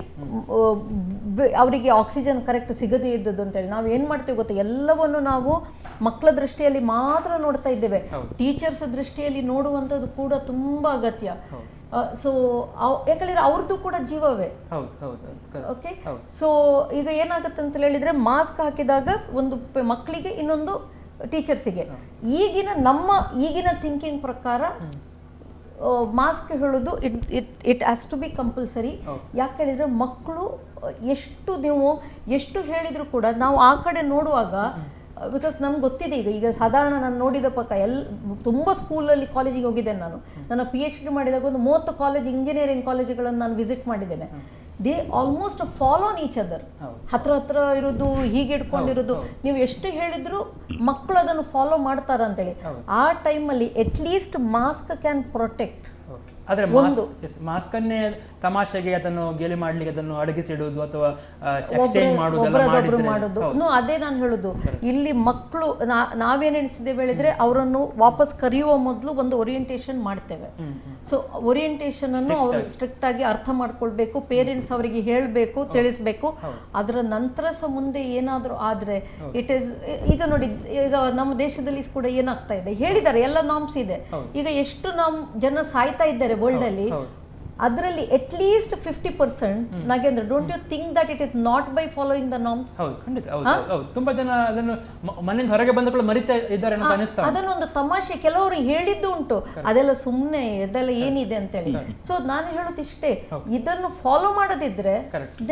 ಅವರಿಗೆ ಆಕ್ಸಿಜನ್ ಕರೆಕ್ಟ್ ಸಿಗದೇ ಇದ್ದದ್ದು ಅಂತೇಳಿ ನಾವು ಏನು ಮಾಡ್ತೀವಿ ಗೊತ್ತಾ, ಎಲ್ಲವನ್ನು ನಾವು ಮಕ್ಕಳ ದೃಷ್ಟಿಯಲ್ಲಿ ಮಾತ್ರ ನೋಡ್ತಾ ಇದ್ದೇವೆ. ಟೀಚರ್ಸ್ ದೃಷ್ಟಿಯಲ್ಲಿ ನೋಡುವಂಥದ್ದು ಕೂಡ ತುಂಬ ಅಗತ್ಯ. ಸೊ ಯಾಕಂದ್ರೆ ಅವ್ರದ್ದು ಕೂಡ ಜೀವವೇ. ಓಕೆ, ಸೊ ಈಗ ಏನಾಗುತ್ತೆ ಅಂತ ಹೇಳಿದ್ರೆ, ಮಾಸ್ಕ್ ಹಾಕಿದಾಗ ಒಂದು ಮಕ್ಕಳಿಗೆ, ಇನ್ನೊಂದು ಟೀಚರ್ಸಿಗೆ. ಈಗಿನ ಥಿಂಕಿಂಗ್ ಪ್ರಕಾರ ಮಾಸ್ಕ್ ಹೇಳೋದು it has to be compulsory. ಯಾಕೆ ಹೇಳಿದ್ರೆ ಮಕ್ಕಳು ಎಷ್ಟು ಹೇಳಿದ್ರು ಕೂಡ ನಾವು ಆ ಕಡೆ ನೋಡುವಾಗ, ಬಿಕಾಸ್ ನಮ್ಗೆ ಗೊತ್ತಿದೆ, ಈಗ ಸಾಧಾರಣ ನಾನು ನೋಡಿದ ಪಕ್ಕ ತುಂಬ ಸ್ಕೂಲಲ್ಲಿ ಕಾಲೇಜಿಗೆ ಹೋಗಿದ್ದೇನೆ ನಾನು. ನನ್ನ PhD ಮಾಡಿದಾಗ ಒಂದು 30 ಕಾಲೇಜ್, ಇಂಜಿನಿಯರಿಂಗ್ ಕಾಲೇಜುಗಳನ್ನು ನಾನು ವಿಸಿಟ್ ಮಾಡಿದ್ದೇನೆ. They almost follow on each other. ಹತ್ರ ಇರೋದು, ಹೀಗೆ ಇಟ್ಕೊಂಡಿರೋದು, ನೀವು ಎಷ್ಟು ಹೇಳಿದ್ರು ಮಕ್ಕಳು ಅದನ್ನು ಫಾಲೋ ಮಾಡ್ತಾರ ಅಂತೇಳಿ. ಆ ಟೈಮಲ್ಲಿ ಅಟ್ಲೀಸ್ಟ್ ಮಾಸ್ಕ್ ಕ್ಯಾನ್ ಪ್ರೊಟೆಕ್ಟ್. ಆದರೆ ಮಾಸ್ಕ್ ಅನ್ನೇ ತಮಾಷೆಗೆ ಅದನ್ನು ಗೇಲಿ ಮಾಡ್ಲಿಕ್ಕೆ ಅದನ್ನು ಅಡಗಿಸಿಡುವುದು ಅಥವಾ ಎಕ್ಸ್ಚೇಂಜ್ ಮಾಡೋದು, ಅದೇ ನಾನು ಹೇಳುದು. ಇಲ್ಲಿ ಮಕ್ಕಳು ನಾವೇನ್ ಎಣಿಸಿದ್ದೇವೆ ಹೇಳಿದ್ರೆ, ಅವರನ್ನು ವಾಪಸ್ ಕರೆಯುವ ಮೊದಲು ಒಂದು ಓರಿಯೆಂಟೇಷನ್ ಮಾಡ್ತೇವೆ. ಸೊ ಓರಿಯೆಂಟೇಷನ್ ಅನ್ನು ಅವರು ಸ್ಟ್ರಿಕ್ಟ್ ಆಗಿ ಅರ್ಥ ಮಾಡ್ಕೊಳ್ಬೇಕು, ಪೇರೆಂಟ್ಸ್ ಅವರಿಗೆ ಹೇಳಬೇಕು, ತಿಳಿಸ್ಬೇಕು. ಅದರ ನಂತರ ಸಹ ಮುಂದೆ ಏನಾದರೂ ಆದ್ರೆ ಇಟ್ ಈಸ್, ಈಗ ನೋಡಿ, ಈಗ ನಮ್ಮ ದೇಶದಲ್ಲಿ ಕೂಡ ಏನಾಗ್ತಾ ಇದೆ ಹೇಳಿದ್ದಾರೆ, ಎಲ್ಲ ನಾರ್ಮ್ಸ್ ಇದೆ. ಈಗ ಎಷ್ಟು ಜನ ಸಾಯ್ತಾ ಇದ್ದಾರೆ ವರ್ಲ್ಡ್ ಅಲ್ಲಿ, ಅದರಲ್ಲಿ at least 50%. Nagendra, don't you think that it is not by following the norms? ತುಂಬಾ ಜನ ಅದನ್ನು ಮನೆಯಿಂದ ಹೊರಗೆ ಬಂದ ಮರಿತಾ ಇದ್ದಾರೆ ಅಂತ ಅನಿಸ್ತಾ. ಅದನ್ನೊಂದು ತಮಾಷೆ ಕೆಲವರು ಹೇಳಿದ್ದು ಉಂಟು, ಅದೆಲ್ಲ ಸುಮ್ಮನೆ, ಅದೆಲ್ಲ ಏನಿದೆ ಅಂತೇಳಿ. ಸೊ ನಾನು ಹೇಳೋದು ಇಷ್ಟೇ, ಇದನ್ನು ಫಾಲೋ ಮಾಡದಿದ್ರೆ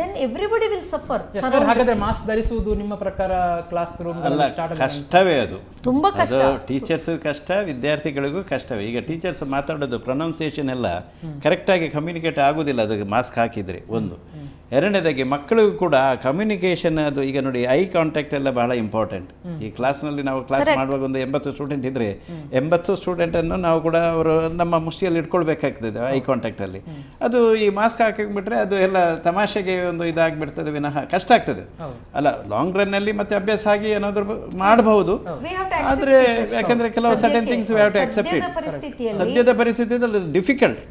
ದೆನ್ ಎವ್ರಿಬಡಿ ವಿಲ್ ಸಫರ್. ಹಾಗಾದ್ರೆ ಮಾಸ್ಕ್ ಧರಿಸುವುದು ನಿಮ್ಮ ಪ್ರಕಾರ ಕ್ಲಾಸ್ ರೂಮ್ ಕಷ್ಟವೇ? ಅದು ತುಂಬಾ ಕಷ್ಟ. ಟೀಚರ್ಸ್ ಕಷ್ಟ, ವಿದ್ಯಾರ್ಥಿಗಳಿಗೂ ಕಷ್ಟವೇ. ಈಗ ಟೀಚರ್ಸ್ ಮಾತಾಡೋದು ಪ್ರೊನೌನ್ಸಿಯೇಷನ್ ಎಲ್ಲ ಕರೆಕ್ಟಾಗಿ ಕಮ್ಯುನಿಕೇಟ್ ಆಗೋದಿಲ್ಲ ಅದು ಮಾಸ್ಕ್ ಹಾಕಿದರೆ ಒಂದು. ಎರಡನೇದಾಗಿ ಮಕ್ಕಳಿಗೂ ಕೂಡ ಕಮ್ಯುನಿಕೇಷನ್, ಅದು ಈಗ ನೋಡಿ ಐ ಕಾಂಟ್ಯಾಕ್ಟ್ ಎಲ್ಲ ಬಹಳ ಇಂಪಾರ್ಟೆಂಟ್. ಈ ಕ್ಲಾಸ್ನಲ್ಲಿ ನಾವು ಕ್ಲಾಸ್ ಮಾಡುವಾಗ ಒಂದು 80 ಸ್ಟೂಡೆಂಟ್ ಇದ್ದರೆ 80 ಸ್ಟೂಡೆಂಟನ್ನು ನಾವು ಕೂಡ ಅವರು ನಮ್ಮ ಮುಷ್ಟಿಯಲ್ಲಿ ಇಟ್ಕೊಳ್ಬೇಕಾಗ್ತದೆ ಐ ಕಾಂಟ್ಯಾಕ್ಟಲ್ಲಿ. ಅದು ಈ ಮಾಸ್ಕ್ ಹಾಕಿಬಿಟ್ರೆ ಅದು ಎಲ್ಲ ತಮಾಷೆಗೆ ಒಂದು ಇದಾಗಿಬಿಡ್ತದೆ ವಿನಃ ಕಷ್ಟ ಆಗ್ತದೆ. ಅಲ್ಲ, ಲಾಂಗ್ ರನ್ನಲ್ಲಿ ಮತ್ತೆ ಅಭ್ಯಾಸ ಆಗಿ ಏನಾದರೂ ಮಾಡಬಹುದು, ಆದರೆ ಯಾಕೆಂದರೆ ಕೆಲವು certain things we have to accept it. ಸದ್ಯದ ಪರಿಸ್ಥಿತಿಯಲ್ಲಿ ಡಿಫಿಕಲ್ಟ್.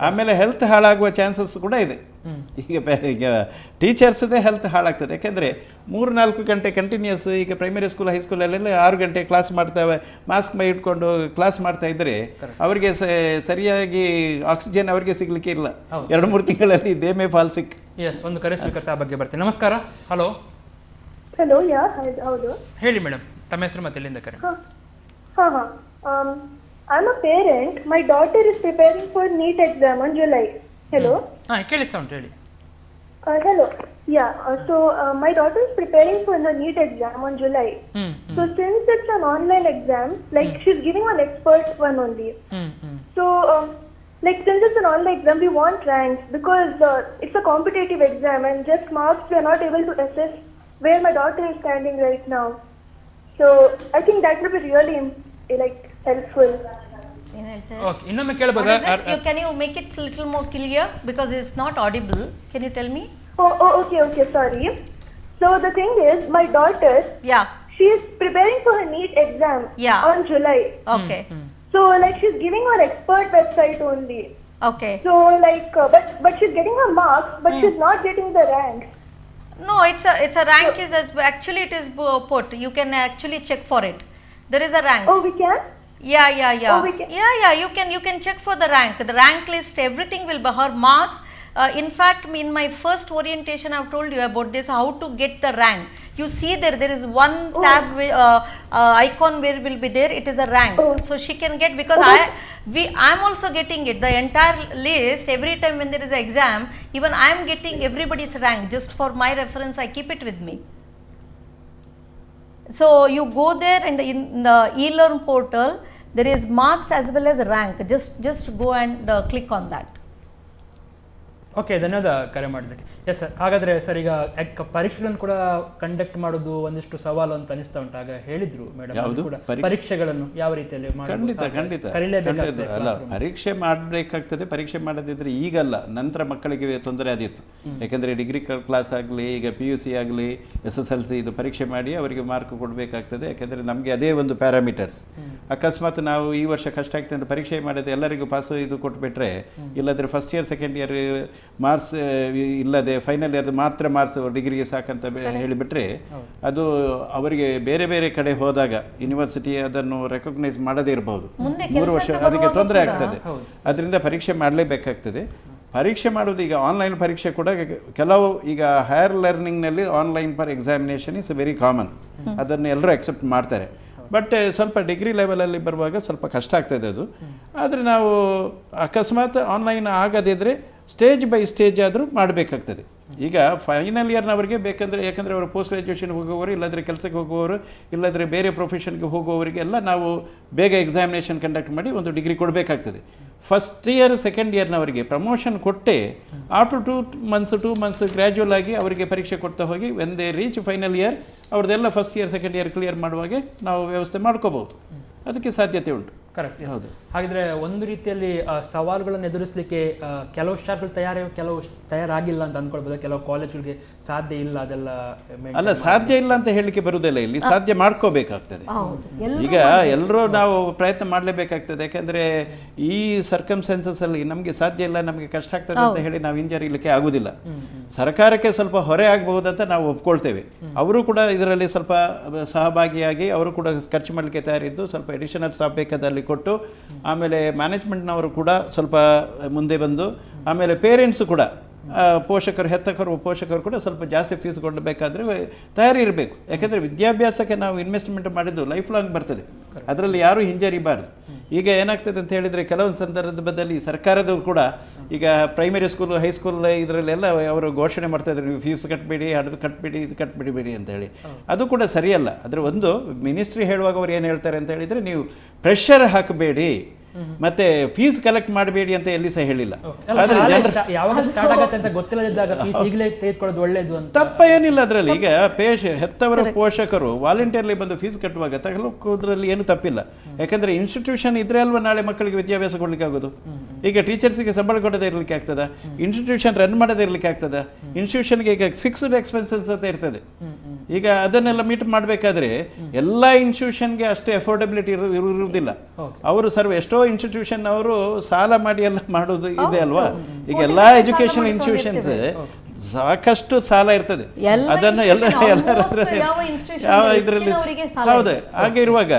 ಆಮೇಲೆ ಹೆಲ್ತ್ ಹಾಳಾಗುವ ಚಾನ್ಸಸ್ ಕೂಡ ಇದೆ. ಈಗ ಟೀಚರ್ಸ್ದೇ ಹೆಲ್ತ್ ಹಾಳಾಗ್ತದೆ. ಯಾಕೆಂದರೆ 3-4 ಗಂಟೆ ಕಂಟಿನ್ಯೂಸ್, ಈಗ ಪ್ರೈಮರಿ ಸ್ಕೂಲ್ ಹೈಸ್ಕೂಲಲ್ಲೆಲ್ಲ 6 ಗಂಟೆ ಕ್ಲಾಸ್ ಮಾಡ್ತೇವೆ, ಮಾಸ್ಕ್ ಮೈ ಇಟ್ಕೊಂಡು ಕ್ಲಾಸ್ ಮಾಡ್ತಾ ಇದ್ದರೆ ಅವರಿಗೆ ಸರಿಯಾಗಿ ಆಕ್ಸಿಜನ್ ಅವರಿಗೆ ಸಿಗಲಿಕ್ಕೆ ಇಲ್ಲ. 2-3 ತಿಂಗಳಲ್ಲಿ ದೇ ಮೇ ಫಾಲ್ ಸಿಕ್. ಒಂದು ಕರೆ ಸ್ವೀಕರಿಸಿದ ಬಗ್ಗೆ ಬರ್ತೀನಿ. ನಮಸ್ಕಾರ. ಹಲೋ. ಹಲೋ, ಹೌದು, ಹೇಳಿ ಮೇಡಮ್, ತಮ್ಮ ಹೆಸರು ಮತ್ತೆ ಎಲ್ಲಿಂದ ಕರೆ? I'm a parent. My daughter is preparing for NEET exam on July. Hello. ಕೇಳಿಸ್ತಾ ಉಂಟು, ಹೇಳಿ. Hello. Yeah. My daughter is preparing for the NEET exam on July. So since it's an online exam, like she's giving an expert one only. So since it's an online exam, we want ranks because it's a competitive exam, and just marks we are not able to assess where my daughter is standing right now. So I think that would be really helpful. Okay, ಇನ್ನೊಮ್ಮೆ ಕೇಳಬಹುದಾ? Can you make it a little more clear because it's not audible? Can you tell me? Okay, sorry. So the thing is, my daughter, she is preparing for her NEET exam on July. Okay. So she's giving her expert website only. Okay. So like, but she's getting her marks, but she's not getting the rank. No, it's a rank is actually it is put. You can actually check for it. There is a rank. Oh, we can. Yeah. Oh, we can. Yeah. You can check for the rank. The rank list, everything will be her marks. In fact, in my first orientation, I've told you about this, how to get the rank. You see there is one tab icon where will be there. It is a rank, so she can get, because I'm also getting it, the entire list. Every time when there is an exam, even I'm getting everybody's rank. Just for my reference, I keep it with me. So you go there, and in the e-learn portal, there is marks as well as rank. Just go and click on that. Okay, ಧನ್ಯವಾದ ಕರೆ ಮಾಡೋದಕ್ಕೆ. Yes sir, ಹಾಗಾದರೆ sir, ಈಗ ಪರೀಕ್ಷೆಗಳನ್ನು ಕೂಡ conduct ಮಾಡೋದು ಒಂದಿಷ್ಟು ಸವಾಲು ಅಂತ ಅನಿಸ್ತಾ ಉಂಟು. ಆಗ ಹೇಳಿದ್ರು ಮೇಡಮ್ ಕೂಡ ಪರೀಕ್ಷೆಗಳನ್ನು ಯಾವ ರೀತಿಯಲ್ಲಿ ಖಂಡಿತ ಅಲ್ಲ, ಪರೀಕ್ಷೆ ಮಾಡಬೇಕಾಗ್ತದೆ. ಪರೀಕ್ಷೆ ಮಾಡದಿದ್ರೆ ಈಗಲ್ಲ, ನಂತರ ಮಕ್ಕಳಿಗೆ ತೊಂದರೆ ಆದಿತ್ತು. ಯಾಕೆಂದರೆ ಡಿಗ್ರಿ ಕ್ಲಾಸ್ ಆಗಲಿ, ಈಗ PUC ಆಗಲಿ, SSLC ಇದು ಪರೀಕ್ಷೆ ಮಾಡಿ ಅವರಿಗೆ ಮಾರ್ಕ್ ಕೊಡಬೇಕಾಗ್ತದೆ. ಯಾಕೆಂದರೆ ನಮಗೆ ಅದೇ ಒಂದು ಪ್ಯಾರಾಮೀಟರ್ಸ್. ಅಕಸ್ಮಾತ್ ನಾವು ಈ ವರ್ಷ ಕಷ್ಟ ಆಗ್ತದೆ ಅಂತ ಪರೀಕ್ಷೆ ಮಾಡೋದು ಎಲ್ಲರಿಗೂ ಪಾಸ್ ಇದು ಕೊಟ್ಬಿಟ್ರೆ, ಇಲ್ಲದ್ರೆ first year second year marks ಇಲ್ಲದೆ ಫೈನಲ್ ಇಯರ್ ಮಾತ್ರ ಮಾರ್ಕ್ಸ್ ಡಿಗ್ರಿಗೆ ಸಾಕಂತ ಹೇಳಿಬಿಟ್ರೆ, ಅದು ಅವರಿಗೆ ಬೇರೆ ಬೇರೆ ಕಡೆ ಹೋದಾಗ ಯೂನಿವರ್ಸಿಟಿ ಅದನ್ನು ರೆಕಗ್ನೈಸ್ ಮಾಡದೇ ಇರಬಹುದು. 3 ವರ್ಷ ಅದಕ್ಕೆ ತೊಂದರೆ ಆಗ್ತದೆ. ಅದರಿಂದ ಪರೀಕ್ಷೆ ಮಾಡಲೇಬೇಕಾಗ್ತದೆ. ಪರೀಕ್ಷೆ ಮಾಡೋದು ಈಗ ಆನ್ಲೈನ್ ಪರೀಕ್ಷೆ ಕೂಡ ಕೆಲವು, ಈಗ ಹೈಯರ್ ಲರ್ನಿಂಗ್ನಲ್ಲಿ online for examination is very common. ಅದನ್ನು ಎಲ್ಲರೂ ಅಕ್ಸೆಪ್ಟ್ ಮಾಡ್ತಾರೆ. ಬಟ್ ಸ್ವಲ್ಪ ಡಿಗ್ರಿ ಲೆವೆಲಲ್ಲಿ ಬರುವಾಗ ಸ್ವಲ್ಪ ಕಷ್ಟ ಆಗ್ತದೆ ಅದು. ಆದರೆ ನಾವು ಅಕಸ್ಮಾತ್ ಆನ್ಲೈನ್ ಆಗದಿದ್ದರೆ ಸ್ಟೇಜ್ ಬೈ ಸ್ಟೇಜ್ ಆದರೂ ಮಾಡಬೇಕಾಗ್ತದೆ. ಈಗ ಫೈನಲ್ ಇಯರ್ನವರಿಗೆ ಬೇಕಂದರೆ, ಯಾಕಂದರೆ ಅವರು ಪೋಸ್ಟ್ ಗ್ರ್ಯಾಜುಯೇಷನ್ ಹೋಗುವವರು, ಇಲ್ಲಾಂದರೆ ಕೆಲಸಕ್ಕೆ ಹೋಗುವವರು, ಇಲ್ಲಾಂದರೆ ಬೇರೆ ಪ್ರೊಫೆಷನ್ಗೆ ಹೋಗುವವರಿಗೆಲ್ಲ ನಾವು ಬೇಗ ಎಕ್ಸಾಮಿನೇಷನ್ ಕಂಡಕ್ಟ್ ಮಾಡಿ ಒಂದು ಡಿಗ್ರಿ ಕೊಡಬೇಕಾಗ್ತದೆ. ಫಸ್ಟ್ ಇಯರ್ ಸೆಕೆಂಡ್ ಇಯರ್ನವರಿಗೆ ಪ್ರಮೋಷನ್ ಕೊಟ್ಟೆ ಆಫ್ಟರ್ 2 ಮಂತ್ಸ್ ಗ್ರ್ಯಾಜುವಲ್ ಆಗಿ ಅವರಿಗೆ ಪರೀಕ್ಷೆ ಕೊಡ್ತಾ ಹೋಗಿ when they reach final year ಅವ್ರದ್ದೆಲ್ಲ first year second year clear ಮಾಡುವಾಗೆ ನಾವು ವ್ಯವಸ್ಥೆ ಮಾಡ್ಕೋಬಹುದು. ಅದಕ್ಕೆ ಸಾಧ್ಯತೆ ಉಂಟು. ಕರೆಕ್ಟ್. ಹೌದು. ಹಾಗಿದ್ರೆ ಒಂದು ರೀತಿಯಲ್ಲಿ ಸವಾಲುಗಳನ್ನು ಎದುರಿಸಲಿಕ್ಕೆ ಕೆಲವು ಶಾಲೆಗಳು ಕೆಲವು ತಯಾರಾಗಿಲ್ಲ ಅಂತ ಅಂದ್ಕೊಳ್ಬೋದು. ಕೆಲವು ಕಾಲೇಜುಗಳಿಗೆ ಸಾಧ್ಯ ಇಲ್ಲ, ಅದೆಲ್ಲ ಅಲ್ಲ, ಸಾಧ್ಯ ಇಲ್ಲ ಅಂತ ಹೇಳಲಿಕ್ಕೆ ಬರುವುದಿಲ್ಲ. ಇಲ್ಲಿ ಸಾಧ್ಯ ಮಾಡ್ಕೋಬೇಕಾಗ್ತದೆ. ಈಗ ಎಲ್ಲರೂ ನಾವು ಪ್ರಯತ್ನ ಮಾಡಲೇಬೇಕಾಗ್ತದೆ. ಯಾಕಂದರೆ ಈ ಸರ್ಕಮ್ಸ್ಟೆನ್ಸಸ್ ಅಲ್ಲಿ ನಮಗೆ ಸಾಧ್ಯ ಇಲ್ಲ, ನಮಗೆ ಕಷ್ಟ ಆಗ್ತದೆ ಅಂತ ಹೇಳಿ ನಾವು ಹಿಂಜರಿಲಿಕ್ಕೆ ಆಗುದಿಲ್ಲ. ಸರ್ಕಾರಕ್ಕೆ ಸ್ವಲ್ಪ ಹೊರೆ ಆಗಬಹುದಂತ ನಾವು ಒಪ್ಕೊಳ್ತೇವೆ. ಅವರು ಕೂಡ ಇದರಲ್ಲಿ ಸ್ವಲ್ಪ ಸಹಭಾಗಿಯಾಗಿ ಅವರು ಕೂಡ ಖರ್ಚು ಮಾಡಲಿಕ್ಕೆ ತಯಾರಿದ್ದು ಸ್ವಲ್ಪ ಎಡಿಷನಲ್ ಸ್ಟಾಫ್ ಬೇಕಾದಲ್ಲಿ ಕೊಟ್ಟು, ಆಮೇಲೆ ಮ್ಯಾನೇಜ್ಮೆಂಟ್ನವರು ಕೂಡ ಸ್ವಲ್ಪ ಮುಂದೆ ಬಂದು, ಆಮೇಲೆ ಪೇರೆಂಟ್ಸು ಕೂಡ, ಪೋಷಕರು ಕೂಡ ಸ್ವಲ್ಪ ಜಾಸ್ತಿ ಫೀಸ್ ಕೊಡಬೇಕಾದ್ರೆ ತಯಾರಿ ಇರಬೇಕು. ಯಾಕೆಂದರೆ ವಿದ್ಯಾಭ್ಯಾಸಕ್ಕೆ ನಾವು ಇನ್ವೆಸ್ಟ್ಮೆಂಟ್ ಮಾಡಿದ್ದು ಲೈಫ್ ಲಾಂಗ್ ಬರ್ತದೆ, ಅದರಲ್ಲಿ ಯಾರೂ ಹಿಂಜರಿಬಾರ್ದು. ಈಗ ಏನಾಗ್ತದೆ ಅಂತ ಹೇಳಿದರೆ, ಕೆಲವೊಂದು ಸಂದರ್ಭದಲ್ಲಿ ಸರ್ಕಾರದವರು ಕೂಡ ಈಗ ಪ್ರೈಮರಿ ಸ್ಕೂಲು, ಹೈಸ್ಕೂಲ್ ಇದರಲ್ಲೆಲ್ಲ ಅವರು ಘೋಷಣೆ ಮಾಡ್ತಾಯಿದ್ದಾರೆ, ನೀವು ಫೀಸ್ ಕಟ್ಟಬೇಡಿ, ಅದು ಕಟ್ಟಬೇಡಿ, ಇದು ಕಟ್ಟಬಿಡಿಬೇಡಿ ಅಂತೇಳಿ. ಅದು ಕೂಡ ಸರಿಯಲ್ಲ. ಅದರ ಒಂದು ಮಿನಿಸ್ಟ್ರಿ ಹೇಳುವಾಗ ಅವ್ರು ಏನು ಹೇಳ್ತಾರೆ ಅಂತ ಹೇಳಿದರೆ, ನೀವು ಪ್ರೆಷರ್ ಹಾಕಬೇಡಿ ಮತ್ತೆ ಫೀಸ್ ಕಲೆಕ್ಟ್ ಮಾಡಬೇಡಿ ಅಂತ ಎಲ್ಲಿ ಸಹ ಹೇಳಿಲ್ಲ. ಆದರೆ ತಪ್ಪ ಏನಿಲ್ಲ ಅದರಲ್ಲಿ. ಈಗ ಹೆತ್ತವರ ಪೋಷಕರು ವಾಲಂಟಿಯರ್ಲಿ ಬಂದು ಫೀಸ್ ಕಟ್ಟುವಾಗ ತಗೊಳ್ಳೋದ್ರಲ್ಲಿ ಏನು ತಪ್ಪಿಲ್ಲ. ಯಾಕಂದ್ರೆ ಇನ್ಸ್ಟಿಟ್ಯೂಷನ್ ಇದ್ರೆ ಅಲ್ವಾ ನಾಳೆ ಮಕ್ಕಳಿಗೆ ವಿದ್ಯಾಭ್ಯಾಸ ಕೊಡ್ಲಿಕ್ಕೆ ಆಗೋದು. ಈಗ ಟೀಚರ್ಸ್ಗೆ ಸಂಬಳ ಕೊಡದೇ ಇರಲಿಕ್ಕೆ ಆಗ್ತದ, ಇನ್ಸ್ಟಿಟ್ಯೂಷನ್ ರನ್ ಮಾಡದೇ ಇರಲಿಕ್ಕೆ ಆಗ್ತದ. ಇನ್ಸ್ಟಿಟ್ಯೂಷನ್ಗೆ ಈಗ ಫಿಕ್ಸ್ಡ್ ಎಕ್ಸ್ಪೆನ್ಸಸ್ ಅಂತ ಇರ್ತದೆ. ಈಗ ಅದನ್ನೆಲ್ಲ ಮೀಟ್ ಮಾಡಬೇಕಾದ್ರೆ ಎಲ್ಲ ಇನ್ಸ್ಟಿಟ್ಯೂಷನ್ಗೆ ಅಷ್ಟೇ ಅಫೋರ್ಡಬಿಲಿಟಿ ಇರುವುದಿಲ್ಲ. ಅವರು ಎಷ್ಟೋ ಇನ್ಸ್ಟಿಟ್ಯೂಷನ್ ಅವರು ಸಾಲ ಮಾಡಿ ಎಲ್ಲ ಮಾಡೋದು ಇದೆ ಅಲ್ವಾ. ಈಗ ಎಲ್ಲಾ ಎಜುಕೇಶನ್ ಇನ್ಸ್ಟಿಟ್ಯೂಷನ್ಸ್ ಸಾಕಷ್ಟು ಸಾಲ ಇರ್ತದೆ. ಅದನ್ನು ಯಾವ ಇದರಲ್ಲಿ ಹೌದು. ಹಾಗೆ ಇರುವಾಗ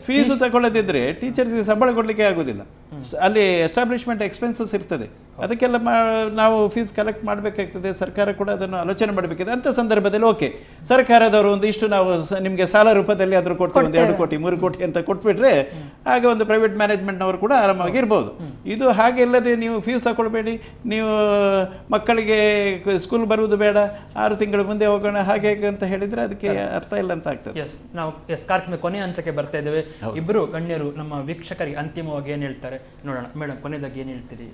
ಫೀಸ್ ತಗೊಳ್ಳದಿದ್ರೆ ಟೀಚರ್ಸ್ಗೆ ಸಂಬಳ ಕೊಡ್ಲಿಕ್ಕೆ ಆಗುದಿಲ್ಲ. ಅಲ್ಲಿ ಎಸ್ಟಾಬ್ಲಿಷ್ಮೆಂಟ್ ಎಕ್ಸ್ಪೆನ್ಸಸ್ ಇರ್ತದೆ. ಅದಕ್ಕೆಲ್ಲ ನಾವು ಫೀಸ್ ಕಲೆಕ್ಟ್ ಮಾಡಬೇಕಾಗ್ತದೆ. ಸರ್ಕಾರ ಕೂಡ ಅದನ್ನು ಆಲೋಚನೆ ಮಾಡಬೇಕಿದೆ. ಅಂಥ ಸಂದರ್ಭದಲ್ಲಿ ಓಕೆ, ಸರ್ಕಾರದವರು ಒಂದು ಇಷ್ಟು ನಾವು ನಿಮಗೆ ಸಾಲ ರೂಪದಲ್ಲಿ ಆದರೂ ಕೊಡ್ತೀವಿ, 1 2 ಕೋಟಿ 3 ಕೋಟಿ ಅಂತ ಕೊಟ್ಬಿಟ್ರೆ ಆಗ ಒಂದು ಪ್ರೈವೇಟ್ ಮ್ಯಾನೇಜ್ಮೆಂಟ್ನವರು ಕೂಡ ಆರಾಮಾಗಿ ಇರ್ಬೋದು. ಇದು ಹಾಗೆ ಇಲ್ಲದೆ ನೀವು ಫೀಸ್ ತಗೊಳ್ಬೇಡಿ, ನೀವು ಮಕ್ಕಳಿಗೆ ಸ್ಕೂಲ್ ಬರುವುದು ಬೇಡ, 6 ತಿಂಗಳು ಮುಂದೆ ಹೋಗೋಣ ಹಾಗೆ ಅಂತ ಹೇಳಿದರೆ ಅದಕ್ಕೆ ಅರ್ಥ ಇಲ್ಲ ಅಂತ ಆಗ್ತದೆ. ನಾವು ಕಾರ್ಯಕ್ರಮ ಕೊನೆಯ ಹಂತಕ್ಕೆ ಬರ್ತಾ ಇದ್ದೇವೆ. ಇಬ್ಬರು ಗಣ್ಯರು ನಮ್ಮ ವೀಕ್ಷಕರಿಗೆ ಅಂತಿಮವಾಗಿ ಏನು ಹೇಳ್ತಾರೆ ನೋಡೋಣ. ಮೇಡಮ್, ಕೊನೆಯದಾಗಿ ಏನು ಹೇಳ್ತೀರಿ?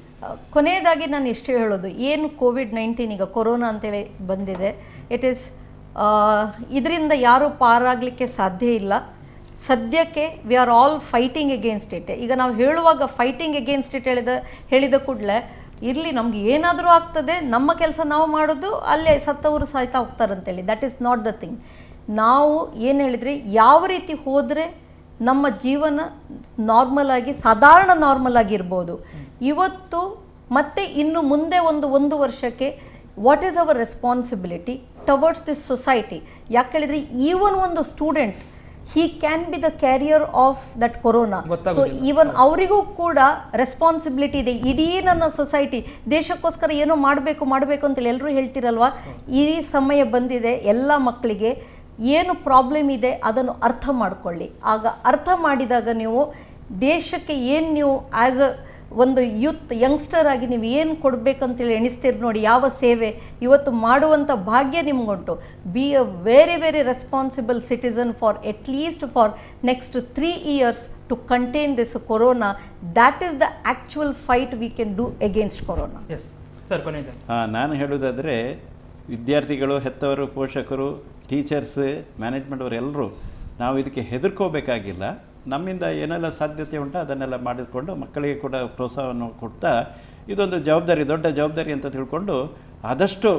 ಕೊನೆಯದಾಗಿ ನಾನು ಇಷ್ಟೇ ಹೇಳೋದು, ಏನು ಕೋವಿಡ್-19 ಈಗ ಕೊರೋನಾ ಅಂತೇಳಿ ಬಂದಿದೆ, ಇಟ್ ಈಸ್ ಇದರಿಂದ ಯಾರೂ ಪಾರಾಗಲಿಕ್ಕೆ ಸಾಧ್ಯ ಇಲ್ಲ. ಸದ್ಯಕ್ಕೆ we are all fighting against it. ಈಗ ನಾವು ಹೇಳುವಾಗ ಫೈಟಿಂಗ್ ಅಗೇನ್ಸ್ಟ್ ಇಟ್ ಹೇಳಿದ ಕೂಡಲೇ ಇರಲಿ, ನಮ್ಗೆ ಏನಾದರೂ ಆಗ್ತದೆ, ನಮ್ಮ ಕೆಲಸ ನಾವು ಮಾಡೋದು, ಅಲ್ಲೇ ಸತ್ತವರು ಸಾಯ್ತಾ ಹೋಗ್ತಾರಂತೇಳಿ. That is not the thing. ನಾವು ಏನು ಹೇಳಿದರೆ, ಯಾವ ರೀತಿ ಹೋದರೆ ನಮ್ಮ ಜೀವನ ನಾರ್ಮಲ್ ಆಗಿ, ಸಾಧಾರಣ ನಾರ್ಮಲ್ ಆಗಿರ್ಬೋದು. ಇವತ್ತು ಮತ್ತು ಇನ್ನು ಮುಂದೆ ಒಂದು ವರ್ಷಕ್ಕೆ what is our responsibility towards this society. ಯಾಕೆ ಹೇಳಿದರೆ ಈವನ್ ಒಂದು student he can be the carrier of that corona. So even ಅವರಿಗೂ ಕೂಡ ರೆಸ್ಪಾನ್ಸಿಬಿಲಿಟಿ ಇದೆ. ಇಡೀ ನನ್ನ ಸೊಸೈಟಿ ದೇಶಕ್ಕೋಸ್ಕರ ಏನೋ ಮಾಡಬೇಕು ಅಂತೇಳಿ ಎಲ್ಲರೂ ಹೇಳ್ತಿರಲ್ವಾ. ಈ ಸಮಯ ಬಂದಿದೆ ಎಲ್ಲ ಮಕ್ಕಳಿಗೆ ಏನು ಪ್ರಾಬ್ಲಮ್ ಇದೆ ಅದನ್ನು ಅರ್ಥ ಮಾಡ್ಕೊಳ್ಳಿ. ಆಗ ಅರ್ಥ ಮಾಡಿದಾಗ ನೀವು ದೇಶಕ್ಕೆ ಏನು ನೀವು ಆ್ಯಸ್ ಅ ಒಂದು ಯೂತ್ ಯಂಗ್ಸ್ಟರ್ ಆಗಿ ನೀವು ಏನು ಕೊಡಬೇಕಂತೇಳಿ ಎಣಿಸ್ತೀರಿ ನೋಡಿ, ಯಾವ ಸೇವೆ ಇವತ್ತು ಮಾಡುವಂಥ ಭಾಗ್ಯ ನಿಮಗುಂಟು. Be a very responsible citizen for at least for next 3 years to contain this corona. That is the actual fight we can do against corona. Yes sir, ನಾನು ಹೇಳೋದಾದರೆ ವಿದ್ಯಾರ್ಥಿಗಳು, ಹೆತ್ತವರು, ಪೋಷಕರು, ಟೀಚರ್ಸ್, ಮ್ಯಾನೇಜ್ಮೆಂಟ್ ಅವರೆಲ್ಲರೂ ನಾವು ಇದಕ್ಕೆ ಹೆದರ್ಕೋಬೇಕಾಗಿಲ್ಲ. ನಮ್ಮಿಂದ ಏನೆಲ್ಲ ಸಾಧ್ಯತೆ ಉಂಟು ಅದನ್ನೆಲ್ಲ ಮಾಡಿಕೊಂಡು ಮಕ್ಕಳಿಗೆ ಕೂಡ ಪ್ರೋತ್ಸಾಹವನ್ನು ಕೊಡ್ತಾ ಇದೊಂದು ಜವಾಬ್ದಾರಿ, ದೊಡ್ಡ ಜವಾಬ್ದಾರಿ ಅಂತ ತಿಳ್ಕೊಂಡು ಆದಷ್ಟು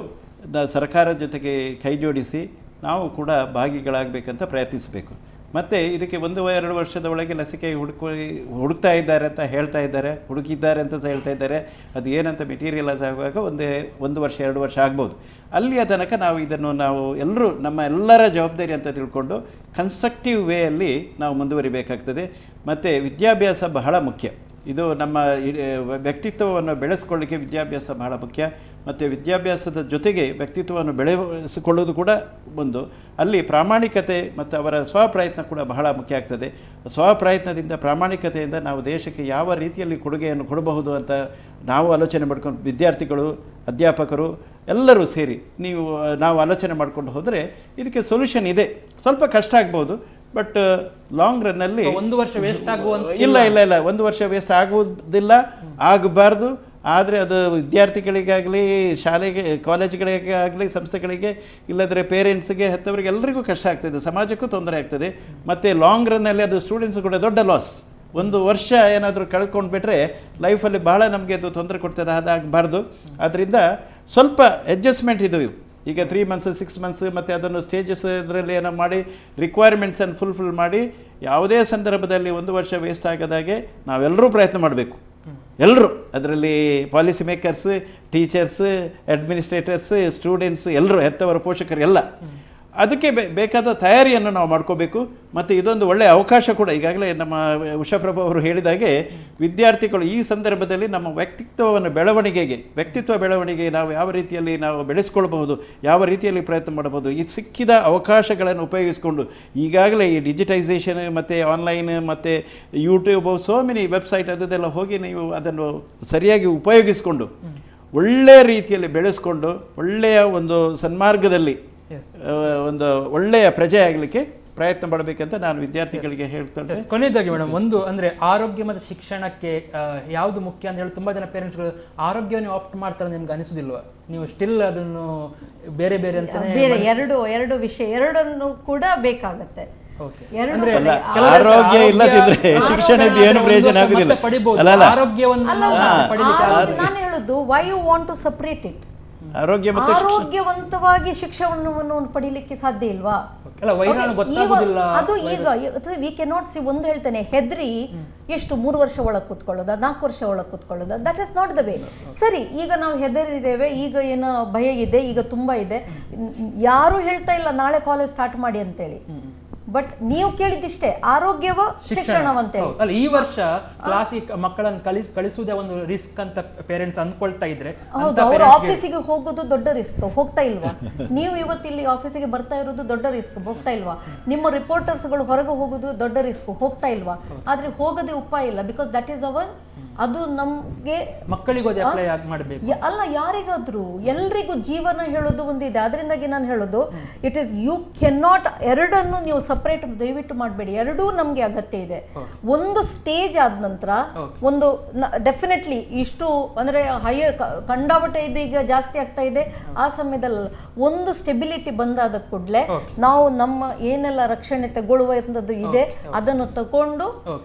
ಸರ್ಕಾರದ ಜೊತೆಗೆ ಕೈ ಜೋಡಿಸಿ ನಾವು ಕೂಡ ಭಾಗಿಗಳಾಗಬೇಕಂತ ಪ್ರಯತ್ನಿಸಬೇಕು. ಮತ್ತು ಇದಕ್ಕೆ 1-2 ವರ್ಷದ ಒಳಗೆ ಲಸಿಕೆ ಹುಡುಕ್ತಾ ಇದ್ದಾರೆ ಅಂತ ಹೇಳ್ತಾ ಇದ್ದಾರೆ, ಹುಡುಕಿದ್ದಾರೆ ಅಂತ ಹೇಳ್ತಾ ಇದ್ದಾರೆ. ಅದು ಏನಂತ ಮೆಟೀರಿಯಲೈಸ್ ಆಗುವಾಗ 1 ವರ್ಷ 2 ವರ್ಷ ಆಗ್ಬೋದು. ಅಲ್ಲಿಯ ತನಕ ನಾವು ಎಲ್ಲರೂ ನಮ್ಮ ಎಲ್ಲರ ಜವಾಬ್ದಾರಿ ಅಂತ ತಿಳ್ಕೊಂಡು ಕನ್ಸ್ಟ್ರಕ್ಟಿವ್ ವೇಯಲ್ಲಿ ನಾವು ಮುಂದುವರಿಬೇಕಾಗ್ತದೆ. ಮತ್ತು ವಿದ್ಯಾಭ್ಯಾಸ ಬಹಳ ಮುಖ್ಯ. ಇದು ನಮ್ಮ ವ್ಯಕ್ತಿತ್ವವನ್ನು ಬೆಳೆಸ್ಕೊಳ್ಳಿಕ್ಕೆ ವಿದ್ಯಾಭ್ಯಾಸ ಬಹಳ ಮುಖ್ಯ. ಮತ್ತು ವಿದ್ಯಾಭ್ಯಾಸದ ಜೊತೆಗೆ ವ್ಯಕ್ತಿತ್ವವನ್ನು ಬೆಳೆಸಿಕೊಳ್ಳೋದು ಕೂಡ ಒಂದು. ಅಲ್ಲಿ ಪ್ರಾಮಾಣಿಕತೆ ಮತ್ತು ಅವರ ಸ್ವಪ್ರಯತ್ನ ಕೂಡ ಬಹಳ ಮುಖ್ಯ ಆಗ್ತದೆ. ಸ್ವಪ್ರಯತ್ನದಿಂದ, ಪ್ರಾಮಾಣಿಕತೆಯಿಂದ ನಾವು ದೇಶಕ್ಕೆ ಯಾವ ರೀತಿಯಲ್ಲಿ ಕೊಡುಗೆಯನ್ನು ಕೊಡಬಹುದು ಅಂತ ನಾವು ಆಲೋಚನೆ ಮಾಡ್ಕೊಂಡು, ವಿದ್ಯಾರ್ಥಿಗಳು, ಅಧ್ಯಾಪಕರು ಎಲ್ಲರೂ ಸೇರಿ ನಾವು ಆಲೋಚನೆ ಮಾಡಿಕೊಂಡು ಹೋದರೆ ಇದಕ್ಕೆ ಸೊಲ್ಯೂಷನ್ ಇದೆ. ಸ್ವಲ್ಪ ಕಷ್ಟ ಆಗ್ಬೋದು, ಬಟ್ ಲಾಂಗ್ ರನ್ನಲ್ಲಿ 1 ವರ್ಷ ವೇಸ್ಟ್ ಆಗುವಂತ ಇಲ್ಲ 1 ವರ್ಷ ವೇಸ್ಟ್ ಆಗುವುದಿಲ್ಲ, ಆಗಬಾರ್ದು. ಆದರೆ ಅದು ವಿದ್ಯಾರ್ಥಿಗಳಿಗಾಗಲಿ, ಶಾಲೆಗೆ, ಕಾಲೇಜುಗಳಿಗೆ ಆಗಲಿ, ಸಂಸ್ಥೆಗಳಿಗೆ, ಇಲ್ಲದ್ರೆ ಪೇರೆಂಟ್ಸ್ಗೆ, ಹೆತ್ತವರಿಗೆ ಎಲ್ಲರಿಗೂ ಕಷ್ಟ ಆಗ್ತದೆ, ಸಮಾಜಕ್ಕೂ ತೊಂದರೆ ಆಗ್ತದೆ. ಮತ್ತು ಲಾಂಗ್ ರನ್ನಲ್ಲಿ ಅದು ಸ್ಟೂಡೆಂಟ್ಸ್ ಕೂಡ ದೊಡ್ಡ ಲಾಸ್. 1 ವರ್ಷ ಏನಾದರೂ ಕಳ್ಕೊಂಡು ಬಿಟ್ಟರೆ ಲೈಫಲ್ಲಿ ಬಹಳ ನಮಗೆ ಅದು ತೊಂದರೆ ಕೊಡ್ತದೆ. ಅದಾಗಬಾರ್ದು. ಆದ್ದರಿಂದ ಸ್ವಲ್ಪ ಅಡ್ಜಸ್ಟ್ಮೆಂಟ್ ಇದು. ಈಗ 3 months 6 months ಮತ್ತು ಅದನ್ನು ಸ್ಟೇಜಸ್ ಇದರಲ್ಲಿ ಏನೋ ಮಾಡಿ ರಿಕ್ವೈರ್ಮೆಂಟ್ಸನ್ನು ಫುಲ್ಫಿಲ್ ಮಾಡಿ ಯಾವುದೇ ಸಂದರ್ಭದಲ್ಲಿ 1 ವರ್ಷ ವೇಸ್ಟ್ ಆಗದಾಗೆ ನಾವೆಲ್ಲರೂ ಪ್ರಯತ್ನ ಮಾಡಬೇಕು. ಎಲ್ಲರೂ ಅದರಲ್ಲಿ policy makers, teachers, administrators, students ಎಲ್ಲರೂ, ಹೆತ್ತವರು, ಪೋಷಕರು ಎಲ್ಲ ಅದಕ್ಕೆ ಬೇಕಾದ ತಯಾರಿಯನ್ನು ನಾವು ಮಾಡ್ಕೋಬೇಕು. ಮತ್ತು ಇದೊಂದು ಒಳ್ಳೆಯ ಅವಕಾಶ ಕೂಡ. ಈಗಾಗಲೇ ನಮ್ಮ ಉಷಾಪ್ರಭು ಅವರು ಹೇಳಿದಾಗೆ ವಿದ್ಯಾರ್ಥಿಗಳು ಈ ಸಂದರ್ಭದಲ್ಲಿ ನಮ್ಮ ವ್ಯಕ್ತಿತ್ವ ಬೆಳವಣಿಗೆ ನಾವು ಯಾವ ರೀತಿಯಲ್ಲಿ ನಾವು ಬೆಳೆಸ್ಕೊಳ್ಬಹುದು, ಯಾವ ರೀತಿಯಲ್ಲಿ ಪ್ರಯತ್ನ ಮಾಡಬಹುದು, ಈ ಸಿಕ್ಕಿದ ಅವಕಾಶಗಳನ್ನು ಉಪಯೋಗಿಸಿಕೊಂಡು ಈಗಾಗಲೇ ಈ ಡಿಜಿಟೈಸೇಷನ್ ಮತ್ತು ಆನ್ಲೈನ್ ಮತ್ತು ಯೂಟ್ಯೂಬ್, ಸೋ ಮೆನಿ ವೆಬ್ಸೈಟ್ ಅದೆಲ್ಲ ಹೋಗಿ ನೀವು ಅದನ್ನು ಸರಿಯಾಗಿ ಉಪಯೋಗಿಸಿಕೊಂಡು ಒಳ್ಳೆಯ ರೀತಿಯಲ್ಲಿ ಬೆಳೆಸ್ಕೊಂಡು ಒಳ್ಳೆಯ ಒಂದು ಸನ್ಮಾರ್ಗದಲ್ಲಿ ಒಂದು ಒಳ್ಳೆಯ ಪ್ರಜೆ ಆಗಲಿಕ್ಕೆ ಪ್ರಯತ್ನ ಪಡಬೇಕಂತ ನಾನು ವಿದ್ಯಾರ್ಥಿಗಳಿಗೆ ಹೇಳ್ತೇನೆ. ಕೊನೆಯದಾಗಿ ಮೇಡಮ್, ಒಂದು ಅಂದರೆ ಆರೋಗ್ಯ ಮತ್ತು ಶಿಕ್ಷಣಕ್ಕೆ ಯಾವುದು ಮುಖ್ಯ ಅಂತ ಹೇಳಿ ತುಂಬ ಜನ ಪೇರೆಂಟ್ಸ್ಗಳು ಆರೋಗ್ಯವನ್ನು ಆಪ್ಟ್ ಮಾಡ್ತಾರೆ, ನಿಮ್ಗೆ ಅನಿಸೋದಿಲ್ವಾ? ನೀವು ಸ್ಟಿಲ್ ಅದನ್ನು ಬೇರೆ ಅಂತ ಎರಡು ವಿಷಯ, ಎರಡನ್ನು ಕೂಡ ಬೇಕಾಗತ್ತೆ. ಆರೋಗ್ಯ ಇಲ್ಲದಿದ್ರೆ ಶಿಕ್ಷಣದ ಏನು ಪ್ರಯೋಜನ ಆಗುದಿಲ್ಲ. ನಾನು ಹೇಳುದು, why you want to separate it? ಆರೋಗ್ಯವಂತವಾಗಿ ಶಿಕ್ಷಣವನ್ನು ಪಡೀಲಿಕ್ಕೆ ಸಾಧ್ಯ ಇಲ್ವಾ? ಅದು ಈಗ ವಿ ಕೆನ್ ನಾಟ್ ಸಿ. ಒಂದು ಹೇಳ್ತೇನೆ, ಹೆದ್ರಿ ಎಷ್ಟು 3 ವರ್ಷ ಒಳಗೆ ಕೂತ್ಕೊಳ್ಳೋದ, 4 ವರ್ಷ ಒಳಗೆ ಕೂತ್ಕೊಳ್ಳೋದ, that is not the way. ಸರಿ, ಈಗ ನಾವು ಹೆದರಿದ್ದೇವೆ, ಈಗ ಏನೋ ಭಯ ಇದೆ, ಈಗ ತುಂಬಾ ಇದೆ. ಯಾರು ಹೇಳ್ತಾ ಇಲ್ಲ ನಾಳೆ ಕಾಲೇಜ್ ಸ್ಟಾರ್ಟ್ ಮಾಡಿ ಅಂತೇಳಿ. ಬಟ್ ನೀವು ಕೇಳಿದಿಷ್ಟೇ, ಆರೋಗ್ಯವ ಶಿಕ್ಷಣವಂತೇಳಿ. ಅಲ್ಲ, ಈ ವರ್ಷ ಕ್ಲಾಸಿಗೆ ಮಕ್ಕಳನ್ನು ಕಳಿಸುವುದೇ ಒಂದು ರಿಸ್ಕ್ ಅಂತ ಪೇರೆಂಟ್ಸ್ ಅಂದ್ಕೊಳ್ತಾ ಇದ್ರೆ, ಅವ್ರ ಆಫೀಸಿಗೆ ಹೋಗೋದು ದೊಡ್ಡ ರಿಸ್ಕ್, ಹೋಗ್ತಾ ಇಲ್ವಾ? ನೀವು ಇವತ್ತು ಇಲ್ಲಿ ಆಫೀಸಿಗೆ ಬರ್ತಾ ಇರೋದು ದೊಡ್ಡ ರಿಸ್ಕ್, ಹೋಗ್ತಾ ಇಲ್ವಾ? ನಿಮ್ಮ ರಿಪೋರ್ಟರ್ಸ್ಗಳು ಹೊರಗೆ ಹೋಗೋದು ದೊಡ್ಡ ರಿಸ್ಕ್, ಹೋಗ್ತಾ ಇಲ್ವಾ? ಆದ್ರೆ ಹೋಗದೆ ಉಪಾಯ ಇಲ್ಲ. ಬಿಕಾಸ್ ದಟ್ ಈಸ್ ಅವರ್, ಅದು ನಮ್ಗೆ ಮಕ್ಕಳಿಗೂ ಮಾಡಬೇಕು ಅಲ್ಲ, ಯಾರಿಗಾದ್ರೂ ಎಲ್ರಿಗೂ ಜೀವನ ಹೇಳೋದು ಒಂದಿದೆ. ಅದರಿಂದಾಗಿ ನಾನು ಹೇಳೋದು, it is you cannot, ಎರಡನ್ನು ನೀವು ಸಪರೇಟ್ ದಯವಿಟ್ಟು ಮಾಡಬೇಡಿ. ಎರಡೂ ನಮ್ಗೆ ಅಗತ್ಯ ಇದೆ. ಒಂದು ಸ್ಟೇಜ್ ಆದ ನಂತರ ಒಂದು ಡೆಫಿನೆಟ್ಲಿ ಇಷ್ಟು ಅಂದ್ರೆ ಹೈಯರ್ ಕಂಡಾಪಟ್ಟೆ ಇದು ಈಗ ಜಾಸ್ತಿ ಆಗ್ತಾ ಇದೆ. ಆ ಸಮಯದಲ್ಲಿ ಒಂದು ಸ್ಟೆಬಿಲಿಟಿ ಬಂದಾದ ಕೂಡಲೇ ನಾವು ನಮ್ಮ ಏನೆಲ್ಲ ರಕ್ಷಣೆ ತಗೊಳ್ಳುವಂಥದ್ದು ಇದೆ ಅದನ್ನು ತಗೊಂಡು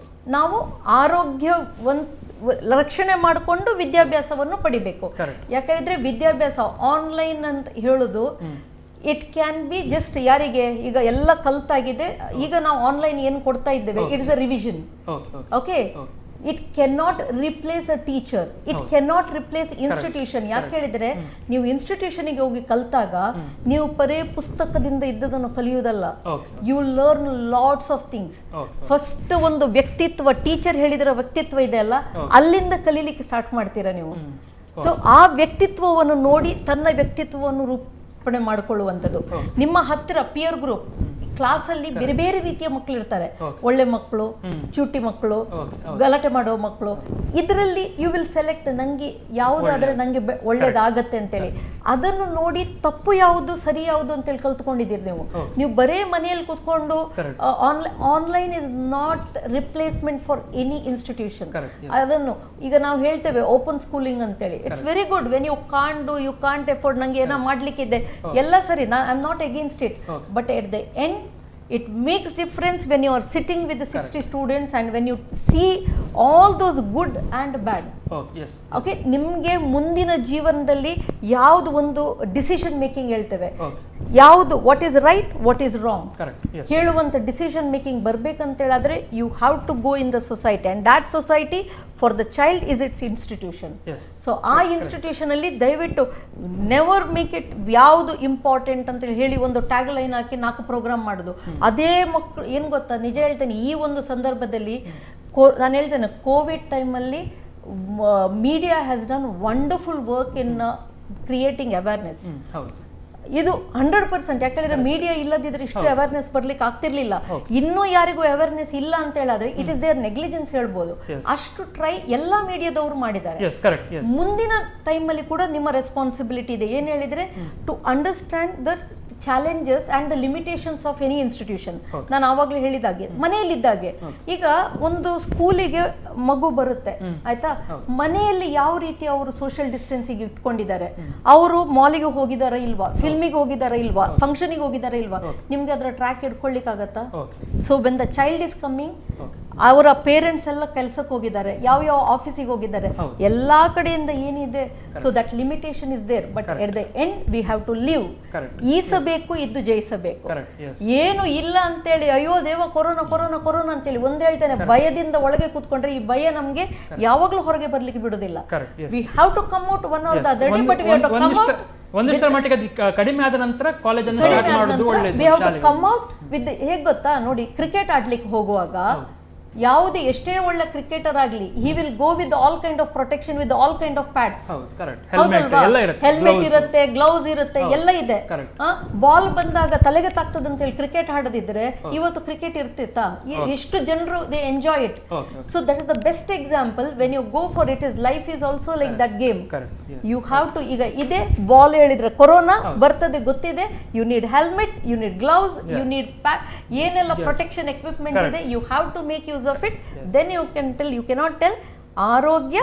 ನಾವು ರಕ್ಷಣೆ ಮಾಡಿಕೊಂಡು ವಿದ್ಯಾಭ್ಯಾಸವನ್ನು ಪಡಿಬೇಕು. ಯಾಕಂದ್ರೆ ವಿದ್ಯಾಭ್ಯಾಸ ಆನ್ಲೈನ್ ಅಂತ ಹೇಳುದು, ಇಟ್ ಕ್ಯಾನ್ ಬಿ ಜಸ್ಟ್ ಯಾರಿಗೆ ಈಗ ಎಲ್ಲ ಕಲ್ತಾಗಿದೆ, ಈಗ ನಾವು ಆನ್ಲೈನ್ ಏನು ಕೊಡ್ತಾ ಇದ್ದೇವೆ, it is a revision. Okay, it cannot replace a teacher, it cannot replace institution. ಯಾಕೆ ಹೇಳಿದ್ರೆ ನೀವು ಇನ್ಸ್ಟಿಟ್ಯೂಷನ್ಗೆ ಹೋಗಿ ಕಲ್ತಾಗ ನೀವು ಬರೇ ಪುಸ್ತಕದಿಂದ ಇದ್ದದನ್ನು ಕಲಿಯುವುದಲ್ಲ, you learn lots of things. First ಒಂದು ವ್ಯಕ್ತಿತ್ವ, ಟೀಚರ್ ಹೇಳಿದಿರೋ ವ್ಯಕ್ತಿತ್ವ ಇದೆ ಅಲ್ಲ, ಅಲ್ಲಿಂದ ಕಲೀಲಿಕ್ಕೆ ಸ್ಟಾರ್ಟ್ ಮಾಡ್ತೀರಾ ನೀವು. ಸೊ ಆ ವ್ಯಕ್ತಿತ್ವವನ್ನು ನೋಡಿ ತನ್ನ ವ್ಯಕ್ತಿತ್ವವನ್ನು ರೂಪಣೆ ಮಾಡಿಕೊಳ್ಳುವಂಥದ್ದು. ನಿಮ್ಮ ಹತ್ತಿರ ಪಿಯರ್ ಗ್ರೂಪ್ ಕ್ಲಾಸಲ್ಲಿ ಬೇರೆ ಬೇರೆ ರೀತಿಯ ಮಕ್ಕಳು ಇರ್ತಾರೆ, ಒಳ್ಳೆ ಮಕ್ಕಳು, ಚೂಟಿ ಮಕ್ಕಳು, ಗಲಾಟೆ ಮಾಡೋ ಮಕ್ಕಳು. ಇದರಲ್ಲಿ ಯು ವಿಲ್ ಸೆಲೆಕ್ಟ್ ನಂಗೆ ಯಾವುದಾದ್ರೆ ನಂಗೆ ಒಳ್ಳೇದಾಗತ್ತೆ ಅಂತೇಳಿ. ಅದನ್ನು ನೋಡಿ ತಪ್ಪು ಯಾವುದು ಸರಿ ಯಾವುದು ಅಂತೇಳಿ ಕಲ್ತ್ಕೊಂಡಿದ್ದೀರಿ ನೀವು. ನೀವು ಬರೇ ಮನೆಯಲ್ಲಿ ಕೂತ್ಕೊಂಡು online is not replacement for any institution. ಅದನ್ನು ಈಗ ನಾವು ಹೇಳ್ತೇವೆ ಓಪನ್ ಸ್ಕೂಲಿಂಗ್ ಅಂತೇಳಿ. It's very good when you can't do, you can't afford, ನಂಗೆ ಏನೋ ಮಾಡ್ಲಿಕ್ಕಿದೆ ಎಲ್ಲ ಸರಿ, I am not against it. But at the end it makes difference when you are sitting with the 60 students and when you see all those good and bad. Okay, ನಿಮಗೆ ಮುಂದಿನ ಜೀವನದಲ್ಲಿ ಯಾವುದು ಒಂದು ಡಿಸಿಷನ್ ಮೇಕಿಂಗ್ ಹೇಳ್ತೇವೆ, ಯಾವುದು what is right what is wrong ಹೇಳುವಂತ decision making ಬರ್ಬೇಕಂತ ಹೇಳಿದ್ರೆ you have to go in the society and that society for the child is its institution. So ಆ ಇನ್ಸ್ಟಿಟ್ಯೂಷನ್ ಅಲ್ಲಿ ದಯವಿಟ್ಟು ನೆವರ್ ಮೇಕ್ ಇಟ್ ಯಾವುದು important ಅಂತ ಹೇಳಿ ಒಂದು ಟ್ಯಾಗ್ ಲೈನ್ ಹಾಕಿ 4 ಪ್ರೋಗ್ರಾಮ್ ಮಾಡೋದು. ಅದೇ ಮಕ್ಕಳು ಏನ್ ಗೊತ್ತಾ, ನಿಜ ಹೇಳ್ತೇನೆ, ಈ ಒಂದು ಸಂದರ್ಭದಲ್ಲಿ ನಾನು ಹೇಳ್ತೇನೆ ಕೋವಿಡ್ ಟೈಮಲ್ಲಿ media has done wonderful work in creating awareness. ಇದು 100%. ಯಾಕಂದ್ರೆ ಮೀಡಿಯಾ ಇಲ್ಲದಿದ್ರೆ ಇಷ್ಟು ಅವೇರ್ನೆಸ್ ಬರ್ಲಿಕ್ಕೆ ಆಗ್ತಿರ್ಲಿಲ್ಲ. ಇನ್ನೂ ಯಾರಿಗೂ ಅವೇರ್ನೆಸ್ ಇಲ್ಲ ಅಂತ ಹೇಳಿದ್ರೆ ಇಟ್ ಇಸ್ ದೇರ್ ನೆಗ್ಲಿಜೆನ್ಸ್ ಹೇಳ್ಬೋದು. ಅಷ್ಟು ಟ್ರೈ ಎಲ್ಲಾ ಮೀಡಿಯಾದವರು ಮಾಡಿದ್ದಾರೆ. ಮುಂದಿನ ಟೈಮ್ ಅಲ್ಲಿ ಕೂಡ ನಿಮ್ಮ ರೆಸ್ಪಾನ್ಸಿಬಿಲಿಟಿ ಇದೆ. ಏನ್ ಹೇಳಿದ್ರೆ to understand the challenges and the limitations of any institution. ನಾನು ಆವಾಗಲೇ ಹೇಳಿದಾಗೆ ಮನೆಯಲ್ಲಿದ್ದಾಗೆ ಈಗ ಒಂದು ಸ್ಕೂಲಿಗೆ ಮಗು ಬರುತ್ತೆ ಆಯ್ತಾ, ಮನೆಯಲ್ಲಿ ಯಾವ ರೀತಿ ಅವರು ಸೋಷಿಯಲ್ ಡಿಸ್ಟೆನ್ಸಿಗೆ ಇಟ್ಕೊಂಡಿದ್ದಾರೆ, ಅವರು ಮಾಲಿಗೆ ಹೋಗಿದಾರ ಇಲ್ವಾ, ಫಿಲ್ಮಿಗೆ ಹೋಗಿದಾರ ಇಲ್ವಾ, ಫಂಕ್ಷನಿಗೆ ಹೋಗಿದಾರ ಇಲ್ವಾ, ನಿಮ್ಗೆ ಅದರ ಟ್ರ್ಯಾಕ್ ಹಿಡ್ಕೊಳ್ಳಿಕ್ಕಾಗತ್ತಾ? So when the child is coming, ಅವರ ಪೇರೆಂಟ್ಸ್ ಎಲ್ಲ ಕೆಲಸಕ್ಕೆ ಹೋಗಿದ್ದಾರೆ, ಯಾವ ಆಫೀಸಿಗೆ ಹೋಗಿದ್ದಾರೆ, ಎಲ್ಲಾ ಕಡೆಯಿಂದ ಏನಿದೆ. So that limitation is there. But at the end we have to live. ಈಸಬೇಕು, ಇದ್ದು ಜಯಿಸಬೇಕು. ಏನು ಇಲ್ಲ ಅಂತೇಳಿ ಅಯ್ಯೋ ದೇವ ಕೊರೋನಾ ಕೊರೋನಾ ಕೊರೋನಾ ಅಂತೇಳಿ ಒಂದ್ ಹೇಳ್ತೇನೆ, ಭಯದಿಂದ ಒಳಗೆ ಕೂತ್ಕೊಂಡ್ರೆ ಈ ಭಯ ನಮ್ಗೆ ಯಾವಾಗ್ಲೂ ಹೊರಗೆ ಬರ್ಲಿಕ್ಕೆ ಬಿಡುದಿಲ್ಲ. We have to come out one or the other day, but we have to come out ಒಂದಿಷ್ಟರ ಮಟ್ಟಿಗೆ ಕಡಿಮೆ ಆದ ನಂತರ ಕಾಲೇಜನ್ನು ಸ್ಟಾರ್ಟ್ ಮಾಡೋದು ಒಳ್ಳೆಯದು. We have to come out with ಹೇಗ್ ಗೊತ್ತಾ ನೋಡಿ, ಕ್ರಿಕೆಟ್ ಆಡ್ಲಿಕ್ಕೆ ಹೋಗುವಾಗ ಯಾವುದೇ ಎಷ್ಟೇ ಒಳ್ಳೆ ಕ್ರಿಕೆಟರ್ ಆಗಲಿ, he will go with all kind of protection, with all kind of pads. Helmet ಇರುತ್ತೆ, ಗ್ಲೌಸ್ ಇರುತ್ತೆ, ಎಲ್ಲ ಇದೆ. ಬಾಲ್ ಬಂದಾಗ ತಲೆಗೆ ತಾಗ್ತದೆ ಅಂತ ಹೇಳಿ ಕ್ರಿಕೆಟ್ ಆಡದಿದ್ರೆ ಇವತ್ತು ಕ್ರಿಕೆಟ್ ಇರ್ತಿತ್ತಾ? ಎಷ್ಟು ಜನರು they enjoy it. So that is the best example. When you go for it, is life is also like that game. You have to, ಈಗ ಇದೆ ಬಾಲ್ ಹೇಳಿದ್ರೆ ಕೊರೋನಾ ಬರ್ತದೆ ಗೊತ್ತಿದೆ, you need helmet, you need gloves, you need pack, ಏನೆಲ್ಲ protection equipment ಇದೆ, you have to make use of it. Then you can tell, you cannot tell ಆರೋಗ್ಯ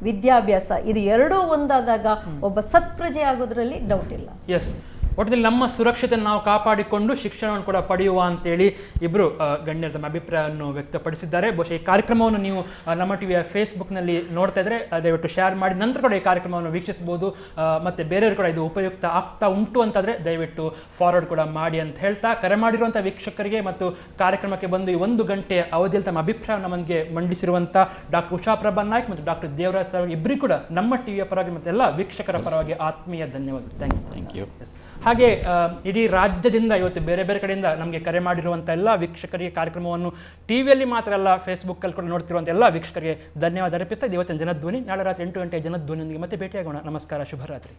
ವಿದ್ಯಾಭ್ಯಾಸ ಇದು ಎರಡೂ ಒಂದಾದಾಗ ಒಬ್ಬ ಸತ್ಪ್ರಜೆ ಆಗೋದ್ರಲ್ಲಿ ಡೌಟ್ ಇಲ್ಲ. ಎಸ್, ಒಟ್ಟಲ್ಲಿ ನಮ್ಮ ಸುರಕ್ಷತೆ ನಾವು ಕಾಪಾಡಿಕೊಂಡು ಶಿಕ್ಷಣವನ್ನು ಕೂಡ ಪಡೆಯುವ ಅಂತೇಳಿ ಇಬ್ಬರು ಗಣ್ಯರು ತಮ್ಮ ಅಭಿಪ್ರಾಯವನ್ನು ವ್ಯಕ್ತಪಡಿಸಿದ್ದಾರೆ. ಬಹುಶಃ ಈ ಕಾರ್ಯಕ್ರಮವನ್ನು ನೀವು ನಮ್ಮ ಟಿವಿಯ ಫೇಸ್ಬುಕ್ನಲ್ಲಿ ನೋಡ್ತಾ ಇದ್ರೆ ದಯವಿಟ್ಟು ಶೇರ್ ಮಾಡಿ, ನಂತರ ಕೂಡ ಈ ಕಾರ್ಯಕ್ರಮವನ್ನು ವೀಕ್ಷಿಸಬಹುದು. ಮತ್ತು ಬೇರೆಯವರು ಕೂಡ ಇದು ಉಪಯುಕ್ತ ಆಗ್ತಾ ಉಂಟು ಅಂತಂದರೆ ದಯವಿಟ್ಟು ಫಾರ್ವರ್ಡ್ ಕೂಡ ಮಾಡಿ ಅಂತ ಹೇಳ್ತಾ, ಕರೆ ಮಾಡಿರುವಂಥ ವೀಕ್ಷಕರಿಗೆ ಮತ್ತು ಕಾರ್ಯಕ್ರಮಕ್ಕೆ ಬಂದು ಈ 1 ಗಂಟೆ ಅವಧಿಯಲ್ಲಿ ತಮ್ಮ ಅಭಿಪ್ರಾಯವನ್ನು ನಮಗೆ ಮಂಡಿಸಿರುವಂಥ ಡಾಕ್ಟರ್ ಉಷಾಪ್ರಭಾ ನಾಯ್ಕ್ ಮತ್ತು ಡಾಕ್ಟರ್ ದೇವರಾಜ್ ಸರ್ ಇಬ್ಬರಿಗೂ ಕೂಡ ನಮ್ಮ ಟಿವಿಯ ಪರವಾಗಿ ಮತ್ತು ಎಲ್ಲ ವೀಕ್ಷಕರ ಪರವಾಗಿ ಆತ್ಮೀಯ ಧನ್ಯವಾದ. Thank you. ಹಾಗೆ ಇಡೀ ರಾಜ್ಯದಿಂದ ಇವತ್ತು ಬೇರೆ ಬೇರೆ ಕಡೆಯಿಂದ ನಮಗೆ ಕರೆ ಮಾಡಿರುವಂಥ ಎಲ್ಲ ವೀಕ್ಷಕರಿಗೆ, ಕಾರ್ಯಕ್ರಮವನ್ನು ಟಿವಿಯಲ್ಲಿ ಮಾತ್ರ ಅಲ್ಲ ಫೇಸ್ಬುಕ್ಕಲ್ಲಿ ಕೂಡ ನೋಡ್ತಿರುವಂಥ ಎಲ್ಲ ವೀಕ್ಷಕರಿಗೆ ಧನ್ಯವಾದ ಅರ್ಪಿಸ್ತಾ ಇವತ್ತಿನ ಜನಧ್ವನಿ ನಾಳೆ ರಾತ್ರಿ 8 ಗಂಟೆ ಜನಧ್ವನಿಯೊಂದಿಗೆ ಮತ್ತೆ ಭೇಟಿಯಾಗೋಣ. ನಮಸ್ಕಾರ, ಶುಭರಾತ್ರಿ.